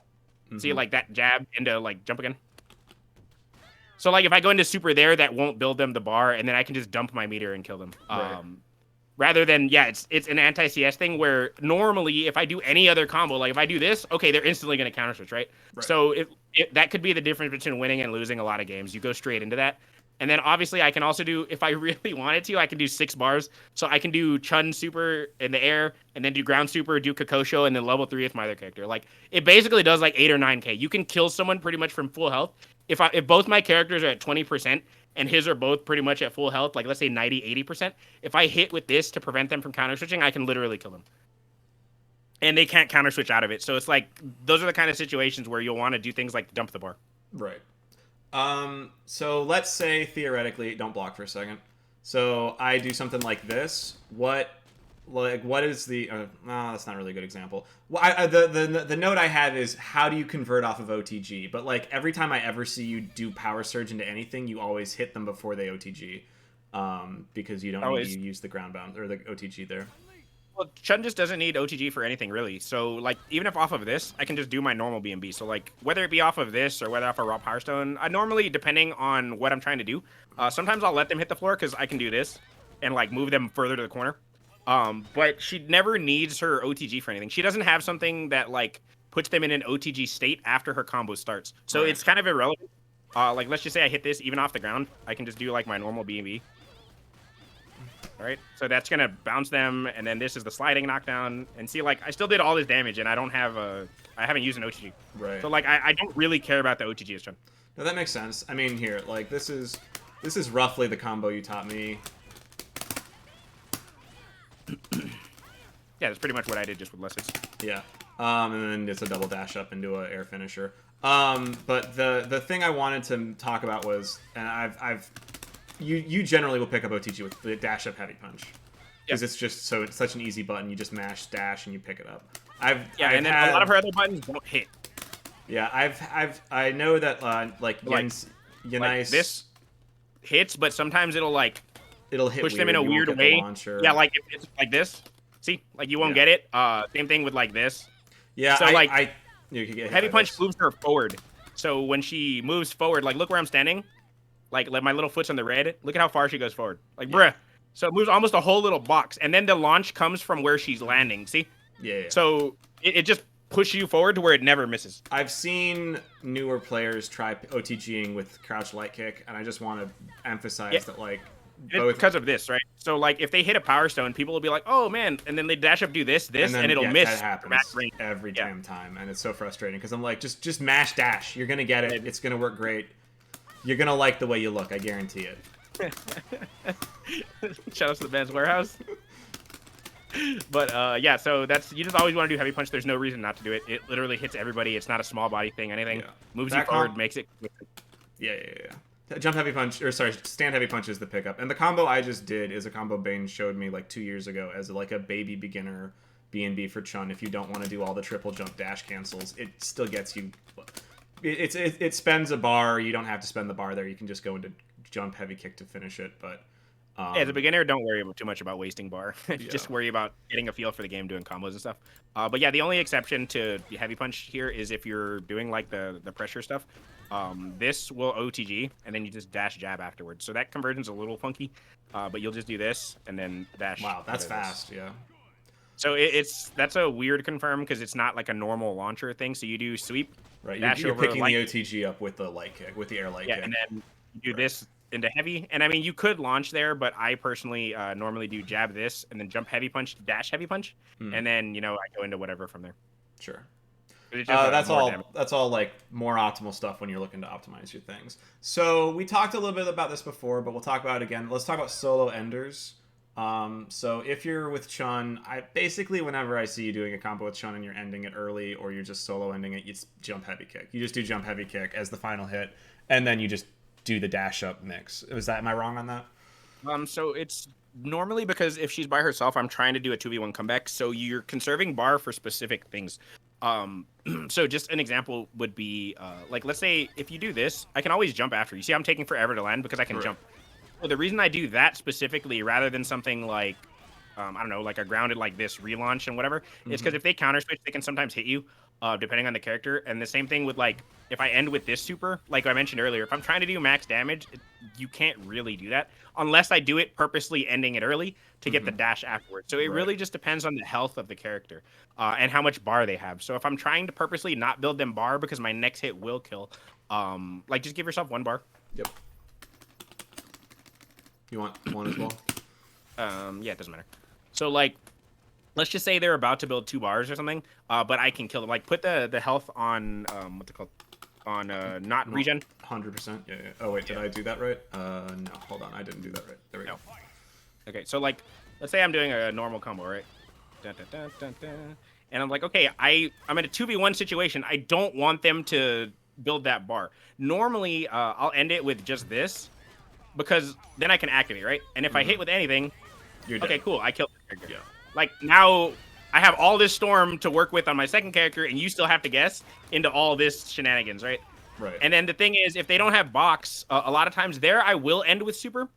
See, like, that jab into, like, jump again. So, like, if I go into super there, that won't build them the bar, and then I can just dump my meter and kill them. Rather than, it's an anti-CS thing where normally if I do any other combo, like if I do this, okay, they're instantly going to counter switch, right? So that could be the difference between winning and losing a lot of games. You go straight into that. And then obviously I can also do, if I really wanted to, I can do 6 bars. So I can do Chun super in the air and then do ground super, do Kikosho, and then level 3 with my other character. Like it basically does like 8 or 9k. You can kill someone pretty much from full health. If both my characters are at 20%, and his are both pretty much at full health, like let's say 90, 80%, if I hit with this to prevent them from counter switching, I can literally kill them. And they can't counter switch out of it. So it's like, those are the kind of situations where you'll want to do things like dump the bar. Right. So let's say theoretically, don't block for a second. So I do something like this. What is the? No, that's not really a good example. Well, the note I had is how do you convert off of OTG? But like every time I ever see you do power surge into anything, you always hit them before they OTG, because you don't need to use the ground bound or the OTG there. Well, Chun just doesn't need OTG for anything really. So like even if off of this, I can just do my normal BMB. So like whether it be off of this or whether off a raw power stone, I normally depending on what I'm trying to do, sometimes I'll let them hit the floor because I can do this and like move them further to the corner. But she never needs her OTG for anything. She doesn't have something that like puts them in an OTG state after her combo starts. So it's kind of irrelevant. Like let's just say I hit this even off the ground, I can just do like my normal BMB. All right, so that's gonna bounce them, and then this is the sliding knockdown. And see, like I still did all this damage, and I haven't used an OTG. Right. So like I don't really care about the OTG as Chun. No, that makes sense. I mean, here, like this is roughly the combo you taught me. Yeah, that's pretty much what I did, just with less hits. Yeah. And then it's a double dash up into an air finisher. But the thing I wanted to talk about was, and you generally will pick up OTG with the dash up heavy punch, because it's just it's such an easy button. You just mash dash and you pick it up. And then a lot of her other buttons don't hit. Yeah, I know that like Yanice, this hits, but sometimes it'll hit push them in a weird way. Yeah, like if it's like this. See, like you won't get it. Same thing with like this. Yeah, so you could get heavy punch moves her forward. So when she moves forward, like look where I'm standing. Like my little foot's on the red. Look at how far she goes forward. Like bruh. So it moves almost a whole little box, and then the launch comes from where she's landing. See? Yeah. So it just pushes you forward to where it never misses. I've seen newer players try OTGing with crouch light kick, and I just want to emphasize that like. It's because of this, right? So, like, if they hit a power stone, people will be like, "Oh man!" and then they dash up, do this, and it'll miss. That happens every damn time, and it's so frustrating because I'm like, just mash dash. You're gonna get it. It's gonna work great. You're gonna like the way you look. I guarantee it. Shout out to the Ben's Warehouse. But yeah, so you just always want to do heavy punch. There's no reason not to do it. It literally hits everybody. It's not a small body thing. Anything moves you forward, makes it. Yeah. Jump heavy punch, or sorry, stand heavy punch is the pickup. And the combo I just did is a combo Bane showed me like 2 years ago as like a baby beginner B&B for Chun. If you don't want to do all the triple jump dash cancels, it still gets you. It spends a bar. You don't have to spend the bar there. You can just go into jump heavy kick to finish it. But as a beginner, don't worry too much about wasting bar. Just worry about getting a feel for the game, doing combos and stuff. But yeah, the only exception to heavy punch here is if you're doing like the pressure stuff. This will OTG, and then you just dash jab afterwards. So that conversion's a little funky, but you'll just do this and then dash. Wow, that's fast, yeah. So that's a weird confirm because it's not like a normal launcher thing. So you do sweep, right? You're picking the OTG up with the light kick, with the air light kick. Yeah, and then you do this into heavy. And I mean, you could launch there, but I personally normally do jab this and then jump heavy punch, dash heavy punch, and then I go into whatever from there. Sure. That's all like more optimal stuff when you're looking to optimize your things. So we talked a little bit about this before, but we'll talk about it again. Let's talk about solo enders. So if you're with Chun, basically whenever I see you doing a combo with Chun and you're ending it early, or you're just solo ending it, it's jump heavy kick. You just do jump heavy kick as the final hit, and then you just do the dash up mix. Am I wrong on that? So it's normally because if she's by herself, I'm trying to do a 2v1 comeback. So you're conserving bar for specific things. So just an example would be, like, let's say if you do this, I can always jump after. You see, I'm taking forever to land because I can jump. So the reason I do that specifically, rather than something like, I don't know, like a grounded like this relaunch and whatever, is because if they counter switch, they can sometimes hit you, depending on the character. And the same thing with like, if I end with this super, like I mentioned earlier, if I'm trying to do max damage, you can't really do that unless I do it purposely ending it early to get the dash afterwards. So it really just depends on the health of the character and how much bar they have. So if I'm trying to purposely not build them bar because my next hit will kill, like just give yourself 1 bar. Yep. You want one as well? Yeah, it doesn't matter. So like, let's just say they're about to build 2 bars or something, but I can kill them. Like put the health on what's it called? On not regen. 100%. Yeah. Oh wait, did I do that right? No, hold on, I didn't do that right. There we go. Okay, so like, let's say I'm doing a normal combo, right? Dun, dun, dun, dun, dun. And I'm like, okay, I'm in a 2v1 situation. I don't want them to build that bar. Normally, I'll end it with just this because then I can activate, right? And if I hit with anything, you're dead. Okay, cool. I killed the character. Yeah. Like now I have all this storm to work with on my second character, and you still have to guess into all this shenanigans, right? Right. And then the thing is, if they don't have box, a lot of times there I will end with super.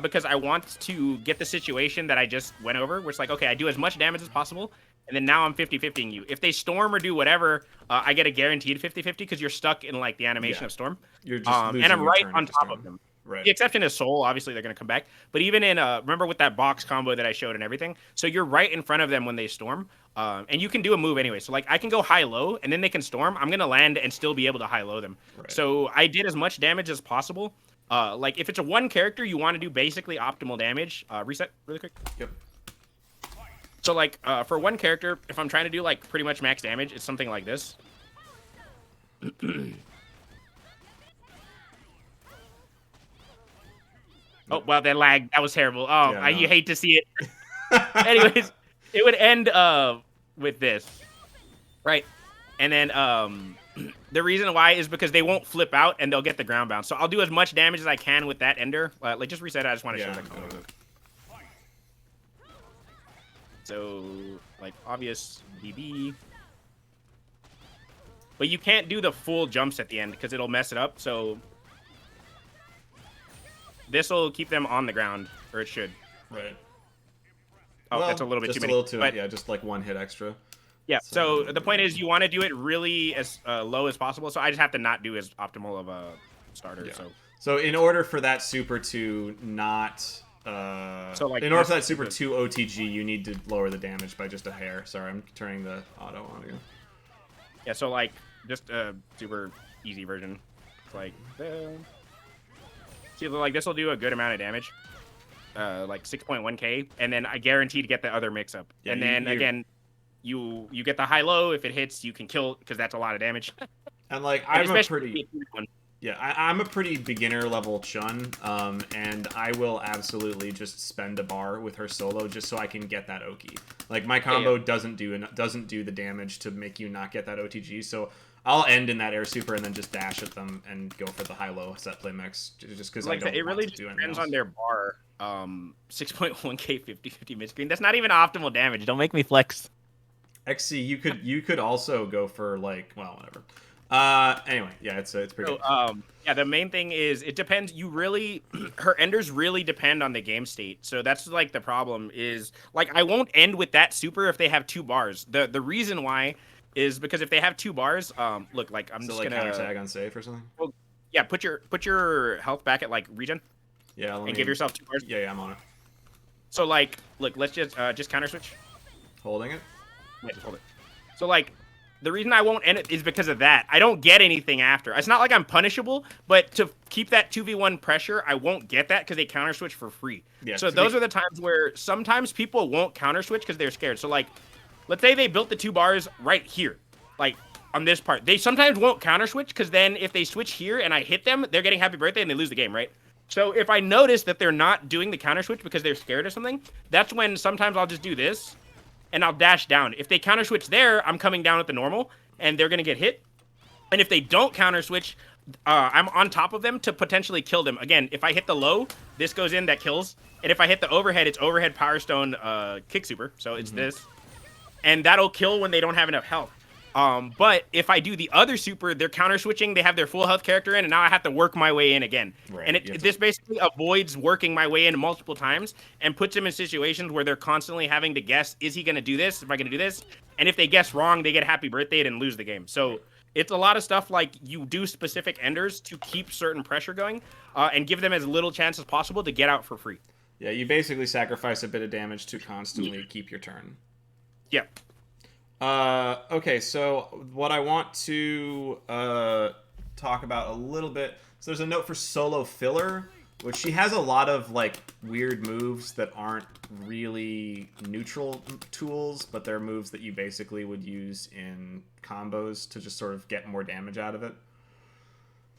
because I want to get the situation that I just went over, where it's like, okay, I do as much damage as possible, and then now I'm 50-50ing you. If they storm or do whatever, I get a guaranteed 50-50 because you're stuck in like the animation of storm. You're just losing and I'm your right turn on to top storm. of them. Right. The exception is Soul. Obviously, they're going to come back. But even in, remember with that box combo that I showed and everything? So you're right in front of them when they storm. And you can do a move anyway. So, like, I can go high-low, and then they can storm. I'm going to land and still be able to high-low them. Right. So I did as much damage as possible. Like, if it's a one character, you want to do basically optimal damage. Reset really quick. Yep. So, like, for one character, if I'm trying to do, like, pretty much max damage, it's something like this. Oh, wow, that lag. That was terrible. Oh, Yeah, you hate to see it. Anyways, it would end with this. Right. And then the reason why is because they won't flip out and they'll get the ground bounce. So I'll do as much damage as I can with that ender. Like, just reset it. I just want to show that combo. So, like, obvious BB. But you can't do the full jumps at the end because it'll mess it up. So this will keep them on the ground, or it should. Right. Oh, well, that's a little bit too many. Just a little too, but, yeah, just like one hit extra. Yeah, so the point is you want to do it really as low as possible, so I just have to not do as optimal of a starter. Yeah. So in order for that super to not... so like in order for that super to OTG, you need to lower the damage by just a hair. Sorry, I'm turning the auto on again. Yeah, so like just a super easy version. It's like... see, like this will do a good amount of damage. Like 6.1k, and then I guarantee to get the other mix-up. Yeah, and then, again... You get the high-low. If it hits, you can kill because that's a lot of damage. And like I'm a pretty I'm a pretty beginner level Chun, and I will absolutely just spend a bar with her solo just so I can get that Oki. Like my combo doesn't do the damage to make you not get that OTG, so I'll end in that air super and then just dash at them and go for the high-low set play mix just because like I don't. It really depends on their bar. 6.1k 50-50 mid screen. That's not even optimal damage. Don't make me flex. XC, you could also go for like, well, whatever. Anyway, yeah, it's pretty good. Yeah, the main thing is it depends. You really, her enders really depend on the game state. So that's like the problem is like I won't end with that super if they have 2 bars. The reason why is because if they have 2 bars, look, like I'm just like gonna counter tag on safe or something. Well, yeah, put your health back at like regen. Yeah, and give yourself 2 bars. Yeah, I'm on it. So like, look, let's just counter switch. Holding it. Yeah, just hold it. So, like, the reason I won't end it is because of that. I don't get anything after. It's not like I'm punishable, but to keep that 2v1 pressure, I won't get that because they counter switch for free. Yeah, so those are the times where sometimes people won't counter switch because they're scared. So, like, let's say they built the 2 bars right here, like, on this part. They sometimes won't counter switch because then if they switch here and I hit them, they're getting happy birthday and they lose the game, right? So if I notice that they're not doing the counter switch because they're scared or something, that's when sometimes I'll just do this. And I'll dash down. If they counter switch there, I'm coming down at the normal, and they're gonna get hit. And if they don't counter switch, I'm on top of them to potentially kill them. Again, if I hit the low, this goes in, that kills. And if I hit the overhead, it's overhead Power Stone kick super. So it's this, and that'll kill when they don't have enough health. But if I do the other super, they're counter switching. They have their full health character in, and now I have to work my way in again. Right. And this basically avoids working my way in multiple times and puts them in situations where they're constantly having to guess: is he going to do this? Am I going to do this? And if they guess wrong, they get happy birthday and lose the game. So it's a lot of stuff like you do specific enders to keep certain pressure going and give them as little chance as possible to get out for free. Yeah, you basically sacrifice a bit of damage to constantly keep your turn. Yeah. Okay, so what I want to talk about a little bit, so there's a note for solo filler, which she has a lot of like weird moves that aren't really neutral tools, but they're moves that you basically would use in combos to just sort of get more damage out of it.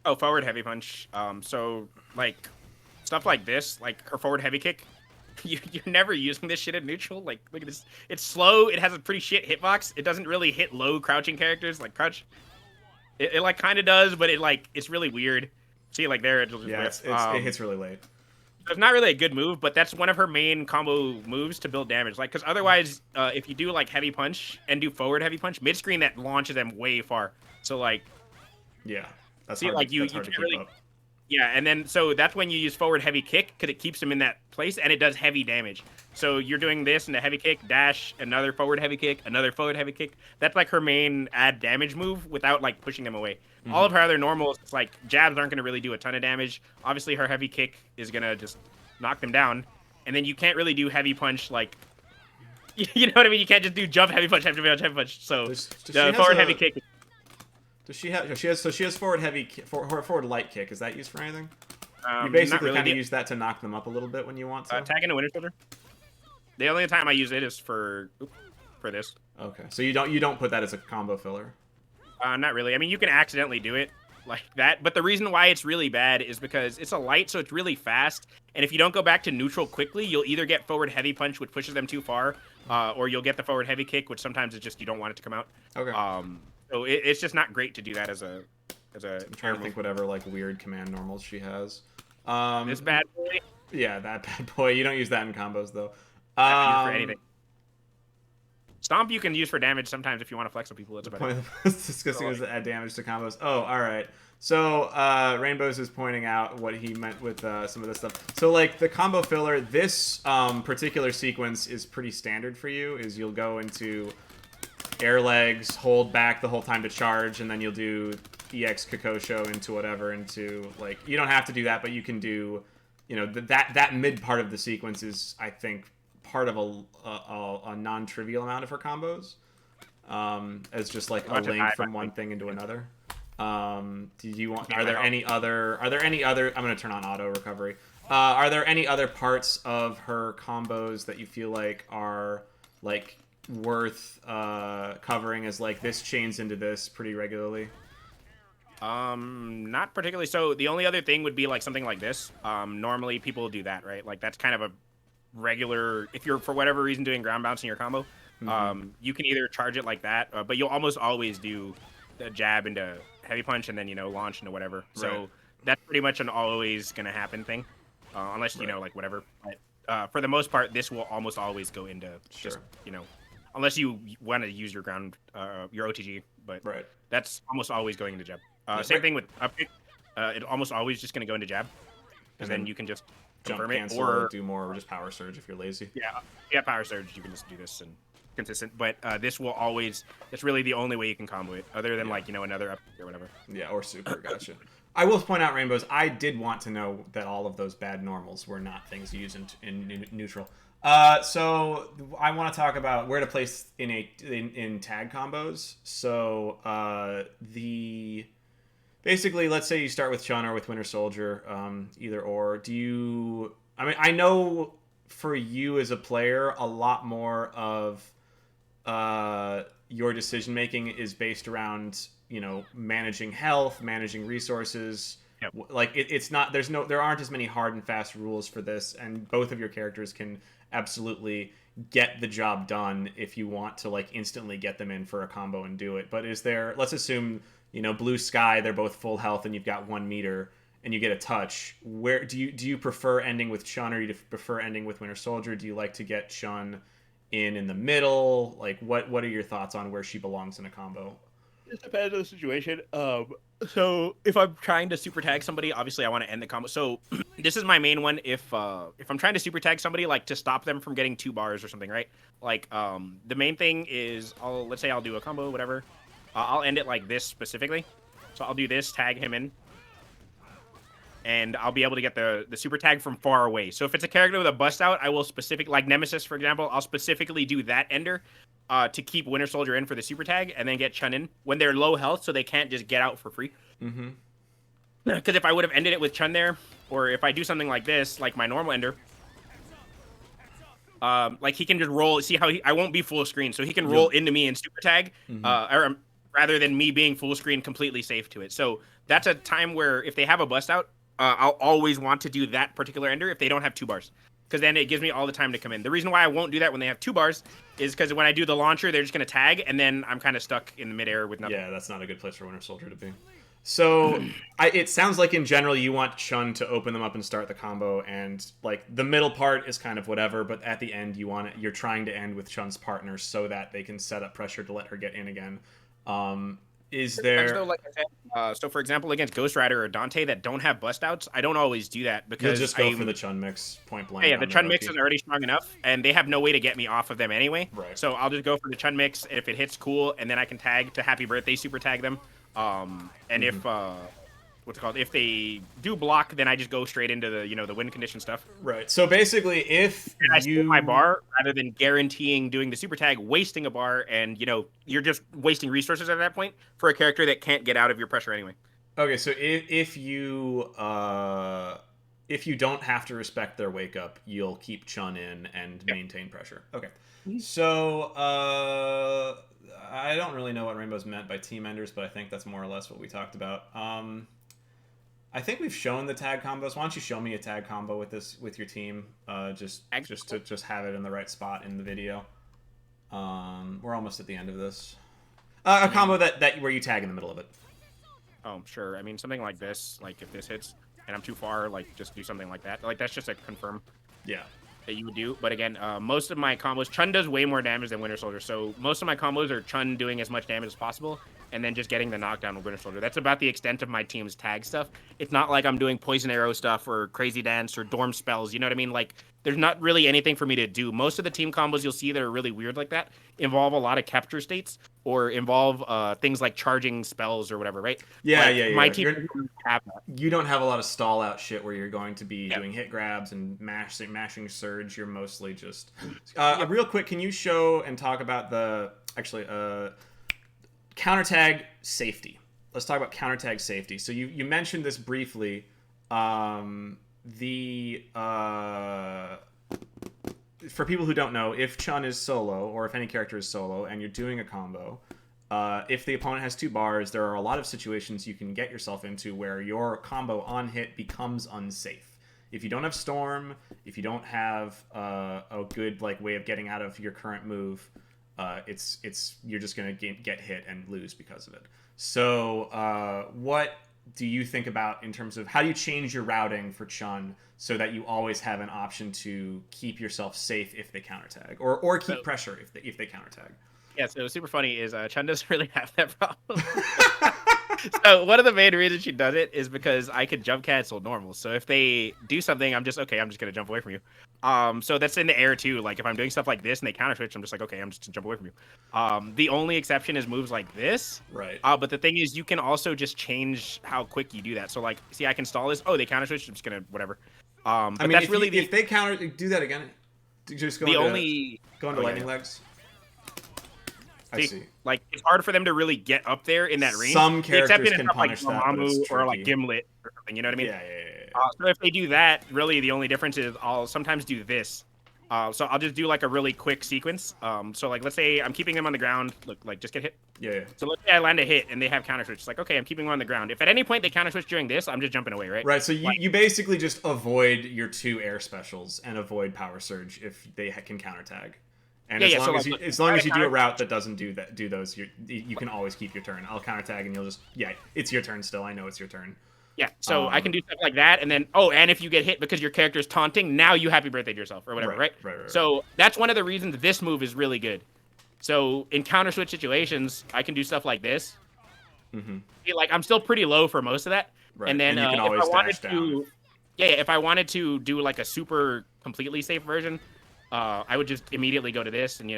Oh, forward heavy punch. So like stuff like this, like her forward heavy kick. You're never using this shit at neutral. Like, look at this. It's slow. It has a pretty shit hitbox. It doesn't really hit low crouching characters. Like, crouch. It like, kind of does, but it's really weird. See, like, there, it'll just it hits really late. It's not really a good move, but that's one of her main combo moves to build damage. Like, because otherwise, if you do, like, heavy punch and do forward heavy punch, mid-screen, that launches them way far. So, like... Yeah. That's see, hard like, you can't really... Yeah, and then so that's when you use forward heavy kick because it keeps him in that place and it does heavy damage. So you're doing this and a heavy kick, dash, another forward heavy kick, another forward heavy kick. That's like her main add damage move without like pushing them away. All of her other normals, it's like jabs aren't going to really do a ton of damage. Obviously, her heavy kick is going to just knock them down. And then you can't really do heavy punch like, you know what I mean? You can't just do jump, heavy punch, heavy punch, heavy punch. So the forward heavy kick. Does she have? She has forward heavy, forward light kick. Is that used for anything? You Not basically really. kind of use that to knock them up a little bit when you want to. Tag into Winter Soldier. The only time I use it is for this. Okay, so you don't put that as a combo filler. Not really. I mean, you can accidentally do it like that, but the reason why it's really bad is because it's a light, so it's really fast. And if you don't go back to neutral quickly, you'll either get forward heavy punch, which pushes them too far, or you'll get the forward heavy kick, which sometimes it's just you don't want it to come out. Okay. So it's just not great to do that as a. I'm trying to think whatever like weird command normals she has. This bad boy. Yeah, that bad boy. You don't use that in combos though. For anything. Stomp you can use for damage sometimes if you want to flex on people. It's about it. It's disgusting as to add damage to combos. Oh, all right. So Rainbows is pointing out what he meant with some of this stuff. So like the combo filler, this particular sequence is pretty standard for you. Is you'll go into air legs, hold back the whole time to charge, and then you'll do EX Kikosho into whatever, into like, you don't have to do that, but you can do, you know, that mid part of the sequence is, I think, part of a non-trivial amount of her combos, as just like a link from one thing into another. Do you want? Are there any other? I'm gonna turn on auto recovery. Are there any other parts of her combos that you feel like are like worth covering, as like this chains into this pretty regularly? Not particularly. So the only other thing would be like something like this. Normally people do that, right? Like that's kind of a regular, if you're for whatever reason doing ground bounce in your combo, you can either charge it like that, but you'll almost always do the jab into heavy punch and then, you know, launch into whatever. So that's pretty much an always gonna happen thing, unless you know, like whatever. But for the most part, this will almost always go into just, you know, unless you want to use your ground, your OTG, but that's almost always going into jab. Same thing with up kick. It's almost always just going to go into jab, and then you can just confirm it or do more, or just power surge if you're lazy. Yeah, power surge. You can just do this and consistent. But this will always. That's really the only way you can combo it, other than like, you know, another up kick or whatever. Yeah, or super. Gotcha. I will point out, Rainbows, I did want to know that all of those bad normals were not things used in neutral. So I want to talk about where to place in tag combos. So basically, let's say you start with Chun or with Winter Soldier, either or. I mean, I know for you as a player, a lot more of your decision making is based around, you know, managing health, managing resources. Yep. Like it's not, there aren't as many hard and fast rules for this, and both of your characters can absolutely get the job done if you want to like instantly get them in for a combo and do it. But is there, let's assume, you know, Blue Sky, they're both full health and you've got 1 meter and you get a touch. Where do you prefer ending with Chun, or do you prefer ending with Winter Soldier? Do you like to get Chun in the middle? Like what are your thoughts on where she belongs in a combo? It depends on the situation. So if I'm trying to super tag somebody, obviously I want to end the combo. So this is my main one. If I'm trying to super tag somebody, like to stop them from getting 2 bars or something, right? Like the main thing is, let's say I'll do a combo, whatever. I'll end it like this specifically. So I'll do this, tag him in, and I'll be able to get the super tag from far away. So if it's a character with a bust out, I will like Nemesis, for example, I'll specifically do that ender to keep Winter Soldier in for the super tag, and then get Chun in when they're low health, so they can't just get out for free. Because if I would have ended it with Chun there, or if I do something like this, like my normal ender, like he can just roll. See how I won't be full screen, so he can roll into me and super tag, or rather than me being full screen completely safe to it. So that's a time where if they have a bust out, I'll always want to do that particular ender if they don't have 2 bars, because then it gives me all the time to come in. The reason why I won't do that when they have 2 bars is because when I do the launcher, they're just going to tag, and then I'm kind of stuck in the midair with nothing. Yeah, that's not a good place for Winter Soldier to be. So it sounds like in general you want Chun to open them up and start the combo, and like the middle part is kind of whatever, but at the end you're trying to end with Chun's partner so that they can set up pressure to let her get in again. Is Sometimes there? though, like I said, so for example, against Ghost Rider or Dante that don't have bust outs, I don't always do that You'll because just go for the Chun mix point blank. yeah, on the their Chun mix Oki. is already strong enough, and they have no way to get me off of them anyway. Right. So I'll just go for the Chun mix. If it hits, cool, and then I can tag to Happy Birthday, super tag them. And if what's it called? If they do block, then I just go straight into the win condition stuff. Right. So basically, if And I you skip my bar rather than guaranteeing doing the super tag, wasting a bar, and you're just wasting resources at that point for a character that can't get out of your pressure anyway. Okay, so if you don't have to respect their wake up, you'll keep Chun in and maintain pressure. Okay. So I don't really know what Rainbow's meant by team enders, but I think that's more or less what we talked about. I think we've shown the tag combos. Why don't you show me a tag combo with your team? Just to have it in the right spot in the video. We're almost at the end of this. A combo that where you tag in the middle of it. Oh, sure. I mean, something like this, like if this hits and I'm too far, like just do something like that. Like that's just a confirm. Yeah. That you would do. But again, most of my combos, Chun does way more damage than Winter Soldier. So most of my combos are Chun doing as much damage as possible and then just getting the knockdown with Winter Soldier. That's about the extent of my team's tag stuff. It's not like I'm doing Poison Arrow stuff or Crazy Dance or Dorm spells. You know what I mean? Like, there's not really anything for me to do. Most of the team combos you'll see that are really weird like that involve a lot of capture states or involve things like charging spells or whatever, right? Yeah, like, yeah. My team doesn't have that. You don't have a lot of stall out shit where you're going to be doing hit grabs and mashing surge. You're mostly just real quick. Can you show and talk about the counter tag safety? Let's talk about counter tag safety. So you mentioned this briefly. For people who don't know, if Chun is solo or if any character is solo and you're doing a combo, if the opponent has 2 bars, there are a lot of situations you can get yourself into where your combo on hit becomes unsafe. If you don't have Storm, if you don't have a good way of getting out of your current move, you're just gonna get hit and lose because of it. So what do you think about in terms of how do you change your routing for Chun so that you always have an option to keep yourself safe if they counter tag or keep pressure if they counter tag? Yeah, so super funny is Chun doesn't really have that problem. So one of the main reasons she does it is because I could jump cancel normal. So if they do something, I'm just gonna jump away from you. So that's in the air too. Like if I'm doing stuff like this and they counter switch, I'm just like, okay, I'm just gonna jump away from you. The only exception is moves like this. Right. But the thing is, you can also just change how quick you do that. So like, see, I can stall this. Oh, they counter switch. I'm just gonna whatever. But I mean, that's really if they counter, do that again. Just go into lightning legs. I see. Like it's hard for them to really get up there in that range. Some characters can stuff punish like that, but it's or like tricky. Gimlet or something. You know what I mean? Yeah. So if they do that, really the only difference is I'll sometimes do this. So I'll just do like a really quick sequence. So like let's say I'm keeping them on the ground. Look, like just get hit. Yeah. So let's say I land a hit and they have counter switch. It's like okay, I'm keeping them on the ground. If at any point they counter switch during this, I'm just jumping away, right? Right. So you basically just avoid your 2 air specials and avoid power surge if they can counter tag. And as long as you do a route that doesn't do those, you can always keep your turn. I'll counter tag and you'll just it's your turn still. I know it's your turn. Yeah, so I can do stuff like that, and then and if you get hit because your character's taunting, now you happy birthday to yourself or whatever, right? So that's one of the reasons this move is really good. So in counter switch situations, I can do stuff like this. Mm-hmm. Like I'm still pretty low for most of that, and then you can always if I wanted dash down. if I wanted to do like a super completely safe version, I would just immediately go to this and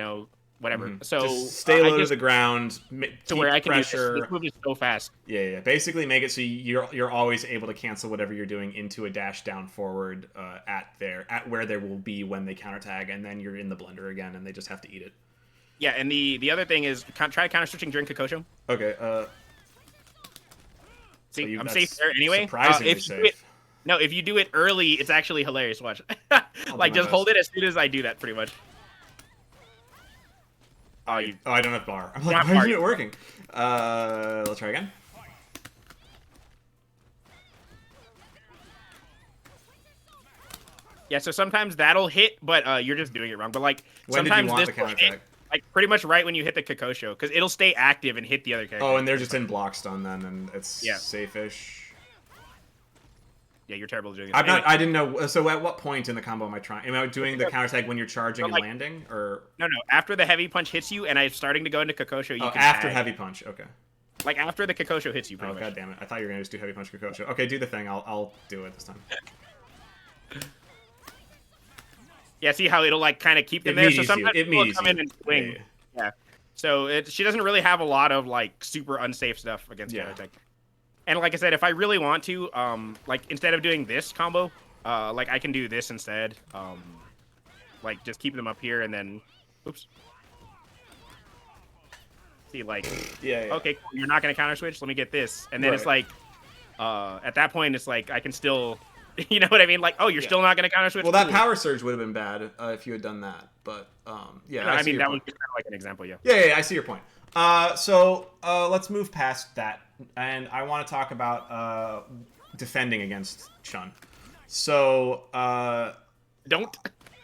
whatever. Mm-hmm. So just stay low to the ground, to where I can pressure. do this move is so fast. Yeah. Basically, make it so you're always able to cancel whatever you're doing into a dash down forward at where there will be when they counter tag, and then you're in the blender again, and they just have to eat it. Yeah, and the other thing is try counter switching during Kikosho. Okay. See, I'm safe there anyway. Surprisingly safe. If you do it early, it's actually hilarious. Watch. Like just hold it as soon as I do that, pretty much. I don't have bar. I'm like, why isn't it working? Let's try again. Yeah, so sometimes that'll hit, but you're just doing it wrong. But like when sometimes did you want this the counter tag? Like pretty much right when you hit the Kikosho, because it'll stay active and hit the other character. Oh, and they're just in block stun then, and it's safe-ish. Yeah, you're terrible at doing it. I didn't know. So at what point in the combo am I trying? Am I doing the counter tag when you're charging and landing, or no? After the heavy punch hits you, and I'm starting to go into Kikosho. You can after tag. heavy punch. Okay. Like after the Kikosho hits you, pretty Oh, much. god damn it. I thought you were going to just do heavy punch Kikosho. Okay, do the thing. I'll do it this time. Yeah, see how it'll like kind of keep them there. So sometimes people come in and swing. Yeah. So she doesn't really have a lot of like super unsafe stuff against countertech. And like I said, if I really want to, like instead of doing this combo, like I can do this instead. Like just keep them up here and then, oops. See, like, okay, cool. You're not gonna counter switch. Let me get this, and then it's like, at that point, it's like I can still, you know what I mean? Like, oh, you're still not gonna counter switch. Well, that power surge would have been bad if you had done that, but yeah. No, I mean that was just kind of like an example, Yeah, I see your point. So let's move past that, and I want to talk about defending against Chun. So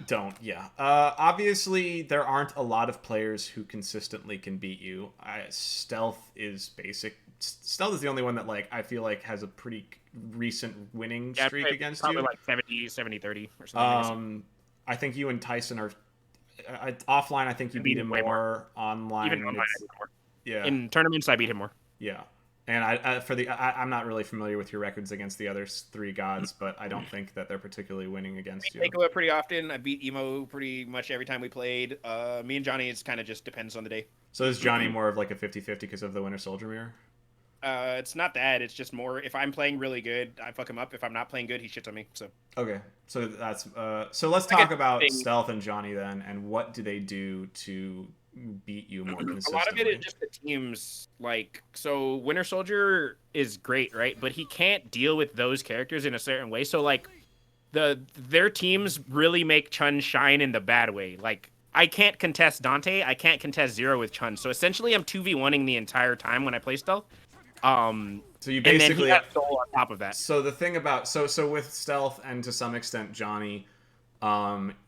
Don't, yeah. Obviously, there aren't a lot of players who consistently can beat you. Stealth is basic. Stealth is the only one that, like, I feel like has a pretty recent winning streak against you. Probably like 70-30 or something. I think you and Tyson are... offline, I think you beat him more. Online, even online, I beat him more. Yeah. In tournaments, I beat him more. Yeah. And I'm not really familiar with your records against the other three gods, but I don't think that they're particularly winning against you. I take pretty often. I beat Emo pretty much every time we played. Me and Johnny, it's kind of just depends on the day. So is Johnny more of like a 50-50 because of the Winter Soldier mirror? It's not that. It's just more if I'm playing really good, I fuck him up. If I'm not playing good, he shits on me. So okay, so that's so let's talk about Stealth and Johnny then, and what do they do to beat you more consistently? A lot of it is just the teams. Like, so Winter Soldier is great, right? But he can't deal with those characters in a certain way. So like, their teams really make Chun shine in the bad way. Like, I can't contest Dante. I can't contest Zero with Chun. So essentially, I'm 2v1ing the entire time when I play Stealth. So you basically, and then he has Soul on top of that. So the thing about so with Stealth and to some extent Johnny,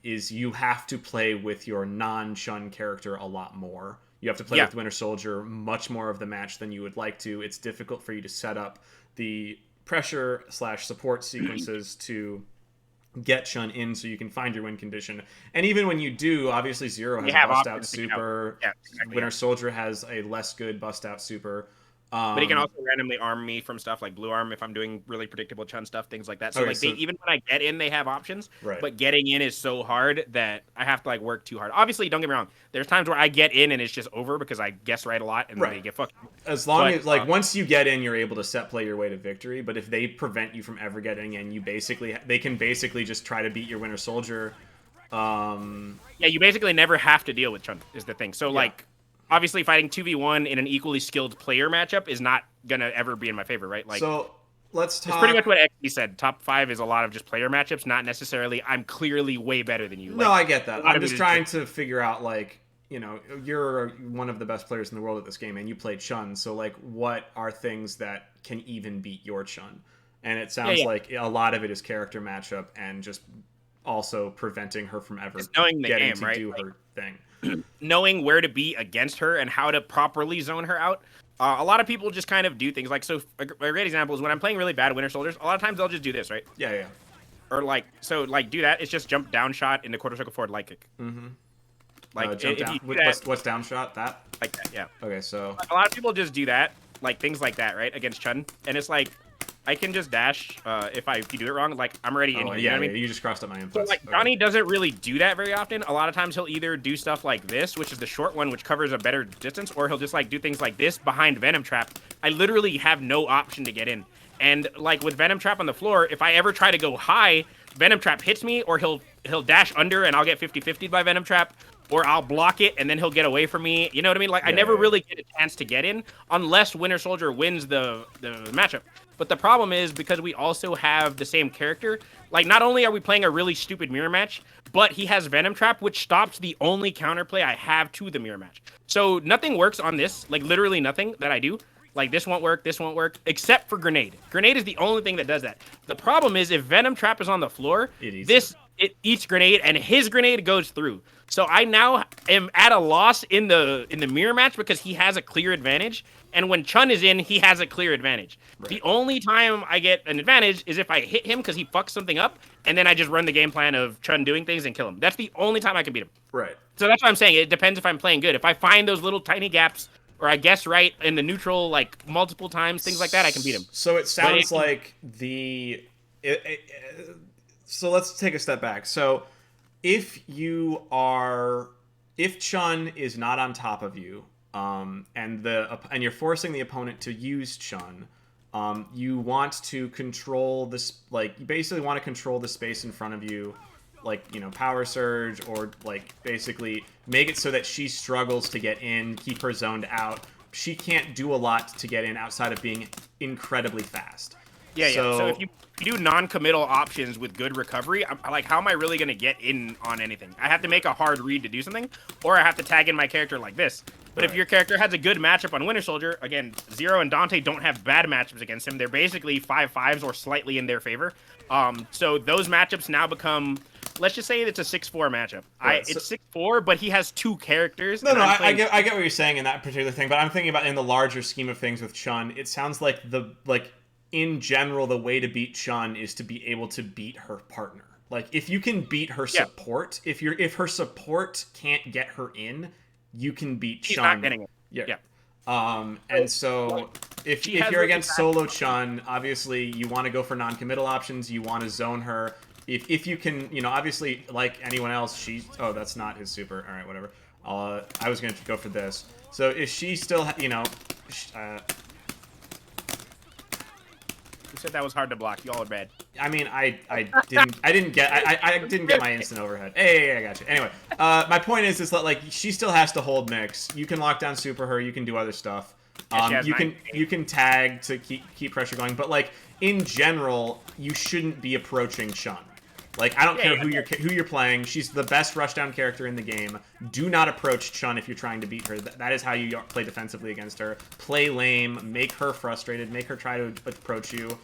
is you have to play with your non-Chun character a lot more. You have to play with Winter Soldier much more of the match than you would like to. It's difficult for you to set up the pressure/support sequences to get Chun in so you can find your win condition. And even when you do, obviously Zero has a bust out super. Winter Soldier has a less good bust out super. But he can also randomly arm me from stuff like Blue Arm if I'm doing really predictable Chun stuff, things like that. So like even when I get in, they have options. Right. But getting in is so hard that I have to like work too hard. Obviously, don't get me wrong. There's times where I get in and it's just over because I guess right a lot and then they get fucked. As long as like once you get in, you're able to set play your way to victory. But if they prevent you from ever getting in, they can basically just try to beat your Winter Soldier. Yeah, you basically never have to deal with Chun is the thing. So like. Obviously, fighting 2v1 in an equally skilled player matchup is not gonna ever be in my favor, right? Like, so let's talk. It's pretty much what XP said. Top 5 is a lot of just player matchups, not necessarily I'm clearly way better than you. No, I get that. I'm just trying to figure out, like, you know, you're one of the best players in the world at this game, and you play Chun. So, like, what are things that can even beat your Chun? And it sounds like a lot of it is character matchup and just also preventing her from ever getting to do her thing. Knowing where to be against her and how to properly zone her out. A lot of people just kind of do things like, so a great example is when I'm playing really bad Winter Soldiers, a lot of times they'll just do this, right? Yeah. Or like, so like do that. It's just jump down shot into quarter circle forward light kick. Mm-hmm. Like jump down. What's down shot? That? Like that, yeah. Okay, so. A lot of people just do that, like things like that, right? Against Chun. And it's like, I can just dash if you do it wrong. Like, I'm already in here. You know what I mean? You just crossed up my inputs. So, like, Johnny doesn't really do that very often. A lot of times he'll either do stuff like this, which is the short one, which covers a better distance, or he'll just, like, do things like this behind Venom Trap. I literally have no option to get in. And, like, with Venom Trap on the floor, if I ever try to go high, Venom Trap hits me, or he'll dash under and I'll get 50-50'd by Venom Trap, or I'll block it and then he'll get away from me. You know what I mean? Like, I never really get a chance to get in unless Winter Soldier wins the matchup. But the problem is, because we also have the same character, like, not only are we playing a really stupid mirror match, but he has Venom Trap, which stops the only counterplay I have to the mirror match. So nothing works on this, like, literally nothing that I do. Like, this won't work, except for Grenade. Grenade is the only thing that does that. The problem is, if Venom Trap is on the floor, it eats Grenade, and his Grenade goes through. So I now am at a loss in the mirror match because he has a clear advantage, and when Chun is in, he has a clear advantage. Right. The only time I get an advantage is if I hit him because he fucks something up, and then I just run the game plan of Chun doing things and kill him. That's the only time I can beat him. Right. So that's why I'm saying it depends if I'm playing good. If I find those little tiny gaps or I guess right in the neutral like multiple times, things like that, I can beat him. So it But sounds like so let's take a step back. So if you are if Chun is not on top of you, and you're forcing the opponent to use Chun, you want to control this, like you basically want to control the space in front of you, like, you know, power surge, or like basically make it so that she struggles to get in, keep her zoned out. She can't do a lot to get in outside of being incredibly fast. yeah, yeah. So if you do non-committal options with good recovery, I'm like, how am I really going to get in on anything? I have to make a hard read to do something, or I have to tag in my character like this. But if your character has a good matchup on Winter Soldier, again, Zero and Dante don't have bad matchups against him. They're basically 5/5s or slightly in their favor. So those matchups now become, let's just say it's a 6-4 matchup. Right, it's 6-4, but he has two characters. No, I get what you're saying in that particular thing, but I'm thinking about in the larger scheme of things with Chun. It sounds like in general, the way to beat Chun is to be able to beat her partner. Like, if you can beat her support, if her support can't get her in, you can beat Chun. She's not getting it. Yeah. And so if you're against solo Chun, obviously you want to go for non-committal options. You want to zone her. If you can, you know, obviously, like anyone else, oh, that's not his super. All right, whatever. I was going to go for this. So if she still, you know, you said that was hard to block. Y'all are bad. I mean, I didn't get my instant overhead. Hey, I got you. Anyway, my point is that, like, she still has to hold mix. You can lock down super her. You can do other stuff. You can tag to keep pressure going. But, like, in general, you shouldn't be approaching Chun. Like, I don't care who you're playing. She's the best rushdown character in the game. Do not approach Chun if you're trying to beat her. That is how you play defensively against her. Play lame. Make her frustrated. Make her try to approach you.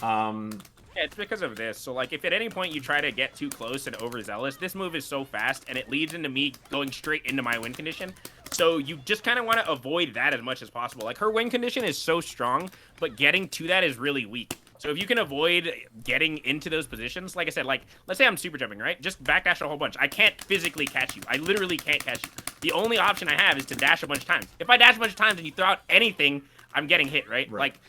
Yeah, it's because of this. So, like, if at any point you try to get too close and overzealous, this move is so fast, and it leads into me going straight into my win condition. So you just kind of want to avoid that as much as possible. Like, her win condition is so strong, but getting to that is really weak. So if you can avoid getting into those positions, like I said, like, let's say I'm super jumping, right? Just backdash a whole bunch. I can't physically catch you. I literally can't catch you. The only option I have is to dash a bunch of times. If I dash a bunch of times and you throw out anything, I'm getting hit, right? Like,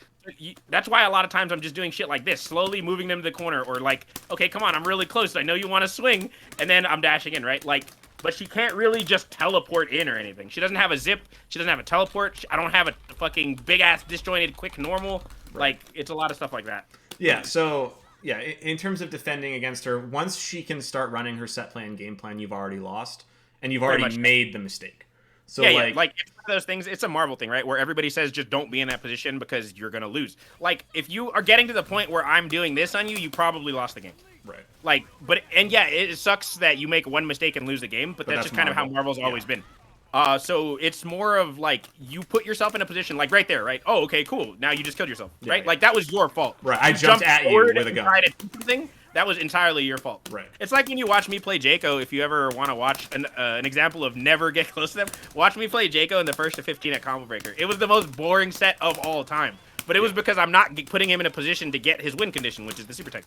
that's why a lot of times I'm just doing shit like this, slowly moving them to the corner, or like, okay, come on, I'm really close. I know you want to swing, and then I'm dashing in, right? Like, but she can't really just teleport in or anything. She doesn't have a zip. She doesn't have a teleport. I don't have a fucking big-ass disjointed quick normal. Like, it's a lot of stuff like that. Yeah, so, yeah, in terms of defending against her, once she can start running her set plan, game plan, you've already lost, and you've already made the mistake. So, yeah, like, it's one of those things, it's a Marvel thing, right? Where everybody says just don't be in that position because you're going to lose. Like, if you are getting to the point where I'm doing this on you, you probably lost the game. Right. Like, yeah, it sucks that you make one mistake and lose the game, but that's just kind of how Marvel's always been. So it's more of, like, you put yourself in a position, like, right there, right? Oh, okay, cool. Now you just killed yourself, right? Yeah. Like, that was your fault. Right, I jumped at you with a gun. That was entirely your fault. Right. It's like when you watch me play Jaco, if you ever want to watch an example of never get close to them, watch me play Jaco in the first to 15 at Combo Breaker. It was the most boring set of all time. But it was because I'm not putting him in a position to get his win condition, which is the super tech.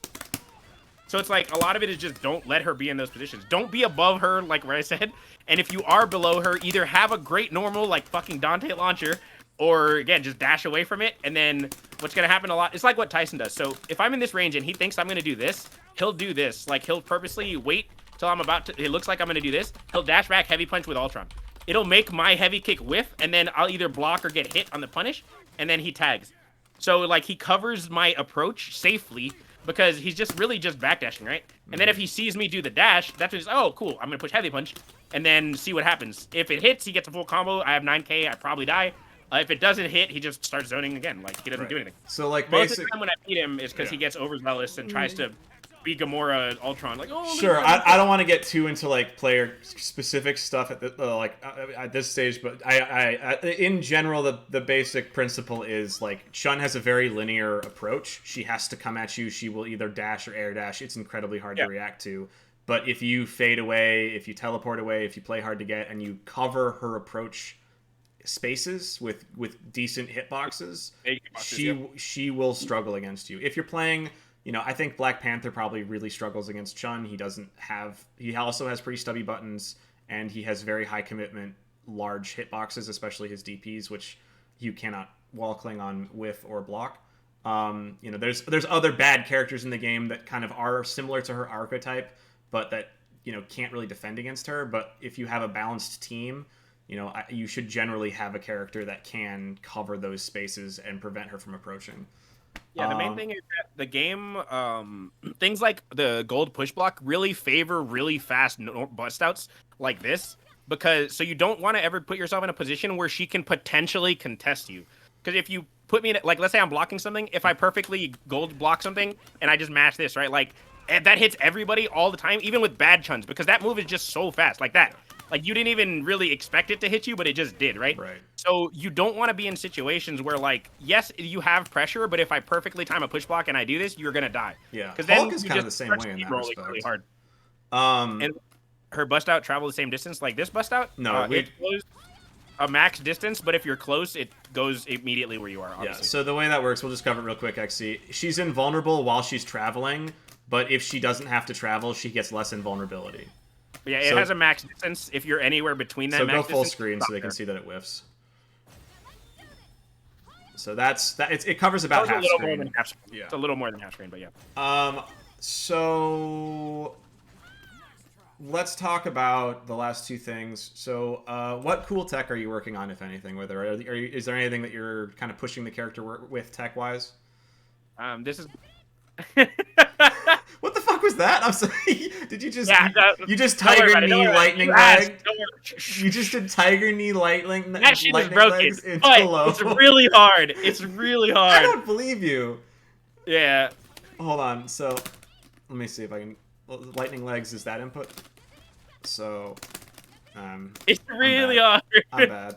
So it's like, a lot of it is just don't let her be in those positions. Don't be above her, like what I said. And if you are below her, either have a great normal, like fucking Dante launcher, or, again, just dash away from it. And then what's going to happen a lot, it's like what Tyson does. So if I'm in this range and he thinks I'm going to do this, he'll do this. Like, he'll purposely wait till I'm about to, it looks like I'm going to do this. He'll dash back heavy punch with Ultron. It'll make my heavy kick whiff, and then I'll either block or get hit on the punish, and then he tags. So, like, he covers my approach safely because he's just really just backdashing, right? And then if he sees me do the dash, that's when he's, oh, cool, I'm going to push heavy punch, and then see what happens. If it hits, he gets a full combo. I have 9k, I probably die. If it doesn't hit, he just starts zoning again. Like, he doesn't do anything. So, like, most of the time when I beat him is because he gets overzealous and tries to be Gamora Ultron. Like, oh, sure. I don't want to get too into, like, player specific stuff at the at this stage, but I in general, the basic principle is, like, Chun has a very linear approach. She has to come at you. She will either dash or air dash. It's incredibly hard to react to. But if you fade away, if you teleport away, if you play hard to get, and you cover her approach spaces with decent hitboxes, she will struggle against you. If you're playing, you know, I think Black Panther probably really struggles against Chun. He also has pretty stubby buttons, and he has very high commitment. large hitboxes, especially his DPs, which you cannot wall cling on, whiff, or block. You know, there's other bad characters in the game that kind of are similar to her archetype, but that, you know, can't really defend against her. But if you have a balanced team, you know, you should generally have a character that can cover those spaces and prevent her from approaching. Yeah, the main thing is that the game, things like the gold push block really favor really fast bust outs like this, because so you don't want to ever put yourself in a position where she can potentially contest you. Because if you put me in, like, let's say I'm blocking something, if I perfectly gold block something and I just match this, right, like, that hits everybody all the time, even with bad chuns, because that move is just so fast, like that. Like, you didn't even really expect it to hit you, but it just did, right? Right. So you don't want to be in situations where, like, yes, you have pressure, but if I perfectly time a push block and I do this, you're going to die. Yeah, because Hulk is kind of the same way in that respect. Really hard. Um, and her bust out travel the same distance like this bust out. No, it goes a max distance, but if you're close, it goes immediately where you are, obviously. Yeah, so the way that works, we'll just cover it real quick, XC. She's invulnerable while she's traveling, but if she doesn't have to travel, she gets less invulnerability. Yeah, it has a max distance if you're anywhere between that max distance. So go full screen so they can see that it whiffs. So that's that. It covers about half screen. More than half screen. Yeah. It's a little more than half screen, but yeah. So let's talk about the last two things. So what cool tech are you working on, if anything? Is there anything that you're kind of pushing the character with tech-wise? This is... What the fuck was that? I'm sorry. Did you just you just tiger knee lightning leg? You just did tiger knee lightning. That shit is broken. But it's really hard. It's really hard. I don't believe you. Yeah. Hold on. So let me see if I can. Lightning legs is that input. So it's really hard. I'm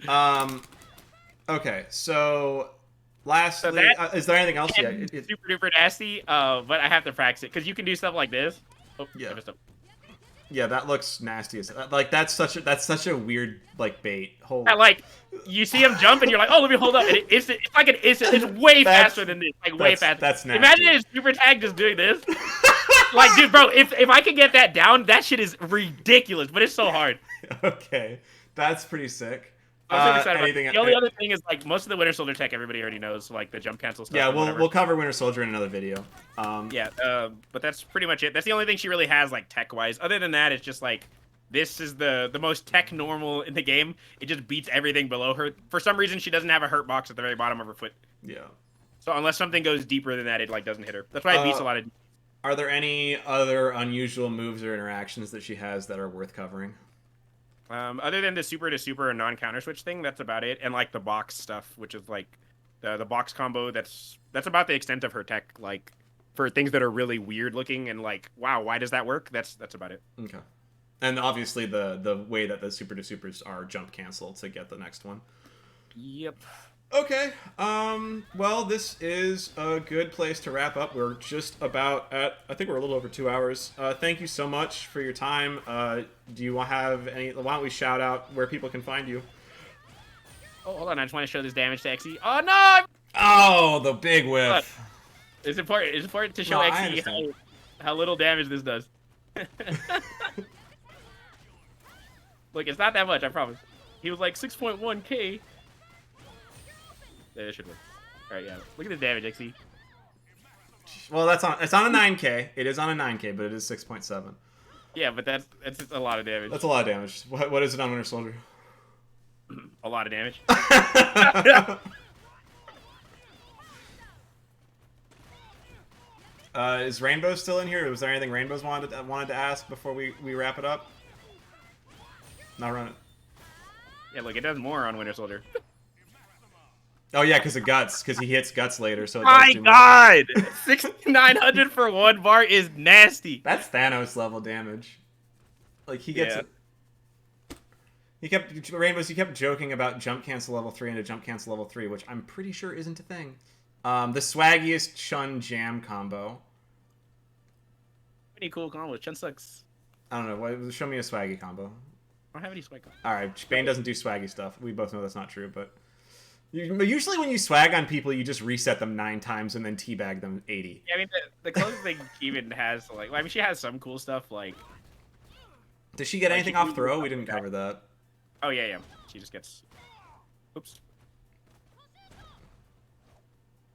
bad. Okay. So. Lastly, so is there anything else? Yeah, super duper nasty. But I have to practice it because you can do stuff like this. Oh, yeah. Yeah, that looks nasty. Like that's such a weird like bait. Yeah, like you see him jump and you're like, oh, let me hold up. And it's like an instant. It's way faster than this. Like way faster. That's nasty. Imagine his super tag just doing this. Like, dude, bro, if I could get that down, that shit is ridiculous. But it's so hard. Okay, that's pretty sick. I'm so excited about it. The only other thing is, like, most of the Winter Soldier tech everybody already knows, like the jump cancel stuff. Yeah, we'll cover Winter Soldier in another video. But that's pretty much it. That's the only thing she really has, like, tech-wise. Other than that, it's just, like, this is the most tech normal in the game. It just beats everything below her. For some reason, she doesn't have a hurt box at the very bottom of her foot. Yeah. So unless something goes deeper than that, it, like, doesn't hit her. That's why it beats a lot of... Are there any other unusual moves or interactions that she has that are worth covering? Other than the super to super and non-counter switch thing, that's about it. And like the box stuff, which is like the box combo. That's about the extent of her tech. Like for things that are really weird looking and like, wow, why does that work? That's about it. Okay. And obviously the way that the super to supers are jump cancel to get the next one. Yep. Okay. Well, this is a good place to wrap up. We're just about at, I think we're a little over 2 hours. Thank you so much for your time. Do you have any, why don't we shout out where people can find you? Oh, hold on. I just want to show this damage to XE. Oh, no! Oh, the big whiff. It's important to show XE how little damage this does. Look, it's not that much, I promise. He was like 6.1k. Yeah, that should work. Alright, yeah. Look at the damage, XE. Well, it's on a 9k. It is on a 9k, but it is 6.7. Yeah, but that's a lot of damage. That's a lot of damage. What is it on Winter Soldier? A lot of damage. Is Rainbow still in here? Was there anything Rainbow's wanted to ask before we wrap it up? Not run it. Yeah, look, it does more on Winter Soldier. Oh yeah, because of guts. Because he hits guts later. So. My God, 6,900 for one bar is nasty. That's Thanos level damage. Like he gets. Yeah. He kept joking about jump cancel level 3 into jump cancel level 3, which I'm pretty sure isn't a thing. The swaggiest Chun jam combo. Pretty cool combo. Chun sucks. I don't know. Show me a swaggy combo. I don't have any swag. All right, Bane doesn't do swaggy stuff. We both know that's not true, but. Usually when you swag on people, you just reset them 9 times and then teabag them 80. Yeah, I mean, the closest thing even has, like, I mean, she has some cool stuff, like... Does she get anything she off can throw? do We didn't back. cover that. Oh yeah. She just gets. Oops.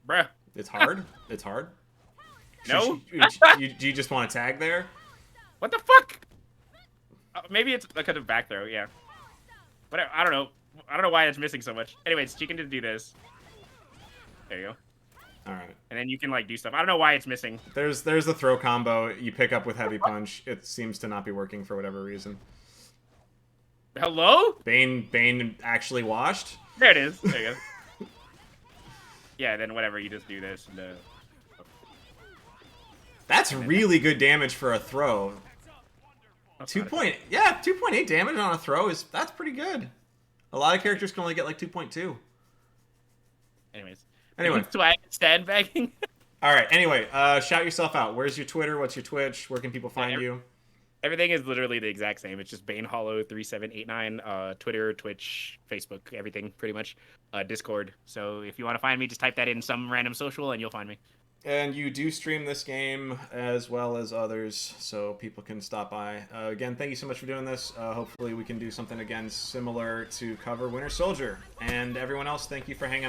Bruh. It's hard. It's hard. No. Do you just want to tag there? What the fuck? Maybe it's because of back throw. Yeah. But I don't know. I don't know why it's missing so much. Anyways, she can just do this. There you go. All right. And then you can like do stuff. I don't know why it's missing. There's the throw combo. You pick up with heavy punch. It seems to not be working for whatever reason. Hello? Bane actually washed. There it is. There you go. Yeah. Then whatever. You just do this. And, That's really good damage for a throw. 2.8 damage on a throw that's pretty good. A lot of characters can only get like 2.2. Anyway. Swag sandbagging. All right. Anyway, shout yourself out. Where's your Twitter? What's your Twitch? Where can people find you? Everything is literally the exact same. It's just Banehollow3789. Twitter, Twitch, Facebook, everything pretty much. Discord. So if you want to find me, just type that in some random social and you'll find me. And you do stream this game as well as others, so people can stop by. Again, thank you so much for doing this. Hopefully we can do something again similar to cover Winter Soldier. And everyone else, thank you for hanging out.